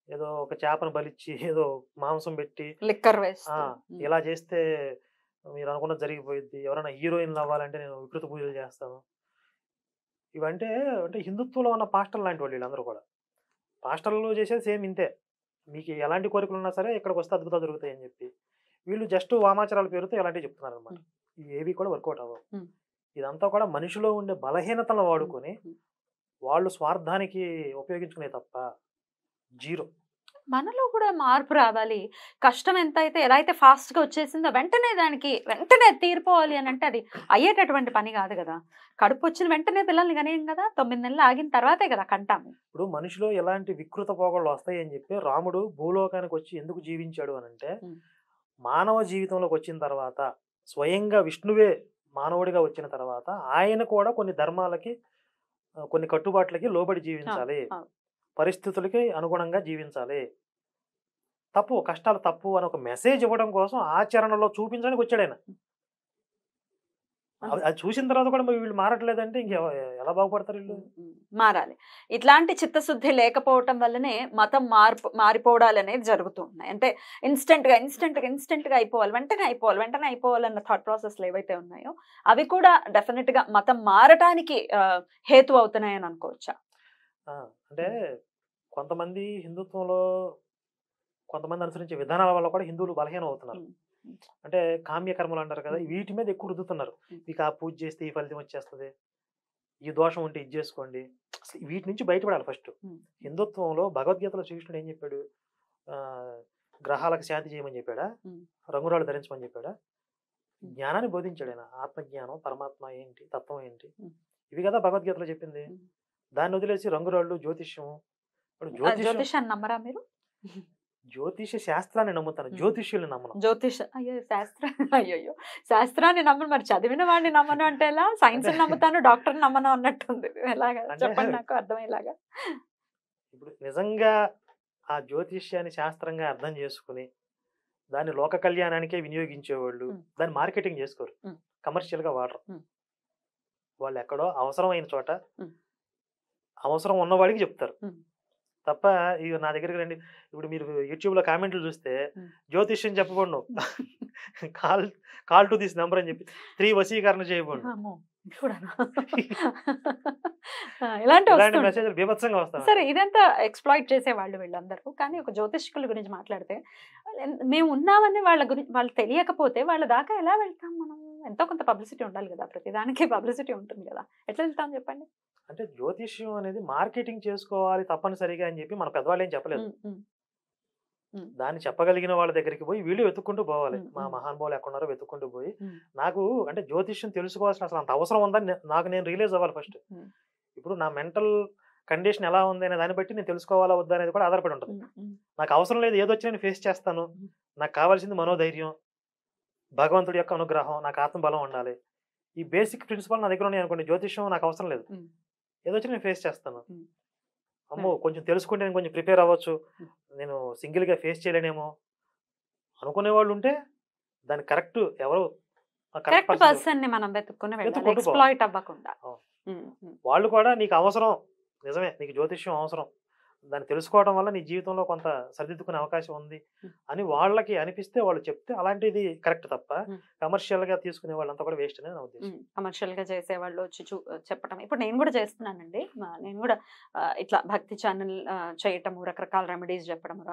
ఏదో ఒక చేపను బలిచ్చి ఏదో మాంసం పెట్టి లిక్కర్ వేస్ట్ ఇలా చేస్తే మీరు అనుకున్నది జరిగిపోయింది, ఎవరైనా హీరోయిన్లు అవ్వాలంటే నేను వికృత పూజలు చేస్తాను. ఇవంటే అంటే హిందుత్వంలో ఉన్న పాస్టర్లు లాంటి వాళ్ళు వీళ్ళందరూ కూడా. పాస్టర్లు చేసేది సేమ్ ఇంతే. మీకు ఎలాంటి కోరికలు ఉన్నా సరే ఇక్కడికి వస్తే అద్భుతాలు జరుగుతాయి అని చెప్పి వీళ్ళు జస్ట్ వామాచారాల పేరుతో ఇలాంటివి చెప్తున్నారు అనమాట. ఏవి కూడా వర్కౌట్ అవ్వవు. ఇదంతా కూడా మనిషిలో ఉండే బలహీనతలను వాడుకొని వాళ్ళు స్వార్థానికి ఉపయోగించుకునే తప్ప జీరో. మనలో కూడా మార్పు రావాలి. కష్టం ఎంత అయితే ఎలా అయితే ఫాస్ట్ గా వచ్చేసిందో వెంటనే తీరిపోవాలి అని అంటే అది అయ్యేటటువంటి పని కాదు కదా. కడుపు వచ్చిన వెంటనే పిల్లల్ని కనేయం కదా, 9 నెలలు ఆగిన తర్వాతే కదా కంటాము. ఇప్పుడు మనిషిలో ఎలాంటి వికృత పోగళ్ళు వస్తాయి అని చెప్పి రాముడు భూలోకానికి వచ్చి ఎందుకు జీవించాడు అని అంటే, మానవ జీవితంలోకి వచ్చిన తర్వాత స్వయంగా విష్ణువే మానవుడిగా వచ్చిన తర్వాత ఆయన కూడా కొన్ని ధర్మాలకి కొన్ని కట్టుబాట్లకి లోబడి జీవించాలి, పరిస్థితులకి అనుగుణంగా జీవించాలి, కష్టాలు తప్పు అని ఒక మెసేజ్ ఇవ్వడం కోసం ఆచరణలో చూపించడానికి వచ్చాడు ఆయన. అది చూసిన తర్వాత కూడా వీళ్ళు మారట్లేదంటే ఎలా బాగుపడతారు వీళ్ళు? మారాలి. ఇట్లాంటి చిత్తశుద్ధి లేకపోవటం వల్లనే మతం మారిపోవడాలు అనేది జరుగుతూ ఉన్నాయి. అంటే ఇన్స్టెంట్ గా అయిపోవాలి, వెంటనే అయిపోవాలన్న థాట్ ప్రాసెస్లు ఏవైతే ఉన్నాయో అవి కూడా డెఫినెట్ గా మతం మారటానికి హేతు అవుతున్నాయని అనుకోవచ్చా? అంటే కొంతమంది హిందుత్వంలో కొంతమంది అనుసరించే విధానాల వల్ల కూడా హిందువులు బలహీనం అవుతున్నారు. అంటే కామ్య కర్మలు అంటారు కదా, వీటి మీద ఎక్కువ రుద్దుతున్నారు. మీకు ఆ పూజ చేస్తే ఈ ఫలితం వచ్చేస్తుంది, ఈ దోషం ఉంటే ఇది చేసుకోండి. అసలు వీటి నుంచి బయటపడాలి ఫస్ట్. హిందుత్వంలో భగవద్గీతలో శ్రీకృష్ణుడు ఏం చెప్పాడు? గ్రహాలకు శాంతి చేయమని చెప్పాడా, రంగురాళ్ళు ధరించమని చెప్పాడా? జ్ఞానాన్ని బోధించాడు ఆయన. ఆత్మజ్ఞానం, పరమాత్మ ఏంటి, తత్వం ఏంటి, ఇవి కదా భగవద్గీతలో చెప్పింది. దాన్ని వదిలేసి రంగురాళ్ళు, జ్యోతిష్యం. జ్యోతిష్యాన్ని నమ్మరా మీరు? జ్యోతిష శాస్త్రాన్ని నమ్ముతాను, జ్యోతిష్యుల్ని నమ్మను. అయ్యో శాస్త్రాన్ని నమ్మను, మరి చదివిన వాడిని నమ్మను అంటే ఎలా? సైన్స్ నమ్ముతాను, డాక్టర్ నమ్మను అన్నట్టుంది. ఎలాగా చెప్పండి నాకు అర్థమయ్యేలాగా. ఇప్పుడు నిజంగా ఆ జ్యోతిష్యాన్ని శాస్త్రంగా అర్థం చేసుకుని దాన్ని లోక కళ్యాణానికే వినియోగించేవాళ్ళు దాన్ని మార్కెటింగ్ చేసుకోరు, కమర్షియల్ గా వాడరు. వాళ్ళు ఎక్కడో అవసరమైన చోట అవసరం ఉన్నవాడికి చెప్తారు తప్ప ఇవి నా దగ్గరికి రండి. ఇప్పుడు మీరు యూట్యూబ్ లో కామెంట్లు చూస్తే జ్యోతిష్యం చెప్పబడి కాల్ టు దిస్ నెంబర్ అని చెప్పి 3 వశీకరణ చేయబడి ఇలాంటి మెసేజ్ బీభత్సంగా వస్తాయి. సరే, ఇదంతా ఎక్స్ప్లాయిట్ చేసే వాళ్ళు వీళ్ళందరూ. కానీ ఒక జ్యోతిష్కుల గురించి మాట్లాడితే మేము ఉన్నామని వాళ్ళ గురించి వాళ్ళు తెలియకపోతే వాళ్ళ దాకా ఎలా వెళ్తాం మనం? ఎంతో కొంత పబ్లిసిటీ ఉండాలి కదా, ప్రతిదానికి పబ్లిసిటీ ఉంటుంది కదా, ఎట్లా వెళ్తాం చెప్పండి? అంటే జ్యోతిష్యం అనేది మార్కెటింగ్ చేసుకోవాలి తప్పనిసరిగా అని చెప్పి మన పెద్దవాళ్ళు ఏం చెప్పలేదు. దాన్ని చెప్పగలిగిన వాళ్ళ దగ్గరికి పోయి వీళ్ళు వెతుక్కుంటూ పోవాలి. మా మహానుభావులు ఎక్కడున్నారో వెతుక్కుంటూ పోయి నాకు అంటే జ్యోతిష్యం తెలుసుకోవాల్సిన అసలు అంత అవసరం ఉందని నాకు నేను రియలైజ్ అవ్వాలి ఫస్ట్. ఇప్పుడు నా మెంటల్ కండిషన్ ఎలా ఉంది అనే దాన్ని బట్టి నేను తెలుసుకోవాలా వద్దా అనేది కూడా ఆధారపడి ఉంటుంది. నాకు అవసరం లేదు, ఏదొచ్చి నేను ఫేస్ చేస్తాను, నాకు కావాల్సింది మనోధైర్యం, భగవంతుడి యొక్క అనుగ్రహం, నాకు ఆత్మబలం ఉండాలి. ఈ బేసిక్ ప్రిన్సిపల్ నా దగ్గర ఉన్నాయి అనుకోండి, జ్యోతిష్యం నాకు అవసరం లేదు, ఏదొచ్చి నేను ఫేస్ చేస్తాను. అమ్మో కొంచెం తెలుసుకుంటే నేను కొంచెం ప్రిపేర్ అవ్వచ్చు, నేను సింగిల్ గా ఫేస్ చేయలేనేమో అనుకునే వాళ్ళు ఉంటే దాని కరెక్ట్ ఎవరు కరెక్ట్ పర్సన్ ని మనం వెతుక్కుని వెళ్ళాలి, ఎక్స్‌ప్లాయిట్ అవ్వకుండా. వాళ్ళు కూడా నీకు అవసరం, నిజమే నీకు జ్యోతిష్యం అవసరం, దాన్ని తెలుసుకోవడం వల్ల నీ జీవితంలో కొంత సరిదిద్దుకునే అవకాశం ఉంది అని వాళ్ళకి అనిపిస్తే వాళ్ళు చెప్తే అలాంటిది కరెక్ట్ తప్ప కమర్షియల్ గా తీసుకునే వాళ్ళంతా కూడా వేస్ట్ అనేది నా ఉద్దేశం. కమర్షియల్ గా చేసే వాళ్ళు వచ్చి చెప్పడం ఇప్పుడు నేను కూడా చేస్తున్నానండి. నేను కూడా ఇట్లా భక్తి ఛానల్ చేయటము, రకరకాల రెమెడీస్ చెప్పడము,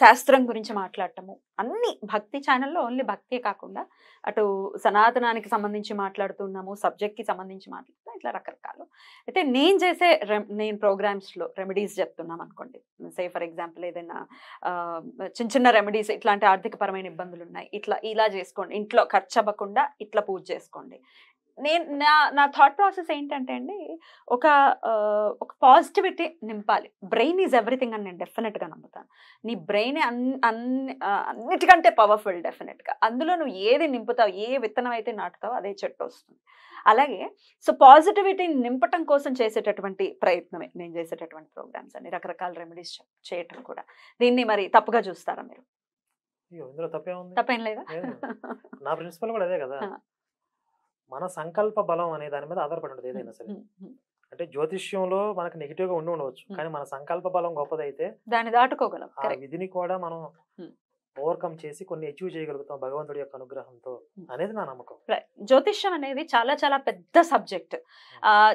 శాస్త్రం గురించి మాట్లాడటము, అన్ని భక్తి ఛానల్లో ఓన్లీ భక్తే కాకుండా అటు సనాతనానికి సంబంధించి మాట్లాడుతున్నాము, సబ్జెక్ట్ కి సంబంధించి మాట్లాడుతున్నాం, ఇట్లా రకరకాలు. అయితే నేను ప్రోగ్రామ్స్ లో రెమెడీస్ చెప్తున్నాం అనుకోండి, సే ఫర్ ఎగ్జాంపుల్ ఏదైనా చిన్న రెమెడీస్, ఇట్లాంటి ఆర్థిక పరమైన ఇబ్బందులు ఉన్నాయి, ఇలా చేసుకోండి, ఇంట్లో ఖర్చు అవ్వకుండా ఇట్లా పూజ చేసుకోండి, నేను నా థాట్ ప్రాసెస్ ఏంటంటే అండి, ఒక ఒక పాజిటివిటీ నింపాలి. బ్రెయిన్ ఈజ్ ఎవ్రీథింగ్ అని నేను డెఫినెట్గా నమ్ముతాను. నీ బ్రెయిన్ అన్నిటికంటే పవర్ఫుల్ డెఫినెట్గా. అందులో నువ్వు ఏది నింపుతావు, ఏ విత్తనం అయితే నాటుతావో అదే చెట్టు వస్తుంది. అలాగే సో పాజిటివిటీని నింపటం కోసం చేసేటటువంటి ప్రయత్నమే నేను చేసేటటువంటి ప్రోగ్రామ్స్ అండి, రకరకాల రెమెడీస్ చేయటం కూడా. దీన్ని మరి తప్పుగా చూస్తారా మీరు? ఇందులో తప్పేముంది? తప్పేం లేదా? నా ప్రిన్సిపల్ కూడా అదే కదా, మన సంకల్ప బలం అనే దాని మీద ఆధారపడి ఉంటుంది ఏదైనా సరే. అంటే జ్యోతిష్యంలో మనకు నెగిటివ్ గా ఉండవచ్చు, కానీ మన సంకల్ప బలం గొప్పదైతే దాన్ని దాటుకోగలం. ఆ విధిని కూడా మనం ఓవర్కమ్ చేసి కొన్ని అచీవ్ చేయగలుగుతాం భగవంతుడి యొక్క అనుగ్రహంతో అనేది నా నమ్మకం. జ్యోతిష్యం అనేది చాలా చాలా పెద్ద సబ్జెక్ట్.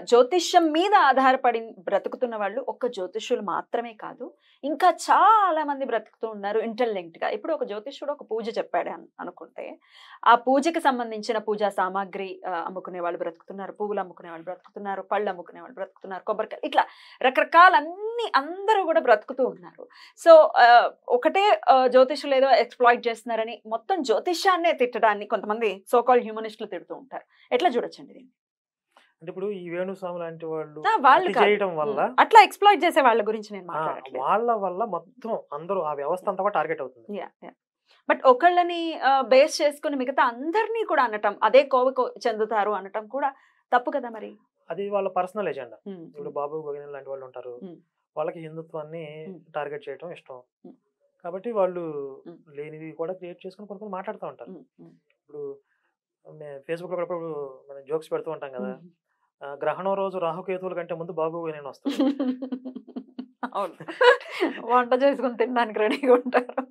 జ్యోతిష్యం మీద ఆధారపడి బ్రతుకుతున్న వాళ్ళు ఒక్క జ్యోతిష్యులు మాత్రమే కాదు, ఇంకా చాలా మంది బ్రతుకుతూ ఉన్నారు ఇంటర్లింక్డ్ గా. ఇప్పుడు ఒక జ్యోతిష్యుడు ఒక పూజ చెప్పాడు అనుకుంటే, ఆ పూజకి సంబంధించిన పూజా సామాగ్రి అమ్ముకునే వాళ్ళు బ్రతుకుతున్నారు, పువ్వులు అమ్ముకునే వాళ్ళు బ్రతుకుతున్నారు, పళ్ళు అమ్ముకునే వాళ్ళు బ్రతుకుతున్నారు, కొబ్బరికాయ, ఇట్లా రకరకాలన్నీ అందరూ కూడా బ్రతుకుతూ ఉన్నారు. సో ఒకటే జ్యోతిష్యులు ఏదో ఎక్స్ప్లాయిట్ చేస్తున్నారని మొత్తం జ్యోతిష్యాన్నే తిట్టడాన్ని కొంతమంది సోకాల్ హ్యూమనిస్టులు తిడుతూ ఉంటారు. ఎట్లా చూడొచ్చండి దీన్ని? అంటే ఇప్పుడు ఈ వేణుస్వామి లాంటి వాళ్ళు చేయడం వల్ల అట్లా ఎక్స్ప్లాయిట్ చేసే వాళ్ళ గురించి నేను మాట్లాడట్లేదు. వాళ్ళ వల్ల మొత్తం అందరూ ఆ వ్యవస్థ అంతా కూడా టార్గెట్ అవుతుంది. బట్ ఒకళ్ళని బేస్ చేసుకుని మిగతా అందరినీ కూడా అనటం, అదే కోవకు చెందుతారు అనటం కూడా తప్పు కదా మరి. అది వాళ్ళ పర్సనల్ ఎజెండా. ఇప్పుడు బాబు గోగినేని లాంటి వాళ్ళు ఉంటారు, వాళ్ళకి హిందుత్వాన్ని టార్గెట్ చేయడం ఇష్టం కాబట్టి వాళ్ళు లేనివి కూడా క్రియేట్ చేసుకుని కొన్ని మాట్లాడుతూ ఉంటారు. ఇప్పుడు ఫేస్బుక్ లో కూడా మనం జోక్స్ పెడుతూ ఉంటాం కదా, గ్రహణం రోజు రాహుకేతువుల కంటే ముందు బాబు నేను వస్తాను, వంట చేసుకుని తినడానికి రెడీగా ఉంటారు,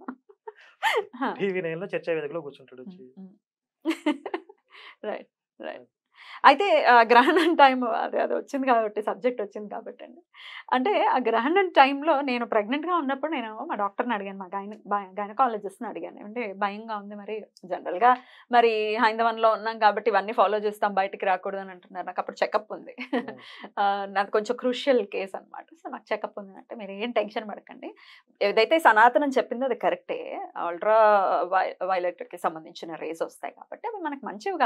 టీవీ 9లో చర్చా వేదికలో కూర్చుంటాడు వచ్చి. Right right. అయితే గ్రహణం టైం అది వచ్చింది కాబట్టి, సబ్జెక్ట్ వచ్చింది కాబట్టి అండి, అంటే ఆ గ్రహణం టైంలో నేను ప్రెగ్నెంట్గా ఉన్నప్పుడు నేను మా డాక్టర్ని అడిగాను, మా గైనకాలజిస్ట్ని అడిగాను, అంటే భయంగా ఉంది మరి, జనరల్గా మరి హైందవంలో ఉన్నాం కాబట్టి ఇవన్నీ ఫాలో చేస్తాం, బయటికి రాకూడదు అని అంటున్నారు. నాకు అప్పుడు చెకప్ ఉంది, నాకు కొంచెం క్రూషియల్ కేస్ అనమాట. సో నాకు చెకప్ ఉంది అంటే, మీరు ఏం టెన్షన్ పడకండి, ఏదైతే సనాతనం చెప్పిందో అది కరెక్టే, అల్ట్రా వైలెట్కి సంబంధించిన రేస్ వస్తాయి కాబట్టి అవి మనకు మంచివి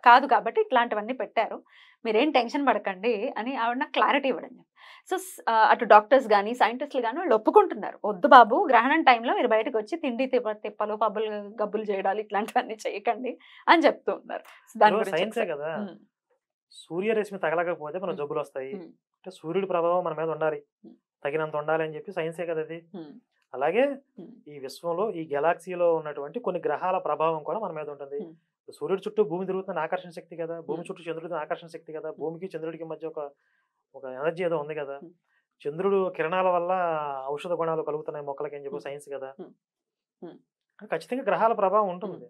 కాదు కాబట్టి ఇట్లాంటివన్నీ పెట్టారు, మీరేం టెన్షన్ పడకండి అని ఆవిడ నాకు క్లారిటీ ఇవ్వడం. సో అటు డాక్టర్స్ కానీ సైంటిస్టులు కానీ వాళ్ళు ఒప్పుకుంటున్నారు, వద్దు బాబు గ్రహణం టైంలో మీరు బయటకు వచ్చి తిండి తిప్పలు పబ్బులు గబ్బులు చేయడాలు ఇట్లాంటివన్నీ చేయకండి అని చెప్తూ ఉన్నారు. సైన్సే కదా, సూర్యరశ్మి తగలకపోతే మన జబ్బులు వస్తాయి, అంటే సూర్యుడి ప్రభావం మన మీద ఉండాలి, తగినంత ఉండాలి అని చెప్పి సైన్సే కదా అది. అలాగే ఈ విశ్వంలో ఈ గెలాక్సీలో ఉన్నటువంటి కొన్ని గ్రహాల ప్రభావం కూడా మన మీద ఉంటుంది. సూర్యుడి చుట్టూ భూమి తిరుగుతున్న ఆకర్షణ శక్తి కదా, భూమి చుట్టూ చంద్రుడి ఆకర్షణ శక్తి కదా, భూమికి చంద్రుడికి మధ్య ఒక ఎనర్జీ ఏదో ఉంది కదా, చంద్రుడు కిరణాల వల్ల ఔషధ గుణాలు కలుగుతున్నాయి మొక్కలకి అని చెప్పి సైన్స్ కదా, ఖచ్చితంగా గ్రహాల ప్రభావం ఉంటుంది.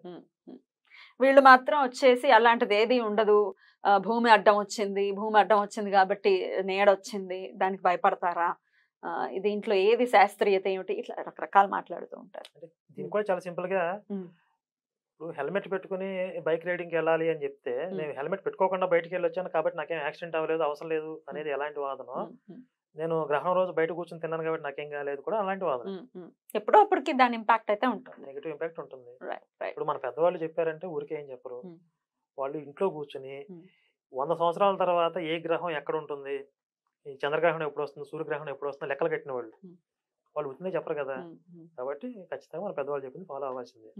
వీళ్ళు మాత్రం వచ్చేసి అలాంటిది ఏది ఉండదు, భూమి అడ్డం వచ్చింది కాబట్టి నీడొచ్చింది దానికి భయపడతారా, దీంట్లో ఏది శాస్త్రీయత ఏమిటి, ఇట్లా రకరకాలు మాట్లాడుతూ ఉంటారు. దీనికి కూడా చాలా సింపుల్ గా, ఇప్పుడు హెల్మెట్ పెట్టుకుని బైక్ రైడింగ్కి వెళ్ళాలి అని చెప్తే, నేను హెల్మెట్ పెట్టుకోకుండా బయటకు వెళ్ళి వచ్చాను కాబట్టి నాకేం యాక్సిడెంట్ అవ్వలేదు, అవసరం లేదు అనేది ఎలాంటి వాదన, నేను గ్రహణం రోజు బయట కూర్చొని తిన్నాను కాబట్టి నాకేం కాలేదు కూడా అలాంటి వాదన. ఎప్పుడో అప్పటికి దాని ఇంపాక్ట్ అయితే ఉంటుంది, నెగిటివ్ ఇంపాక్ట్ ఉంటుంది. ఇప్పుడు మన పెద్దవాళ్ళు చెప్పారంటే ఊరికే ఏం చెప్పరు, వాళ్ళు ఇంట్లో కూర్చుని 100 సంవత్సరాల తర్వాత ఏ గ్రహం ఎక్కడ ఉంటుంది, ఈ చంద్రగ్రహణం ఎప్పుడు వస్తుంది, సూర్యగ్రహణం ఎప్పుడు వస్తుంది లెక్కలు కట్టిన వాళ్ళు ఉత్తినే చెప్పరు కదా, కాబట్టి ఖచ్చితంగా మన పెద్దవాళ్ళు చెప్పింది ఫాలో అవ్వాల్సిందే.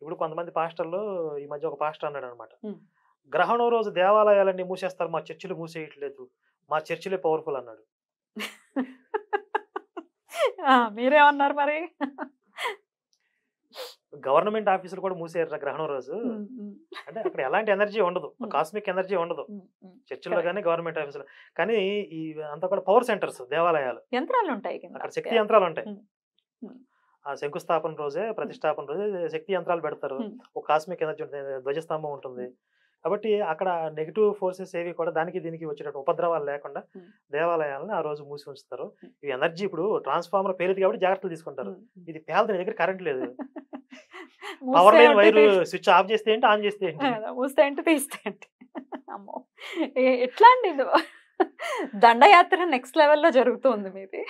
ఇప్పుడు కొంతమంది పాస్టర్లు, ఈ మధ్య ఒక పాస్టర్ అన్నాడు అనమాట, గ్రహణం రోజు దేవాలయాలన్నీ మూసేస్తారు, మా చర్చిలు మూసేయట్లేదు, మా చర్చిలే పవర్ఫుల్ అన్నాడు. మీరేమన్నారు మరి? గవర్నమెంట్ ఆఫీసులు కూడా మూసేయారు గ్రహణం రోజు, అంటే అక్కడ ఎలాంటి ఎనర్జీ ఉండదు, కాస్మిక్ ఎనర్జీ ఉండదు చర్చిల్లో కానీ గవర్నమెంట్ ఆఫీసులో, కానీ ఈ అంతా కూడా పవర్ సెంటర్స్, దేవాలయాలు, యంత్రాలు ఉంటాయి, అక్కడ శక్తి యంత్రాలు ఉంటాయి. ఆ శంకుస్థాపన రోజే, ప్రతిష్టాపన రోజే శక్తి యంత్రాలు పెడతారు, ఒక కాస్మిక్ ఎనర్జీ ఉంటుంది, ధ్వజస్తంభం ఉంటుంది. కాబట్టి అక్కడ నెగిటివ్ ఫోర్సెస్ ఏవి కూడా దానికి దీనికి వచ్చేటట్టు ఉపద్రవాలు లేకుండా దేవాలయాలను ఆ రోజు మూసి ఉంచుతారు. ఈ ఎనర్జీ ఇప్పుడు ట్రాన్స్ఫార్మర్ పేలింది కాబట్టి జాగ్రత్తలు తీసుకుంటారు, ఇది పేలది దగ్గర కరెంట్ లేదు, power line wire switch off చేస్తే ఏంటి, ఆన్ చేస్తే ఏంటి, మూస్తే ఏంటి తీస్తే ఏంటి, అమ్మో ఎట్లా అండి దండయాత్ర నెక్స్ట్ లెవెల్లో జరుగుతుంది మీది.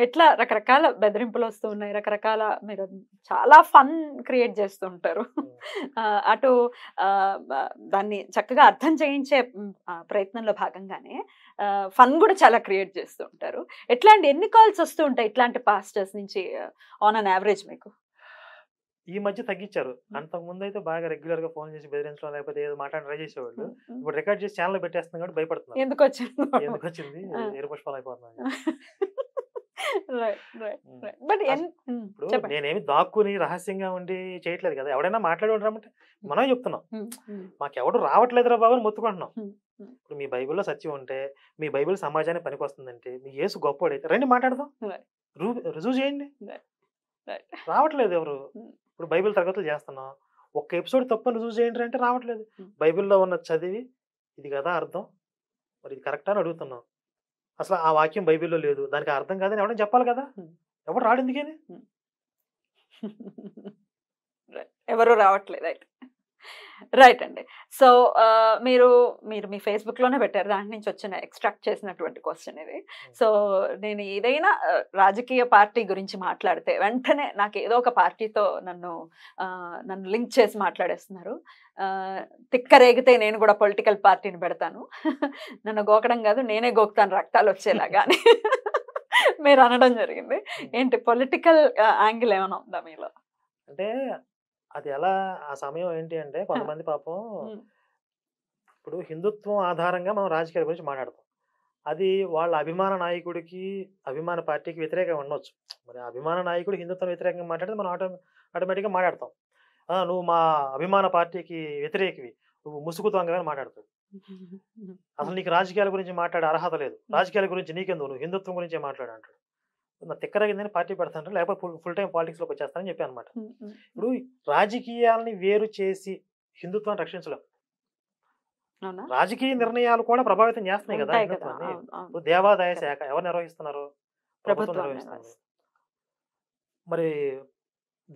ఎట్లా రకరకాల బెదిరింపులు వస్తూ ఉన్నాయి, రకరకాల మీరు చాలా ఫన్ క్రియేట్ చేస్తూ ఉంటారు. అటు దాన్ని చక్కగా అర్థం చేయించే ప్రయత్నంలో భాగంగానే ఫన్ కూడా చాలా క్రియేట్ చేస్తూ ఉంటారు. ఎట్లాంటి ఎన్ని కాల్స్ వస్తూ ఉంటాయి ఇట్లాంటి పాస్టర్స్ నుంచి ఆన్ అన్ యావరేజ్ మీకు? ఈ మధ్య తగ్గించారు. అంతకు ముందు అయితే బాగా రెగ్యులర్ గా ఫోన్ చేసి బెదిరించడం లేకపోతే ఏదో మాట్లాడి ట్రై చేసేవాళ్ళు. ఇప్పుడు రికార్డ్ చేసి ఛానల్ పెట్టేస్తున్నాం కాబట్టి భయపడుతున్నారు. ఎందుకు వచ్చింది ఎరుపుష్పాలు అయిపోతున్నాయి. ఇప్పుడు నేనేమి దాక్కుని రహస్యంగా ఉండి చేయట్లేదు కదా. ఎవడైనా మాట్లాడి ఉంటామంటే మనం చెప్తున్నాం, మాకెవడు రావట్లేదురా బాబు అని మొత్తుకుంటున్నాం. ఇప్పుడు మీ బైబిల్లో సత్యం ఉంటే, మీ బైబిల్ సమాజానికి పనికొస్తుందంటే, మీ యేసు గొప్పవాడైతే రండి మాట్లాడదాం, రుజువు చేయండి. రావట్లేదు ఎవరు. ఇప్పుడు బైబిల్ తరగతులు చేస్తున్నాం, ఒక్క ఎపిసోడ్ తప్పని రుజువు చేయండి అంటే రావట్లేదు. బైబిల్లో ఉన్న చదివి ఇది కదా అర్థం, మరి ఇది కరెక్ట్ అని అడుగుతున్నాం. అసలు ఆ వాక్యం బైబిల్లో లేదు, దానికి అర్థం కాదని ఎవరైనా చెప్పాలి కదా. ఎవరు రాడు ఎందుకని? ఎవరు రావట్లేదు. రైట్ అండి. సో మీరు మీ ఫేస్బుక్ లోనే పెట్టారు, దాని నుంచి వచ్చిన ఎక్స్ట్రాక్ట్ చేసినటువంటి క్వశ్చన్ ఇది. సో నేను ఏదైనా రాజకీయ పార్టీ గురించి మాట్లాడితే వెంటనే నాకు ఏదో ఒక పార్టీతో నన్ను లింక్ చేసి మాట్లాడేస్తున్నారు. తిక్కరేగితే నేను కూడా పొలిటికల్ పార్టీని పెడతాను, నన్ను గోకడం కాదు నేనే గోకుతాను రక్తాలు వచ్చేలాగా అని మీరు అనడం జరిగింది. ఏంటి పొలిటికల్ యాంగిల్ ఏమైనా ఉందా మీలో? అంటే అది ఎలా, ఆ సమయం ఏంటి అంటే కొంతమంది పాపం ఇప్పుడు హిందుత్వం ఆధారంగా మనం రాజకీయాల గురించి మాట్లాడతాం. అది వాళ్ళ అభిమాన నాయకుడికి అభిమాన పార్టీకి వ్యతిరేకంగా ఉండొచ్చు. మరి అభిమాన నాయకుడు హిందుత్వం వ్యతిరేకంగా మాట్లాడితే మనం ఆటోమేటిక్గా మాట్లాడతాం. నువ్వు మా అభిమాన పార్టీకి వ్యతిరేకివి, నువ్వు ముసుగు దొంగగా మాట్లాడతావు. అసలు నీకు రాజకీయాల గురించి మాట్లాడే అర్హత లేదు, రాజకీయాల గురించి నీకెందుకు, నువ్వు హిందుత్వం గురించే మాట్లాడు అంటాడు. నా తిక్కరగిందని పార్టీ పెడతాను, లేకపోతే ఫుల్ టైం పాలిటిక్స్లోకి వచ్చేస్తానని చెప్పాను అనమాట. ఇప్పుడు రాజకీయాలని వేరు చేసి హిందుత్వాన్ని రక్షించలేం. రాజకీయ నిర్ణయాలు కూడా ప్రభావితం చేస్తున్నాయి కదా హిందుత్వాన్ని. ఇప్పుడు దేవాదాయ శాఖ ఎవరు నిర్వహిస్తున్నారు? ప్రభుత్వం నిర్వహిస్తున్నారు. మరి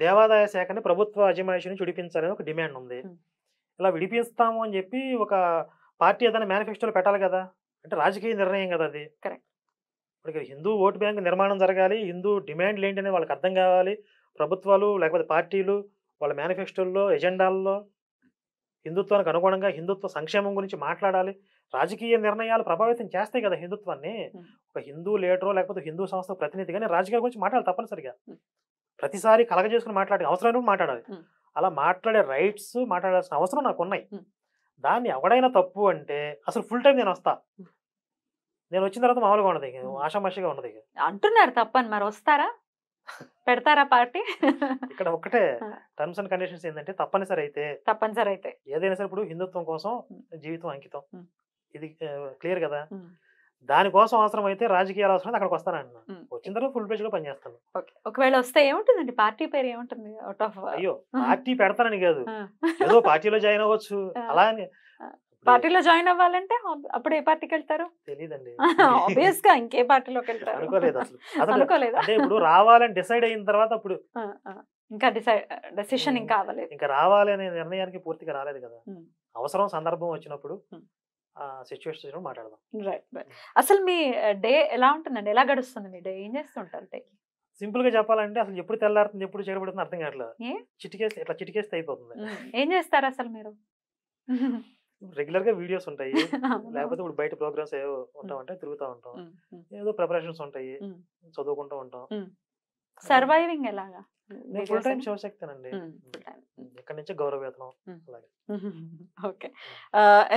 దేవాదాయ శాఖని ప్రభుత్వ అజమాయిషి నుంచి విడిపించాలని ఒక డిమాండ్ ఉంది. ఇలా విడిపిస్తాము అని చెప్పి ఒక పార్టీ ఏదైనా మేనిఫెస్టోలో పెట్టాలి కదా. అంటే రాజకీయ నిర్ణయం కదా అది. కరెక్ట్. ఇప్పుడు హిందూ ఓటు బ్యాంక్ నిర్మాణం జరగాలి, హిందూ డిమాండ్లు ఏంటనేది వాళ్ళకి అర్థం కావాలి. ప్రభుత్వాలు లేకపోతే పార్టీలు వాళ్ళ మేనిఫెస్టోల్లో ఎజెండాల్లో హిందుత్వానికి అనుగుణంగా హిందుత్వ సంక్షేమం గురించి మాట్లాడాలి. రాజకీయ నిర్ణయాలు ప్రభావితం చేస్తాయి కదా హిందుత్వాన్ని. ఒక హిందూ లీడరో లేకపోతే హిందూ సంస్థ ప్రతినిధిగానే రాజకీయాల గురించి మాట్లాడాలి తప్పనిసరిగా. ప్రతిసారి కలగజేసుకుని మాట్లాడే అవసరం మాట్లాడాలి. అలా మాట్లాడే రైట్స్ మాట్లాడాల్సిన అవసరం నాకు ఉన్నాయి. దాన్ని ఎవడైనా తప్పు అంటే అసలు ఫుల్ టైం నేను వస్తా. నేను వచ్చిన తర్వాత మామూలుగా ఉండదు, ఆషామాషిగా ఉండదు అంటున్నారు. తప్పని మరి వస్తారా, పెడతారా పార్టీ? ఇక్కడ ఒక్కటే టర్మ్స్ అండ్ కండిషన్స్ ఏంటంటే తప్పనిసరి అయితే ఏదైనా సరే ఇప్పుడు హిందుత్వం కోసం జీవితం అంకితం, ఇది క్లియర్ కదా. దానికోసం అవసరం అయితే రాజకీయాలు అవసరం అయితే అక్కడికి వస్తానంటున్నా. వచ్చిన తర్వాత ఫుల్ పేజ్ లో పనిచేస్తాను. ఒకవేళ వస్తే ఏముంటుందండి, పార్టీ పేరు ఏముంటుంది? అయ్యో పార్టీ పెడతానని కాదు, ఏదో పార్టీలో జాయిన్ అవ్వచ్చు. అలా అని పార్టీలో జాయిన్ అవ్వాలంటే అప్పుడు ఏ పార్టీకి వెళ్తారు? తెలీదండి. ఆబ్వియస్ గా ఇంకే పార్టీలోకి వెళ్తారు? అనుకోలేదు అసలు. అంటే ఇప్పుడు రావాలని డిసైడ్ అయిన తర్వాత అప్పుడు ఇంకా డెసిషన్ ఇంకా అవ్వలేదు, ఇంకా రావాలి అనే నిర్ణయానికి పూర్తిగా రాలేదు కదా. అవసరం సందర్భం వచ్చినప్పుడు సిచ్యువేషన్ మాట్లాడదాం. అసలు మీ డే ఎలా ఉంటుందండి, ఎలా గడుస్తుంది మీ డే, ఏం చేస్తుంటారు? సింపుల్ గా చెప్పాలంటే అసలు ఎప్పుడు తెల్లారుతుంది ఎప్పుడు చేరబడుతుంది అర్థం కావట్లేదు. చిటికేస్తే అయిపోతుంది. ఏం చేస్తారు అసలు మీరు? రెగ్యులర్ గా వీడియోస్ ఉంటాయి, లేకపోతే ఇప్పుడు బయట ప్రోగ్రామ్స్ ఏవో ఉంటామంటే తిరుగుతూ ఉంటాం, ఏదో ప్రిపరేషన్స్ ఉంటాయి, చదువుకుంటూ ఉంటాం. సర్వైవింగ్ ఎలాగా? నేను ఫుల్ టైం శివశక్తేనండి, ఇక్కడ నుంచి గౌరవ వేతనం. ఓకే,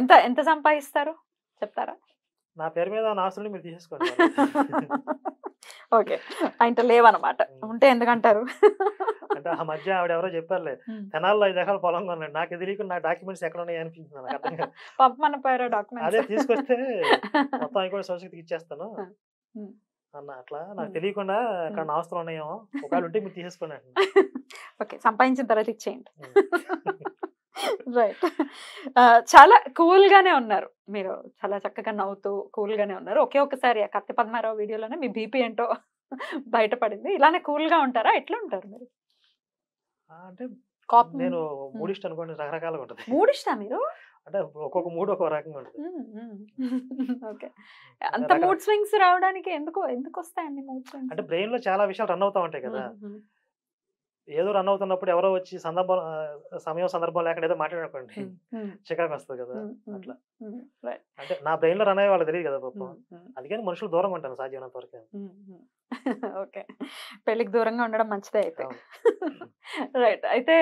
ఎంత ఎంత సంపాదిస్తారు చెప్తారా? నా పేరు మీద ఆస్తులు మీరు తీసేసుకోండి. ఓకే, ఆయన లేవన్నమాట, ఉంటే ఎందుకంటారు? అంటే ఆ మధ్య ఆవిడ ఎవరో చెప్పారులే, తెనాల్లో 5 ఎకరాల పొలం కొన్నాడు, నాకు తెలియకుండా నా డాక్యుమెంట్స్ ఎక్కడ ఉన్నాయి అనిపించింది. అదే తీసుకొస్తే మొత్తం అవి కూడా శివశక్తికి ఇచ్చేస్తాను అన్న. అట్లా నాకు తెలియకుండా అక్కడ నా ఆస్తులు ఉన్నాయేమో, ఒకవేళ ఉంటే మీరు తీసేసుకోండి అంటున్నా. ఓకే, సంపాదించిన తర్వాత ఇచ్చేయండి. రైట్. చాలా కూల్ గానే ఉన్నారు మీరు, చాలా చక్కగా నవ్వుతూ కూల్ గానే ఉన్నారు. ఒకేసారి కత్తి పద్మారావు వీడియోలోనే మీ బీపీ ఏంటో బయటపడింది. ఇలానే కూల్ గా ఉంటారా, ఎట్లా ఉంటారు మీరు? అంటే కోపం నేను మూడిస్ట్ అనుకోండి, రకరకాలుగా ఉంటది. మూడిష్టా మీరు? అంటే ఒక్కొక్క మూడ్ ఒక్కొక్క రకంగా ఉంటది. ఓకే. అంత మూడ్ స్వింగ్స్ రావడానికి ఎందుకు ఎందుకు వస్తాయండి మూడ్ స్వింగ్స్? అంటే బ్రెయిన్ లో చాలా విషయాలు రన్ అవుతా ఉంటాయి కదా. ఏదో రన్ అవుతున్నప్పుడు ఎవరో వచ్చి సమయం సందర్భం లేకుండా ఏదో మాట్లాడనుకోండి, చికాకు వస్తుంది కదా. అట్లా అంటే నా బ్రెయిన్ లో రన్ అయ్యే వాళ్ళకి తెలియదు కదా పాపం. అందుకని మనుషులు దూరంగా ఉంటాను సాధ్యమైనంత వరకు. ఓకే. పెళ్లికి దూరంగా ఉండడం మంచిదే అయితే. రైట్. అయితే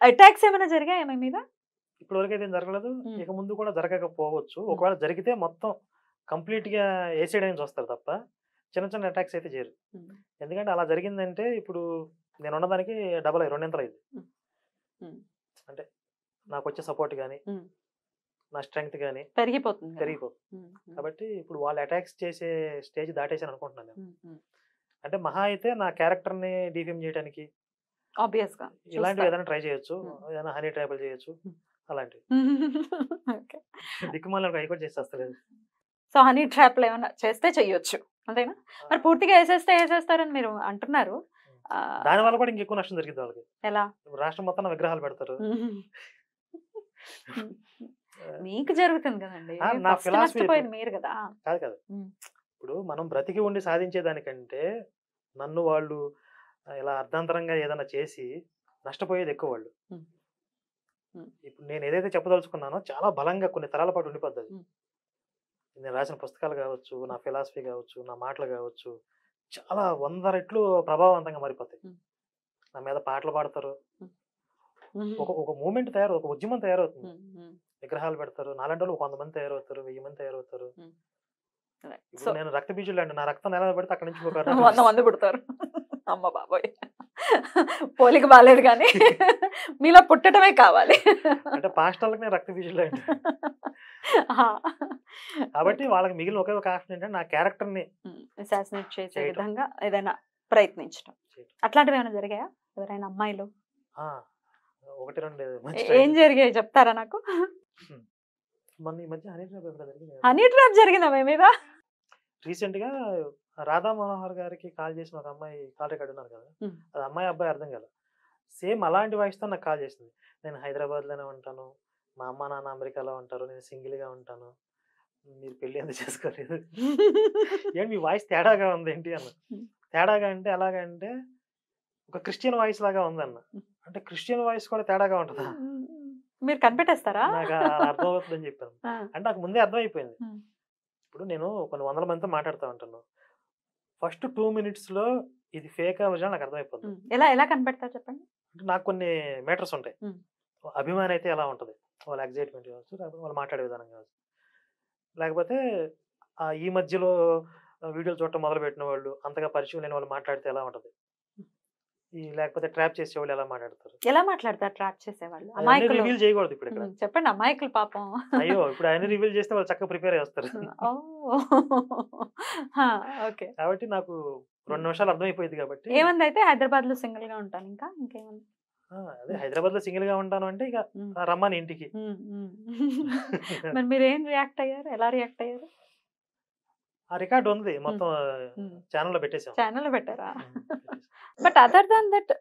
అటాక్స్ ఏమైనా జరిగాయా మీ మీద? ఇప్పటి వరకు అయితే ఏం జరగలేదు, ఇక ముందు కూడా జరగకపోవచ్చు. ఒకవేళ జరిగితే మొత్తం కంప్లీట్ గా ఏసైడ్ అని చూస్తారు తప్ప చిన్న చిన్న అటాక్స్ అయితే చేయరు. ఎందుకంటే అలా జరిగిందంటే ఇప్పుడు నేను ఉన్నదానికి డబల్ అయ్యి రెండింతలు అయింది. అంటే నాకు వచ్చే సపోర్ట్ కానీ నా స్ట్రెంగ్త్ కానీ పెరిగిపోతుంది. కాబట్టి ఇప్పుడు వాళ్ళు అటాక్స్ చేసే స్టేజ్ దాటేసాను అనుకుంటున్నాను నేను. అంటే మహా అయితే నా క్యారెక్టర్ ని డిఫేమ్ చేయడానికి ఆబ్వియస్‌గా ఇలాంటివి ఏదైనా ట్రై చేయొచ్చు, ఏదైనా హనీ ట్రాపుల్ చేయొచ్చు, అలాంటివి. దిక్కుమాల హైకోర్టు చేసేస్తలేదు. సో హనీ ట్రాప్లు ఏమైనా చేస్తే చెయ్యొచ్చు అంతేనా? మరి పూర్తిగా వేసేస్తారని మీరు అంటున్నారు. దాని వల్ల కూడా ఇంకెక్కువ నష్టం జరిగింది వాళ్ళకి. ఎలా? రాష్ట్రం మొత్తం విగ్రహాలు పెడతారు. మీకు జరుగుతుంది కదండి, నా ఫిలాసఫీ మీరు కదా. కాదు కాదు, ఇప్పుడు మనం బ్రతికి ఉండి సాధించేదానికంటే నన్ను వాళ్ళు ఇలా అర్ధాంతరంగా ఏదైనా చేసి నష్టపోయేది ఎక్కువ వాళ్ళు. ఇప్పుడు నేను ఏదైతే చెప్పదలుచుకున్నానో చాలా బలంగా కొన్ని తరాల పాటు ఉండిపోద్ది. నేను రాసిన పుస్తకాలు కావచ్చు, నా ఫిలాసఫీ కావచ్చు, నా మాటలు కావచ్చు, చాలా 100 రెట్లు ప్రభావవంతంగా మారిపోతాయి. నా మీద పాటలు పాడతారు, ఒక మూమెంట్ ఒక ఉద్యమం తయారవుతుంది. విగ్రహాలు పెడతారు, నాలాంటి వాళ్ళు 100 మంది తయారవుతారు, 1000 మంది తయారవుతారు. ఇప్పుడు నేను రక్త బీజులు అండి, నా రక్తం ఎలా పెడితే అక్కడి నుంచి 100 మంది పుడతారు. అమ్మ బాబోయ్, పోలిక బాలేదు కానీ మీలో పుట్టడమే కావాలి. అంటే పాస్టర్లకి రక్త బీజులు అండి. కాబట్టి వాళ్ళకి మిగిలిన ఒకే ఒక ఆప్షన్ ఏంటంటే నా క్యారెక్టర్ ని అసాసినేట్ చేసే విధంగా ఏదైనా ప్రయత్నించడం. అట్లాంటివి ఏమైనా జరిగాయా? ఎవరైనా అమ్మాయిలు? ఒకటి రెండు. ఏం జరిగాయి చెప్తారా నాకు? మొన్న ఈ మధ్య హనీ ట్రాప్ జరిగిందా మీ మీద? రీసెంట్ గా రాధా మనోహర్ గారికి కాల్ చేసిన ఒక అమ్మాయి, కాల్ రికార్డు ఉన్నారు కదా, అది అమ్మాయి అబ్బాయి అర్థం కదా, సేమ్ అలాంటి వాయిస్ తో నాకు కాల్ చేసింది. నేను హైదరాబాద్ లోనే ఉంటాను, మా అమ్మ నాన్న అమెరికాలో ఉంటారు, నేను సింగిల్ గా ఉంటాను, మీరు పెళ్లి ఎందుకు చేసుకోలేదు, ఏంటి మీ వాయిస్ తేడాగా ఉంది ఏంటి అన్న. తేడాగా అంటే ఎలాగంటే ఒక క్రిస్టియన్ వాయిస్ లాగా ఉందన్న. అంటే క్రిస్టియన్ వాయిస్ కూడా తేడాగా ఉంటుందా? మీరు కనిపెట్టేస్తారా? నాకు అర్థం అవుతుందని చెప్పాను. అంటే నాకు ముందే అర్థమైపోయింది. ఇప్పుడు నేను కొన్ని 100 మందితో మాట్లాడుతూ ఉంటాను, ఫస్ట్ 2 minutes లో ఇది ఫేక్ విషయం నాకు అర్థమైపోతుంది. ఎలా కనిపెడతారు చెప్పండి? అంటే నాకు కొన్ని మేటర్స్ ఉంటాయి. అభిమాని అయితే ఎలా ఉంటుంది, వాళ్ళ ఎగ్జైట్మెంట్ కావచ్చు, లేకపోతే వాళ్ళు మాట్లాడే విధానం కావచ్చు, లేకపోతే ఈ మధ్యలో వీడియోలు చూడటం మొదలు పెట్టిన వాళ్ళు, అంతగా పరిచయం లేని వాళ్ళు మాట్లాడితే ఎలా ఉంటుంది, లేకపోతే ట్రాప్ చేసేవాళ్ళు ఎలా మాట్లాడతారు, ఎలా మాట్లాడతారు ట్రాప్ చేసేవాళ్ళు? రివీల్ చేయకూడదు ఇప్పుడు ఇక్కడ. చెప్పండి, అమాయకులు పాపం. అయ్యో, ఇప్పుడు ఆయన రివీల్ చేస్తే వాళ్ళు చక్కగా ప్రిపేర్ చేస్తారు. కాబట్టి నాకు 2 నిమిషాలు అర్థమైపోయింది. కాబట్టి ఏమంది అయితే హైదరాబాద్ లో సింగిల్ గా ఉంటాను, ఇంకేమంది? అదే హైదరాబాద్ లో సింగిల్ గా ఉంటాను అంటే ఇక రమ్మని ఇంటికి. మరి మీరు ఏం రియాక్ట్ అయ్యారు? ఎలా రియాక్ట్ అయ్యారు? ఆ రికార్డ్ ఉంది, మొత్తం ఛానల్లో పెట్టేసాం. ఛానల్లో పెట్టారా? బట్ అదర్ దాన్ దట్,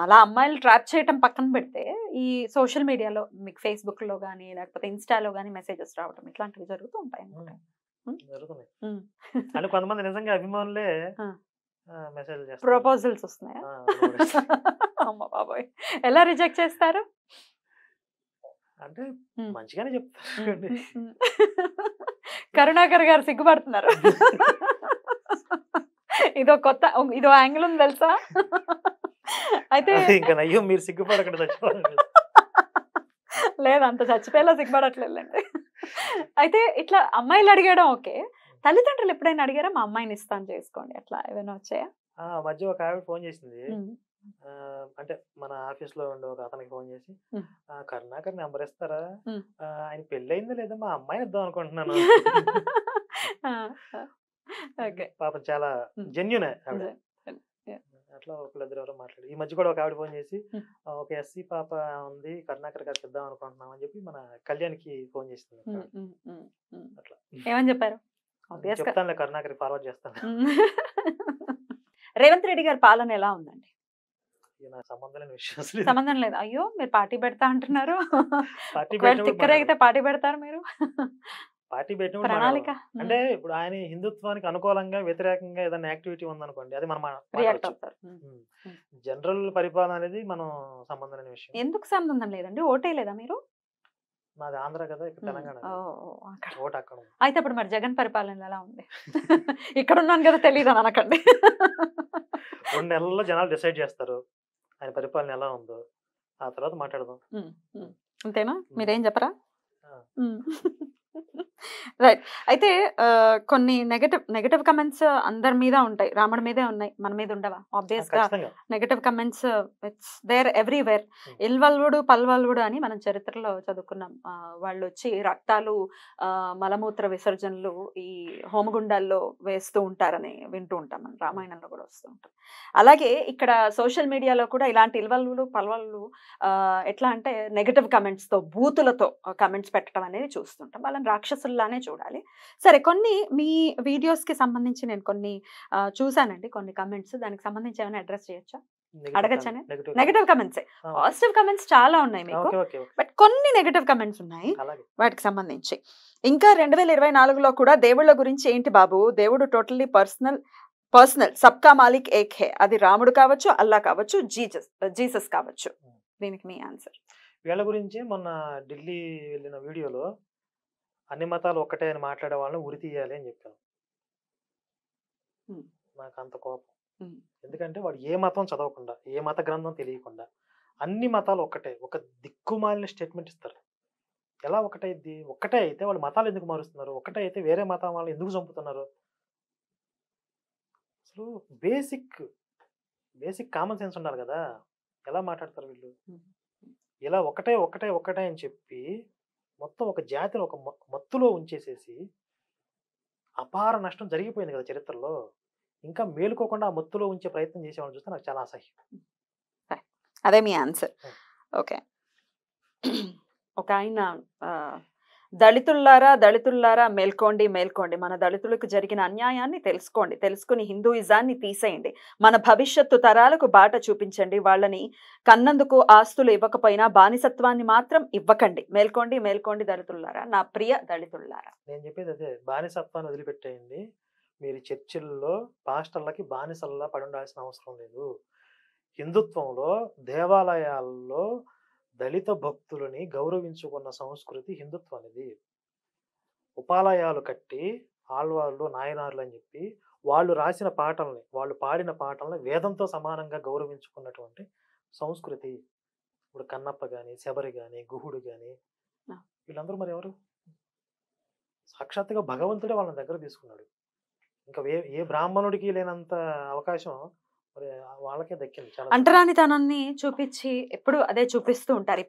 అలా అమ్మాయిలు ట్రాప్ చేయటం పక్కన పెడితే ఈ సోషల్ మీడియాలో మీకు ఫేస్బుక్ లో గానీ లేకపోతే ఇన్స్టాలో గానీ మెసేజెస్ రావడం ఇట్లాంటివి జరుగుతూ ఉంటాయి అనుకుంటా. జరుగుతున్నాయి. అంటే కొంతమంది నిజంగా అభిమానులే మెసేజ్ చేస్తారు, ప్రపోజల్స్ వస్తున్నాయా? అమ్మ బాబోయ్, ఎలా రిజెక్ట్ చేస్తారు? అంటే మంచిగానే చెప్తారు. కరుణాకర్ గారు సిగ్గుపడుతున్నారు. ఇదో యాంగిల్ ఉంది తెలుసా? అయితే ఇంకా నయ్యో, మీరు సిగ్గుపడకుండా చచ్చిపోవాలి. లేదు, అంత చచ్చిపోయేలా సిగ్గుపడట్లేదండి. అయితే ఇట్లా అమ్మాయిలు అడిగడం ఓకే, తల్లిదండ్రులు ఎప్పుడైనా అడిగారా మా అమ్మాయిని ఇస్తాను చేసుకోండి, అట్లా ఏమైనా వచ్చాయా? మధ్య ఒక ఆవిడ ఫోన్ చేసింది, అంటే మన ఆఫీస్ లో ఉండే ఒక అతనికి ఫోన్ చేసి, కరుణాకర్ నెంబర్ ఇస్తారా, ఆయన పెళ్లి అయిందా లేదా, మా అమ్మాయిని ఇద్దాం అనుకుంటున్నాను. పాపం చాలా జెన్యూన్ ఆవిడ. అట్లా ఒకళ్ళిద్దరు ఎవరో మాట్లాడి, ఈ మధ్య కూడా ఒక ఆవిడ ఫోన్ చేసి, ఒక ఎస్సీ పాప ఉంది, కరుణాకర్ గారికి ఇద్దాం అనుకుంటున్నాం అని చెప్పి మన కళ్యాణ్కి ఫోన్ చేసింది. అట్లా ఏమని చెప్పారు? చెప్తానులే, కరుణాకర్ ఫార్వర్డ్ చేస్తాను. రేవంత్ రెడ్డి గారి పాలన ఎలా ఉందండి? ఇక నాకు సంబంధం లేని విషయం అసలు ఇది. సంబంధం లేదు. అయ్యో మీరు పార్టీ పెడతా అంటున్నారు. పార్టీ ఒకవేళ పెట్టినప్పుడు తిక్కరైతే పార్టీ పెడతారు మీరు. పార్టీ పెట్టినప్పుడు ప్రణాళిక మాట్లాడదాం. అంటే ఇప్పుడు ఆయన హిందుత్వానికి అనుకూలంగా వ్యతిరేకంగా ఏదైనా యాక్టివిటీ ఉందనుకోండి, అది మనం రియాక్ట్ మాట్లాడొచ్చు. అవుతారు. జనరల్ పరిపాలన అనేది మనం సంబంధం లేని విషయం. ఎందుకు సంబంధం లేదండి? ఓటే లేదా మీరు? నాది ఆంధ్ర కదా, ఇక్కడ తెలంగాణ ఓ, కదా. అక్కడ. ఓటు అక్కడ ఉంది. అయితే ఇప్పుడు మరి జగన్ పరిపాలన ఎలా ఉంది? ఇక్కడ ఉన్నాను కదా తెలియదు అని అనకండి. 2 నెలల్లో జనాలు డిసైడ్ చేస్తారు ఆయన పరిపాలన ఎలా ఉందో, ఆ తర్వాత మాట్లాడదాం. అంతేనా? మీరేం చెప్పరా? ఆ. రైట్. అయితే కొన్ని నెగటివ్ కమెంట్స్ అందరి మీద ఉంటాయి. రాముడి మీదే ఉన్నాయి, మన మీద ఉండవా? ఆబ్వియస్ గా ఖచ్చితంగా negative comments it's there everywhere. Hmm. ఇల్వల్వుడు పల్వల్వుడు అని మనం చరిత్రలో చదువుకున్నాం. వాళ్ళు వచ్చి రక్తాలు మలమూత్ర విసర్జనలు ఈ హోమగుండాల్లో వేస్తూ ఉంటారని వింటూ ఉంటాం. మనం రామాయణంలో కూడా వస్తూ ఉంటాం. అలాగే ఇక్కడ సోషల్ మీడియాలో కూడా ఇలాంటి ఇల్వల్వులు పల్వల్వులు ఎట్లా అంటే నెగటివ్ కమెంట్స్ తో బూతులతో కమెంట్స్ పెట్టడం అనేది చూస్తుంటాం. వాళ్ళని రాక్షసుల్లానే చూడాలి. సరే, కొన్ని మీ వీడియోస్ కి సంబంధించి నేను కొన్ని చూసానండి, కొన్ని కమెంట్స్. దానికి సంబంధించి ఏమైనా అడ్రస్ చేయొచ్చా? అడగచ్చనే? Negative comments. పాజిటివ్ కమెంట్స్ చాలా ఉన్నాయి మీకు, బట్ కొన్ని నెగటివ్ కమెంట్స్ ఉన్నాయి వాటికి సంబంధించి. ఇంకా 2024లో కూడా దేవుళ్ళ గురించి ఏంటి బాబు, దేవుడు టోటల్లీ పర్సనల్ సబ్కా మాలిక్ ఏక్ హే. అది రాముడు కావచ్చు, అల్లా కావచ్చు, జీసస్ కావచ్చు. దీనికి మీ ఆన్సర్? వీళ్ళ గురించి మొన్న ఢిల్లీ వెళ్ళిన వీడియోలో అన్ని మతాలు ఒక్కటే అని మాట్లాడే వాళ్ళని ఉరి తీయాలి అని చెప్పాను. నాకు అంత కోపం. ఎందుకంటే వాడు ఏ మతం చదవకుండా, ఏ మత గ్రంథం తెలియకుండా అన్ని మతాలు ఒక్కటే, ఒక దిక్కుమాలిన స్టేట్మెంట్ ఇస్తారు. ఎలా ఒకటైద్ది? ఒక్కటే అయితే వాళ్ళు మతాలు ఎందుకు మారుస్తున్నారు? ఒక్కటే అయితే వేరే మతం వాళ్ళు ఎందుకు చంపుతున్నారు? అసలు బేసిక్ కామన్ సెన్స్ ఉండాలి కదా. ఎలా మాట్లాడతారు వీళ్ళు? ఇలా ఒకటే అని చెప్పి మొత్తం ఒక జాతిని ఒక మత్తులో ఉంచేసేసి అపార నష్టం జరిగిపోయింది కదా చరిత్రలో. ఇంకా మేలుకోకుండా ఆ మత్తులో ఉంచే ప్రయత్నం చేసేవాళ్ళని చూస్తే నాకు చాలా అసహ్యం. అదే మీ ఆన్సర్? ఓకే. ఒక ఆయన దళితుల్లారా మేల్కోండి, మన దళితులకు జరిగిన అన్యాయాన్ని తెలుసుకుని హిందూయిజాన్ని తీసేయండి, మన భవిష్యత్తు తరాలకు బాట చూపించండి, వాళ్ళని కన్నందుకు ఆస్తులు ఇవ్వకపోయినా బానిసత్వాన్ని మాత్రం ఇవ్వకండి, మేల్కోండి దళితుల్లారా, నా ప్రియ దళితుల్లారా. నేను చెప్పేది అదే, బానిసత్వాన్ని వదిలిపెట్టేయండి. మీరు చర్చిల్లో పాస్టర్లకి బానిసల్లా పడి ఉండాల్సిన అవసరం లేదు. హిందుత్వంలో దేవాలయాల్లో దళిత భక్తులని గౌరవించుకున్న సంస్కృతి హిందుత్వం అనేది. ఉపాలయాలు కట్టి ఆళ్వార్లు నాయనార్లు అని చెప్పి వాళ్ళు రాసిన పాటల్ని, వాళ్ళు పాడిన పాటల్ని వేదంతో సమానంగా గౌరవించుకున్నటువంటి సంస్కృతి. ఇప్పుడు కన్నప్ప కానీ, శబరి కానీ, గుహుడు కానీ, వీళ్ళందరూ మరి ఎవరు? సాక్షాత్తుగా భగవంతుడే వాళ్ళని దగ్గర తీసుకున్నాడు. ఇంకా ఏ బ్రాహ్మణుడికి లేనంత అవకాశం మరి వాళ్ళకే దక్కింది. అంటరానితనాన్ని చూపించి ఎప్పుడు అదే చూపిస్తూ ఉంటారు.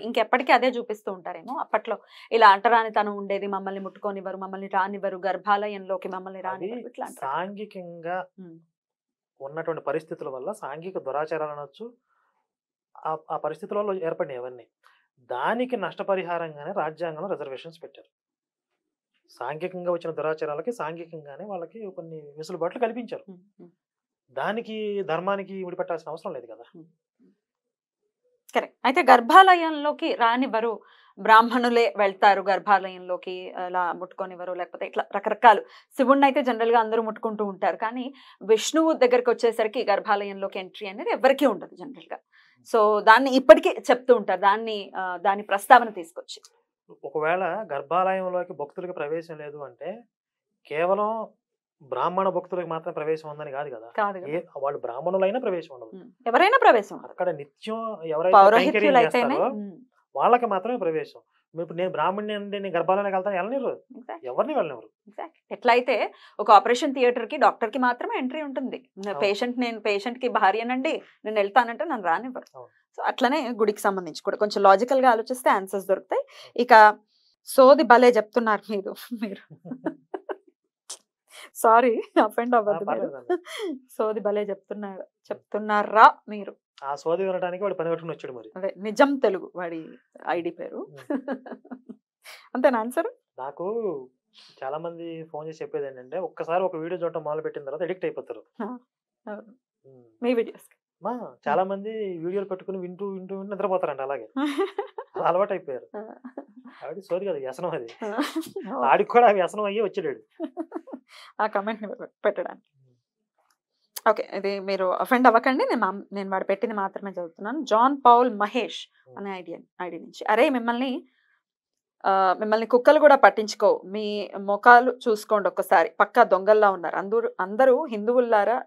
ఇంకెప్పటికీ అదే చూపిస్తూ ఉంటారేమో. అప్పట్లో ఇలా అంటరానితనం ఉండేది, మమ్మల్ని ముట్టుకోనివ్వరు, మమ్మల్ని రానివ్వరు, గర్భాలయంలోకి మమ్మల్ని రానివ్వరు. ఇట్లా సాంఘికంగా ఉన్నటువంటి పరిస్థితుల వల్ల సాంఘిక దురాచారాలు అనొచ్చు, ఆ పరిస్థితులలో ఏర్పడినాయి అవన్నీ. దానికి నష్టపరిహారంగానే రాజ్యాంగంలో రిజర్వేషన్స్ పెట్టారు. సాంఘికంగా వచ్చిన దురాచారాలకి సాంఘికంగానే వాళ్ళకి కొన్ని వెసులుబాట్లు కల్పించారు. దానికి ధర్మానికి విడిపెట్టాల్సిన అవసరం లేదు కదా. కరెక్ట్. అయితే గర్భాలయంలోకి రానివ్వరు, బ్రాహ్మణులే వెళ్తారు గర్భాలయంలోకి, అలా ముట్టుకొనివ్వరు, లేకపోతే ఇట్లా రకరకాలు. శివుణ్ణి అయితే జనరల్ గా అందరూ ముట్టుకుంటూ ఉంటారు, కానీ విష్ణువు దగ్గరికి వచ్చేసరికి గర్భాలయంలోకి ఎంట్రీ అనేది ఎవరికీ ఉండదు జనరల్ గా. సో దాన్ని ఇప్పటికీ చెప్తూ ఉంటారు, దాని ప్రస్తావన తీసుకొచ్చి. ఒకవేళ గర్భాలయంలోకి భక్తులకి ప్రవేశం లేదు అంటే కేవలం బ్రాహ్మణ భక్తులకు మాత్రం ప్రవేశం ఉందని కాదు కదా. వాళ్ళు బ్రాహ్మణులైనా ప్రవేశం ఉండదు, ఎవరైనా ప్రవేశం. అక్కడ నిత్యం ఎవరైతే వాళ్ళకి మాత్రమే ప్రవేశం. ఇప్పుడు నేను బ్రాహ్మణి అంటే నేను గర్భాలయానికి వెళ్తాను, వెళ్ళనివ్వరు, ఎవరిని వెళ్ళనివ్వరు. ఎట్లయితే ఒక ఆపరేషన్ థియేటర్ కి డాక్టర్ కి మాత్రమే ఎంట్రీ ఉంటుంది. పేషెంట్ కి భార్యనండి నేను వెళ్తానంటే నన్ను రానివ్వరు. సో అట్లనే గుడికి సంబంధించి కూడా కొంచెం లాజికల్ గా ఆలోచిస్తే ఆన్సర్స్ దొరుకుతాయి. ఇక సోది భలే చెప్తున్నారు మీరు. సారీ, అఫెండ్ అవ్వద్దు. సోది భలే చెప్తున్నారా మీరు? ఆ సోది వినడానికి వాడు పని కట్టుకుని వచ్చాడు. మరి అదే నిజం తెలుగు వాడి ఐడి పేరు. అంతేనా ఆన్సర్? నాకు చాలా మంది ఫోన్ చేసి చెప్పేది ఏంటంటే, ఒక్కసారి ఒక వీడియో చూడటం మొదలు పెట్టిన తర్వాత ఎడిక్ట్ అయిపోతారు. మీ వీడియోస్ మా చాలా మంది వీడియోలు పెట్టుకుని వింటూ వింటూ వింటూ నిద్రపోతారంట అలాగే. అలా అలవాటు అయిపోయారు. ఆవిడ సోది కదా, వ్యసనం అది. ఆడికి కూడా ఆ వ్యసనం అయ్యి వచ్చాడు. ఆ కమెంట్ పెట్టడానికి. ఓకే, ఇది మీరు అఫెండ్ అవ్వకండి, నేను వాడు పెట్టింది మాత్రమే చదువుతున్నాను. జాన్ పౌల్ మహేష్ అనే ఐడి నుంచి, అరే మిమ్మల్ని కుక్కలు కూడా పట్టించుకోవు, మీ ముఖాలు చూసుకోండి ఒక్కసారి, పక్కా దొంగల్లా ఉన్నారు, అందరూ హిందువుల్లారా,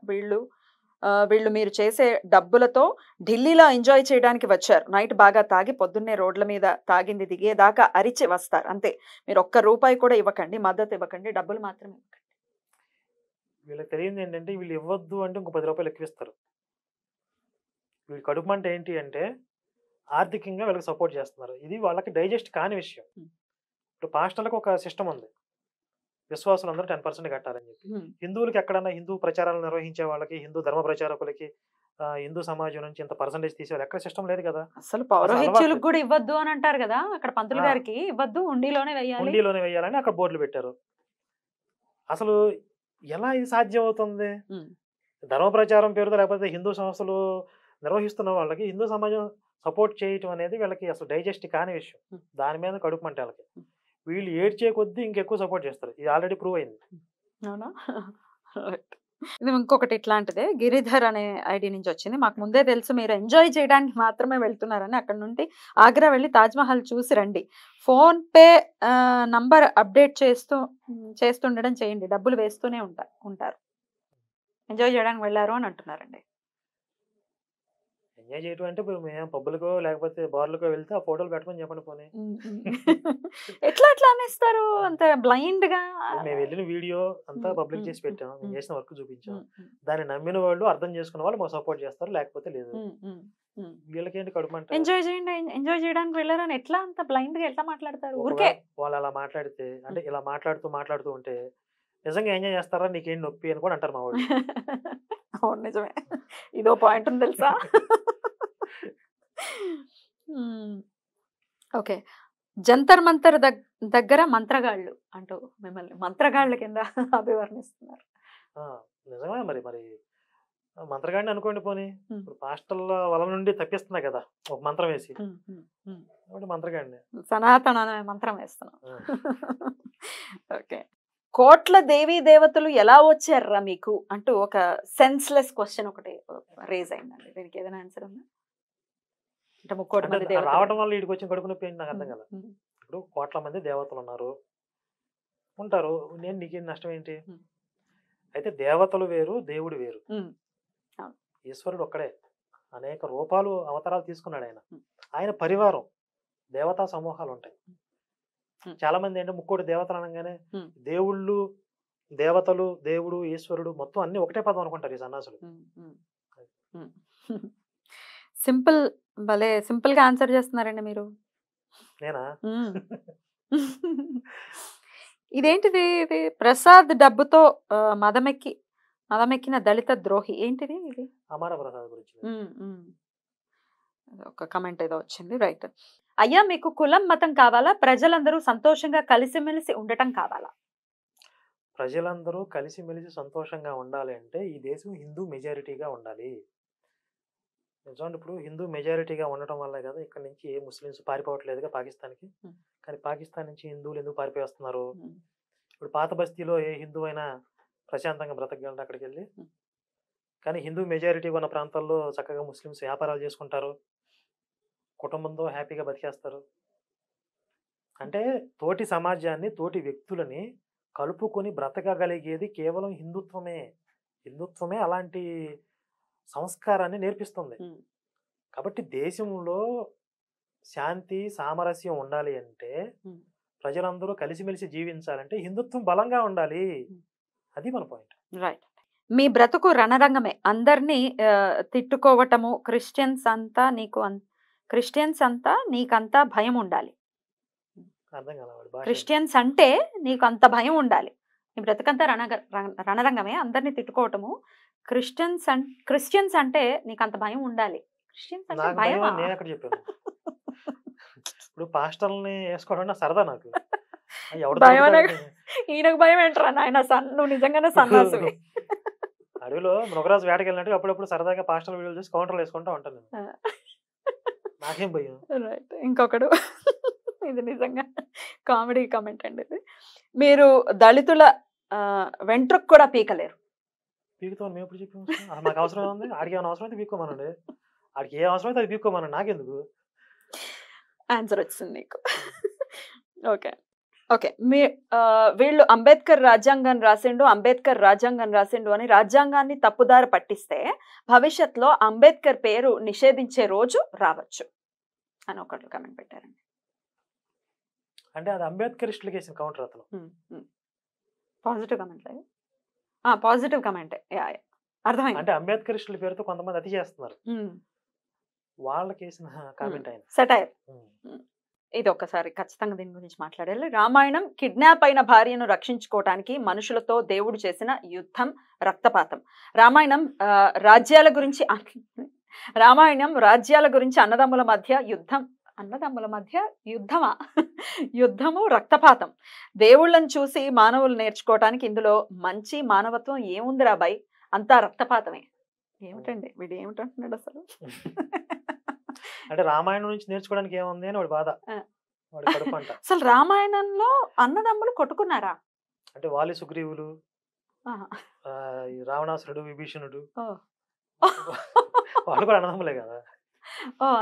వీళ్ళు మీరు చేసే డబ్బులతో ఢిల్లీలో ఎంజాయ్ చేయడానికి వచ్చారు, నైట్ బాగా తాగి పొద్దున్నే రోడ్ల మీద తాగింది దిగేదాకా అరిచి వస్తారు అంతే, మీరు ₹1 కూడా ఇవ్వకండి, మద్దతు ఇవ్వకండి, డబ్బులు మాత్రమే ఇవ్వకండి. వీళ్ళకి తెలియదు ఏంటంటే వీళ్ళు ఇవ్వద్దు అంటే ఇంకో ₹10 ఎక్కువిస్తారు. వీళ్ళ కడుపు మంట ఏంటి అంటే ఆర్థికంగా వీళ్ళకి సపోర్ట్ చేస్తున్నారు. ఇది వాళ్ళకి డైజెస్ట్ కాని విషయం. ఇప్పుడు పాస్టర్లకు ఒక సిస్టమ్ ఉంది, విశ్వాసులు అందరూ 10% కట్టాలని చెప్పి. హిందువులకి ఎక్కడన్నా హిందూ ప్రచారాలు నిర్వహించే వాళ్ళకి, హిందూ ధర్మ ప్రచారకులకి, హిందూ సమాజం నుంచి ఇంత పర్సంటేజ్ తీసేవాళ్ళు ఎక్కడ సిస్టం లేదు కదా. అసలు పౌరోహిత్యులకు కూడా ఇవ్వద్దు అని అంటారు కదా, అక్కడ పంతులు గారికి ఇవ్వద్దు, ఉండిలోనే వేయాలని అక్కడ బోర్డులు పెట్టారు. అసలు ఎలా ఇది సాధ్యం అవుతుంది? ధర్మ ప్రచారం పేరుతో లేకపోతే హిందూ సంస్థలు నిర్వహిస్తున్న వాళ్ళకి హిందూ సమాజం సపోర్ట్ చేయటం అనేది వీళ్ళకి అసలు డైజెస్ట్ కాని విషయం. దాని మీద కడుపు మంట వాళ్ళకి. వీళ్ళు ఏడ్చే కొద్దీ ఇంకెక్కువ సపోర్ట్ చేస్తారు. ఇది ఆల్రెడీ ప్రూవ్ అయింది. అవునా? ఇది ఇంకొకటి ఇట్లాంటిదే, గిరిధర్ అనే ఐడి నుంచి వచ్చింది. మాకు ముందే తెలుసు మీరు ఎంజాయ్ చేయడానికి మాత్రమే వెళ్తున్నారని, అక్కడ నుండి ఆగ్రా వెళ్ళి తాజ్మహల్ చూసి రండి, ఫోన్ పే నంబర్ అప్డేట్ చేస్తుండడం చేయండి, డబ్బులు వేస్తూనే ఉంటారు, ఎంజాయ్ చేయడానికి వెళ్ళారు అని అంటున్నారండి. ఎంజాయ్ చేయటం అంటే ఇప్పుడు మేము పబ్బులకో లేకపోతే బార్లకో వెళ్తే ఆ ఫోటోలు పెట్టమని చెప్పండి పోనీ. ఎట్లా అనేస్తారు అంత బ్లైండ్ గా? మేము వెళ్ళిన వీడియో అంతా పబ్లిక్ చేసి పెట్టాం, మేము చేసిన వర్క్ చూపించాం, దాన్ని నమ్మిన వాళ్ళు అర్థం చేసుకున్న వాళ్ళు మాకు సపోర్ట్ చేస్తారు, లేకపోతే లేదు. వీళ్ళకేంటి కడుపు మంట? ఎంజాయ్ చేయడానికి వెళ్ళారని ఎట్లా అంత బ్లైండ్ గా ఎట్లా మాట్లాడతారు? ఊరికే వాళ్ళు అలా మాట్లాడితే, అంటే ఇలా మాట్లాడుతూ ఉంటే నిజంగా ఎంజాయ్ చేస్తారా, నీకేం నొప్పి అని కూడా అంటారు మా వాళ్ళు. అవును, నిజమే, ఇదో పాయింట్ ఉంది తెలుసా. ఓకే, జంతర్ మంతర్ దగ్గర మంత్రగాళ్ళు అంటూ మిమ్మల్ని మంత్రగాళ్ళ కింద అభివర్ణిస్తున్నారు. నిజమే. మరి మంత్రగాడిని అనుకోండి పోనీ, ఇప్పుడు పాస్టర్ల వల నుండి తప్పిస్తున్నా కదా ఒక మంత్రం వేసి, మంత్రగాడిని సనాతన మంత్రం వేస్తున్నాం. ఓకే, కోట్ల దేవీ దేవతలు ఎలా వచ్చారా మీకు అంటూ ఒక సెన్స్లెస్ క్వశ్చన్ ఒకటి రేజ్ అయిందండి. దీనికి ఏదైనా ఆన్సర్ ఉందా? అంటే 3 మంది దేవతలు రావడం వల్ల వీడికి వచ్చిన కడుపు నొప్పి నాకు అర్థం కదా. ఇప్పుడు కోట్ల మంది దేవతలు ఉంటారు, నీకేం నష్టం ఏంటి? అయితే దేవతలు వేరు, దేవుడు వేరు. ఈశ్వరుడు ఒక్కడే, అనేక రూపాలు అవతారాలు తీసుకున్నాడు ఆయన. ఆయన పరివారం దేవతా సమూహాలు ఉంటాయి. చాలా మంది ఏంటంటే ముక్కోటి దేవతలు అనగానే దేవుళ్ళు, దేవతలు, దేవుడు, ఈశ్వరుడు మొత్తం అన్ని ఒకటే పదం అనుకుంటారు ఈ సన్నాసులు. సింపుల్ గా ఆన్సర్ చేస్తున్నారండి మీరు. నేనా? ఇదేంటిది? ఇది ప్రసాద్ డబ్బుతో మదమెక్కిన దళిత ద్రోహి ఏంటిది? ఇది అమర ప్రసాద్ గురించి ఒక కమెంట్ ఏదో వచ్చింది. రైట్. అయ్యా, మీకు కులం మతం కావాలా, ప్రజలందరూ సంతోషంగా కలిసిమెలిసి ఉండటం కావాలా? ప్రజలందరూ కలిసిమెలిసి సంతోషంగా ఉండాలి అంటే ఈ దేశం హిందూ మెజారిటీగా ఉండాలి. నిజంగా ఇప్పుడు హిందూ మెజారిటీగా ఉండటం వల్లే కదా ఇక్కడ నుంచి ఏ ముస్లిమ్స్ పారిపోవట్లేదుగా పాకిస్తాన్కి. కానీ పాకిస్తాన్ నుంచి హిందువులు ఎందుకు పారిపోయేస్తున్నారు? ఇప్పుడు పాత బస్తీలో ఏ హిందూ అయినా ప్రశాంతంగా బ్రతకగలరు అక్కడికి వెళ్ళి. కానీ హిందూ మెజారిటీ ఉన్న ప్రాంతాల్లో చక్కగా ముస్లిమ్స్ వ్యాపారాలు చేసుకుంటారు, కుటుంబంతో హ్యాపీగా బతికేస్తారు. అంటే తోటి సమాజాన్ని, తోటి వ్యక్తులని కలుపుకొని బ్రతకగలిగేది కేవలం హిందుత్వమే అలాంటి సంస్కారాన్ని నేర్పిస్తుంది. కాబట్టి దేశంలో శాంతి సామరస్యం ఉండాలి అంటే, ప్రజలందరూ కలిసిమెలిసి జీవించాలంటే హిందుత్వం బలంగా ఉండాలి. అది మన పాయింట్. రైట్. మీ బ్రతుకు రణరంగమే, అందరినీ తిట్టుకోవటము, క్రిస్టియన్స్ అంతా నీకంతా భయం ఉండాలి. అర్థం కాదు. క్రిస్టియన్స్ అంటే నీకు అంత భయం ఉండాలి. నీ బ్రతుకంతా రణరంగమే, అందరినీ తిట్టుకోవటము. క్రిస్టియన్స్ అంటే నీకు అంత భయం ఉండాలి. క్రిస్టియన్స్ అంటే భయం. నేను ఎక్కడ చెప్పాను? ఇప్పుడు పాస్టర్ని వేసుకోవడం సరదా నాకు. ఈయనకు భయం ఏంట్రా నాయన, నువ్వు నిజంగానే సన్నాసివి. అడవిలో మృగరాజు వేటకి వెళ్ళినట్టు అప్పుడప్పుడు సరదాగా పాస్టల్ వీడియోలు చూసి కౌంటర్లు వేసుకుంటా ఉంటాను నేను. నాకేం భయం. రైట్. ఇంకొకడు ఇది నిజంగా కామెడీ కామెంట్ అండి ఇది. మీరు దళితుల వెంట్రుకు కూడా పీకలేరు. పీకుతామని మేము ఎప్పుడు చెప్పాము? అసలు మాకు అవసరం ఉంది, ఆడికి ఏమైనా అవసరం అయితే పీక్కోమనండి, ఆడికి ఏ అవసరం అయితే అది పీక్కోమనండి, నాకెందుకు? ఆన్సర్ వచ్చింది నీకు. Okay okay. వీళ్ళు అంబేద్కర్ రాజ్యాంగం రాసిండు అని రాజ్యాంగాన్ని తప్పుదారి పట్టిస్తే భవిష్యత్తులో అంబేద్కర్ పేరు నిషేధించే రోజు రావచ్చు అని ఒకళ్ళు కమెంట్ పెట్టారండి. అంటే అది అంబేద్కరిస్టులకి వేసిన కౌంటర్ అతను. పాజిటివ్ కమెంట్ లేదు, పాజిటివ్ కమెంటే. అర్థమైంది. అంటే అంబేద్కరిస్టుల పేరుతో కొంతమంది అతి చేస్తున్నారు, వాళ్ళకి వేసిన కామెంట్ ఆయన. సెటైర్. ఇది ఒక్కసారి ఖచ్చితంగా దీని గురించి మాట్లాడాలి. రామాయణం గురించి అయిన భార్యను రక్షించుకోవటానికి మనుషులతో దేవుడు చేసిన యుద్ధం, రక్తపాతం. రామాయణం రాజ్యాల గురించి అన్నదమ్ముల మధ్య యుద్ధమా? యుద్ధము, రక్తపాతం. దేవుళ్ళని చూసి మానవులు నేర్చుకోవటానికి ఇందులో మంచి మానవత్వం ఏముందిరా బాయ్, అంతా రక్తపాతమే. ఏమిటండి వీడు ఏమిటంటున్నాడు అసలు? అంటే రామాయణం నుంచి నేర్చుకోవడానికి ఏముంది అని వాడి బాధ, వాడి కడుపు అంట. అసలు రామాయణంలో అన్నదమ్ములు కొట్టుకున్నారా? అంటే వాలి సుగ్రీవులు, రావణాసురుడు, విభీషణుడు, వాళ్ళు కూడా అన్నదమ్ములే కదా.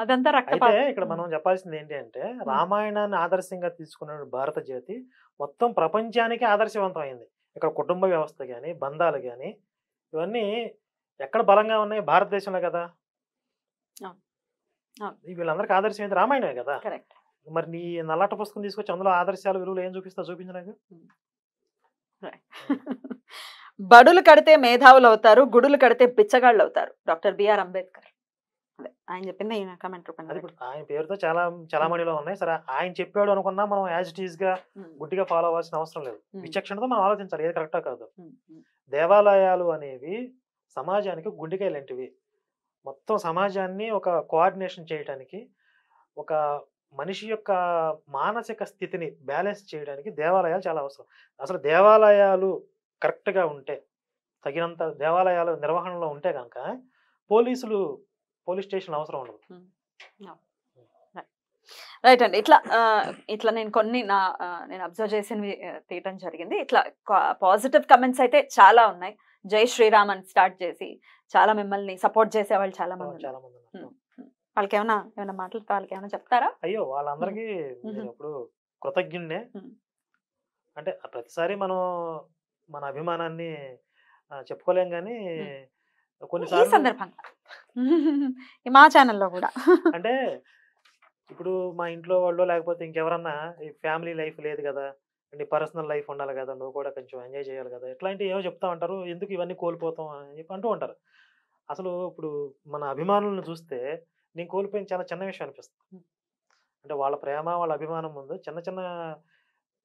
అదంతా అయితే ఇక్కడ మనం చెప్పాల్సింది ఏంటి అంటే, రామాయణాన్ని ఆదర్శంగా తీసుకున్న భారత జాతి మొత్తం ప్రపంచానికి ఆదర్శవంతం అయింది. ఇక్కడ కుటుంబ వ్యవస్థ కానీ, బంధాలు కానీ, ఇవన్నీ ఎక్కడ బలంగా ఉన్నాయి? భారతదేశంలో కదా. వీళ్ళందరికీ ఆదర్శం ఏంటి? రామాయణమే కదా. మరి నీ నల్లట పుస్తకం తీసుకొచ్చి అందులో ఆదర్శాలు, విలువలు ఏం చూపిస్తా? చూపించడానికి. బడులు కడితే మేధావులు అవుతారు, గుడులు కడితే బిచ్చగాళ్ళు అవుతారు. Doctor BR Ambedkar. ఆయన చెప్పింది ఈయన కామెంట్ రూపంలో. ఆయన పేరుతో చాలా చలామణిలో ఉన్నాయి. సరే, ఆయన చెప్పాడు అనుకున్నా మనం యాజ్ ఇట్ ఈస్ గా గుడ్డిగా ఫాలో అవ్వాల్సిన అవసరం లేదు. విచక్షణతో మనం ఆలోచించాలి ఏది కరెక్టా కాదు. దేవాలయాలు అనేవి సమాజానికి గుండెకాయ లాంటివి. మొత్తం సమాజాన్ని ఒక కోఆర్డినేషన్ చేయడానికి, ఒక మనిషి యొక్క మానసిక స్థితిని బ్యాలెన్స్ చేయడానికి దేవాలయాలు చాలా అవసరం. అసలు దేవాలయాలు కరెక్ట్గా ఉంటే, తగినంత దేవాలయాలు నిర్వహణలో ఉంటే కనుక పోలీస్ స్టేషన్ అవసరం ఉండదు. రైట్ అండి. ఇట్లా నేను కొన్ని నేను అబ్జర్వ్ చేసినవి తీయటం జరిగింది. ఇట్లా పాజిటివ్ కమెంట్స్ అయితే చాలా ఉన్నాయి. జై శ్రీరామ్ అని స్టార్ట్ చేసి చాలా మిమ్మల్ని సపోర్ట్ చేసే వాళ్ళు చాలా మంది. వాళ్ళకి ఏమైనా మాట్లాడితే వాళ్ళకి ఏమైనా చెప్తారా? అయ్యో, వాళ్ళందరికీ ఇప్పుడు కృతజ్ఞున్నే. అంటే ప్రతిసారి మనం మన అభిమానాన్ని చెప్పుకోలేం, కానీ కొన్నిసార్లు సందర్భంగా మా ఛానల్లో కూడా అంటే ఇప్పుడు మా ఇంట్లో వాళ్ళు లేకపోతే ఇంకెవరన్నా ఈ ఫ్యామిలీ లైఫ్ లేదు కదా, నీ పర్సనల్ లైఫ్ ఉండాలి కదా, నువ్వు కూడా కొంచెం ఎంజాయ్ చేయాలి కదా, ఇట్లాంటివి ఏమో చెప్తా ఉంటారు. ఎందుకు ఇవన్నీ కోల్పోతాం అని చెప్పి అంటూ ఉంటారు. అసలు ఇప్పుడు మన అభిమానులను చూస్తే నేను కోల్పోయిన చాలా చిన్న విషయం అనిపిస్తుంది. అంటే వాళ్ళ ప్రేమ, వాళ్ళ అభిమానం ముందు చిన్న చిన్న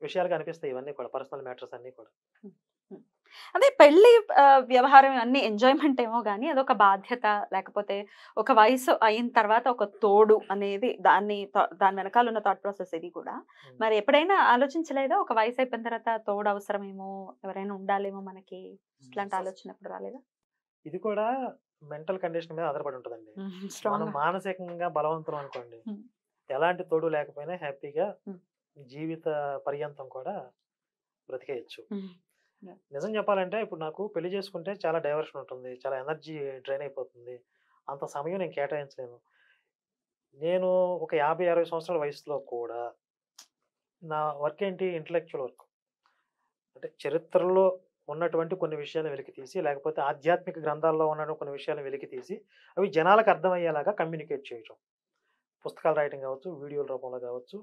విషయాలుగా అనిపిస్తాయి ఇవన్నీ కూడా, పర్సనల్ మ్యాటర్స్ అన్నీ కూడా. అదే పెళ్లి వ్యవహారం అన్ని ఎంజాయ్మెంట్ ఏమో కానీ అదొక బాధ్యత, లేకపోతే ఒక వయసు అయిన తర్వాత ఒక తోడు అనేది దాని వెనకాల ఉన్న థాట్ ప్రాసెస్ ఇది కూడా. మరి ఎప్పుడైనా ఆలోచించలేదా ఒక వయసు అయిపోయిన తర్వాత తోడు అవసరమేమో, ఎవరైనా ఉండాలేమో మనకి, ఇట్లాంటి ఆలోచన ఎప్పుడు రాలేదా? ఇది కూడా మెంటల్ కండిషన్ మీద ఆధారపడి ఉంటుందండి. మనం మానసికంగా బలవంతులు అనుకోండి, ఎలాంటి తోడు లేకపోయినా హ్యాపీగా జీవిత పర్యంతం కూడా బ్రతికేయచ్చు. నిజం చెప్పాలంటే ఇప్పుడు నాకు పెళ్లి చేసుకుంటే చాలా డైవర్షన్ ఉంటుంది, చాలా ఎనర్జీ డ్రైన్ అయిపోతుంది, అంత సమయం నేను కేటాయించలేను. నేను ఒక 50-60 సంవత్సరాల వయసులో కూడా నా వర్క్ ఏంటి? Intellectual work. అంటే చరిత్రలో ఉన్నటువంటి కొన్ని విషయాలను వెలికి తీసి, లేకపోతే ఆధ్యాత్మిక గ్రంథాల్లో ఉన్న కొన్ని విషయాలను వెలికి తీసి అవి జనాలకు అర్థమయ్యేలాగా కమ్యూనికేట్ చేయటం. పుస్తకాలు రాయటం కావచ్చు, వీడియోల రూపంలో కావచ్చు,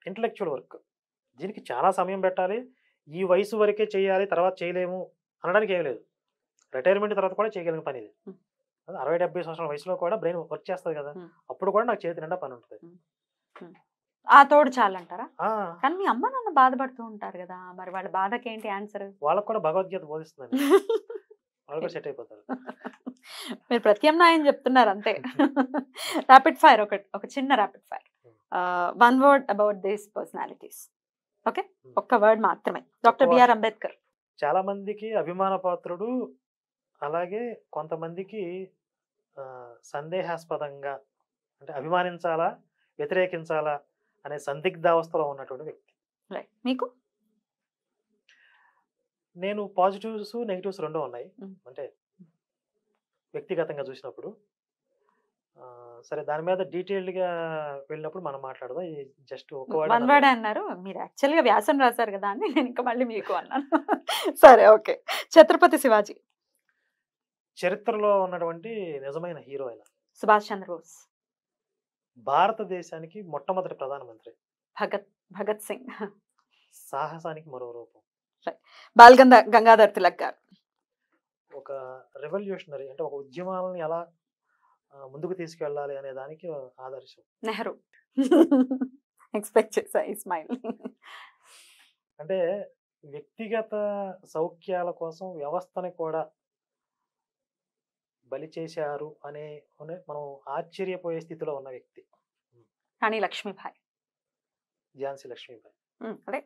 ఇంటలెక్చువల్ వర్క్. దీనికి చాలా సమయం పెట్టాలి. ఈ వయసు వరకే చేయాలి, తర్వాత చేయలేము అనడానికి ఏం లేదు. రిటైర్మెంట్ తర్వాత కూడా చేయగలిగిన పని ఇది. 60-70 సంవత్సరాల వయసులో కూడా బ్రెయిన్ వర్క్ చేస్తుంది కదా, అప్పుడు కూడా నాకు చేతి నిండా పని ఉంటుంది. ఆ తోడు చాలంటారా? కానీ మీ అమ్మ నాన్న బాధపడుతూ ఉంటారు కదా, మరి వాళ్ళ బాధకి ఏంటి ఆన్సర్? వాళ్ళకు కూడా భగవద్గీత బోధిస్తుంది, వాళ్ళు కూడా సెట్ అయిపోతారు. మీరు ప్రత్యామ్నాయం చెప్తున్నారు అంతే. ర్యాపిడ్ ఫైర్, ఒక చిన్న rapid fire. One word about these personalities. Okay, ఒక్క వర్డ్ మాత్రమే. Doctor BR Ambedkar. చాలా మందికి అభిమాన పాత్రుడు అలాగే కొంతమందికి సందేహాస్పదంగా అంటే అభిమానించాలా వ్యతిరేకించాలా అనే సందిగ్ధావస్థలో ఉన్నటువంటి వ్యక్తి. రైట్. మీకు నేను పాజిటివ్స్ నెగిటివ్స్ రెండు ఉన్నాయి. మ్మ్. అంటే వ్యక్తిగతంగా చూసినప్పుడు సరే దాని మీద డీటెయిల్డ్గా వెళ్ళినప్పుడు మనం మాట్లాడదాం. ఈ జస్ట్ ఒక వన్ వర్డ్ అన్నారు మీరు, యాక్చువల్గా వ్యాసం రాశారు కదా అని నేను ఇంకా మళ్ళీ మీకు అన్నాను. సరే, ఓకే. ఛత్రపతి శివాజీ. చరిత్రలో ఉన్నటువంటి నిజమైన హీరో ఆయన. సుభాష్ చంద్రబోస్. భారతదేశానికి మొట్టమొదటి ప్రధానమంత్రి. భగత్ సింగ్. సాహసానికి మరో రూపం. బాల్ గంగాధర్ తిలక్ గారు. ఒక రెవల్యూషనరీ అంటే ఒక ఉద్యమాలను ఎలా ముందుకు తీసుకెళ్ళాలి అనే దానికి ఆదర్శం. నెహ్రూ. ఎక్స్పెక్ట్ చేసా ఈ స్మైల్. అంటే వ్యక్తిగత సౌఖ్యాల కోసం వ్యవస్థని కూడా బలి చేశారు అనే మనం ఆశ్చర్యపోయే స్థితిలో ఉన్న వ్యక్తి. రాణి లక్ష్మీబాయి. ఝాన్సీ లక్ష్మీబాయి. అదే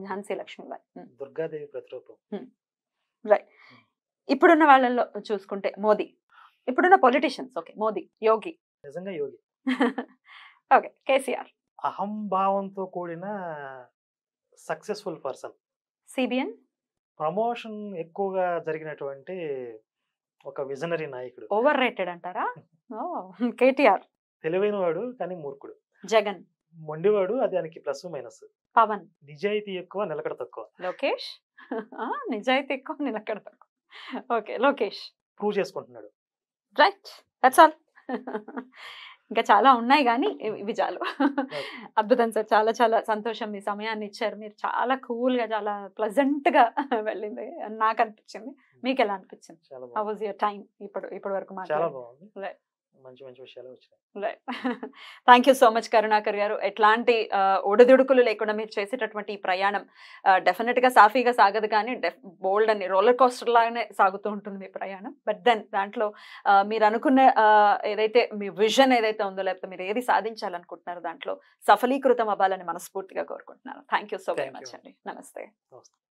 ఝాన్సీ లక్ష్మీబాయి. దుర్గాదేవి ప్రతిరూపం. రైట్. ఇప్పుడున్న వాళ్ళల్లో చూసుకుంటే మోదీ. ఇప్పుడున్న పొలిటీషియన్స్. ఓకే, మోదీ. యోగి. నిజంగా యోగి. ఓకే, కేసీఆర్. అహంభావంతో కూడిన సక్సెస్ఫుల్ పర్సన్. సిబిఎన్. ప్రమోషన్ ఎక్కువగా జరిగినటువంటి ఒక విజనరీ నాయకుడు. ఓవర్ రేటెడ్ అంటారా? కేటీఆర్. తెలివైన వాడు కానీ మూర్ఖుడు. జగన్. మొండివాడు, అది దానికి ప్లస్ మైనస్. పవన్. నిజాయితీ ఎక్కువ, నిలకడ తక్కువ. లోకేష్. నిజాయితీ ఎక్కువ, నిలకడ తక్కువ. ఓకే, లోకేష్. ప్రూవ్ చేసుకుంటున్నాడు. Right, that's all. ఇంకా చాలా ఉన్నాయి కానీ ఇవి చాలు. అద్భుతం సార్, చాలా చాలా సంతోషం మీ సమయాన్ని ఇచ్చారు. మీరు చాలా కూల్గా, చాలా ప్లెజెంట్గా వెళ్ళింది అని నాకు అనిపించింది. మీకు ఎలా అనిపించింది? హౌ వాజ్ యువర్ టైం ఇప్పటి వరకు? చాలా బాగుంది. మంచి మంచి విషయాలు వచ్చినాయి. Thank you so much Karunakar గారు. ఎట్లాంటి ఒడిదుడుకులు లేకుండా మీరు చేసేటటువంటి ఈ ప్రయాణం డెఫినెట్గా సాఫీగా సాగదు కానీ బోల్డ్ అని రోలర్ కోస్టర్ లాగానే సాగుతూ ఉంటుంది మీ ప్రయాణం. బట్ దెన్ దాంట్లో మీరు అనుకున్న ఏదైతే మీ విజన్ ఏదైతే ఉందో, లేకపోతే మీరు ఏది సాధించాలనుకుంటున్నారో దాంట్లో సఫలీకృతం అవ్వాలని మనస్ఫూర్తిగా కోరుకుంటున్నాను. Thank you so very much అండి. నమస్తే.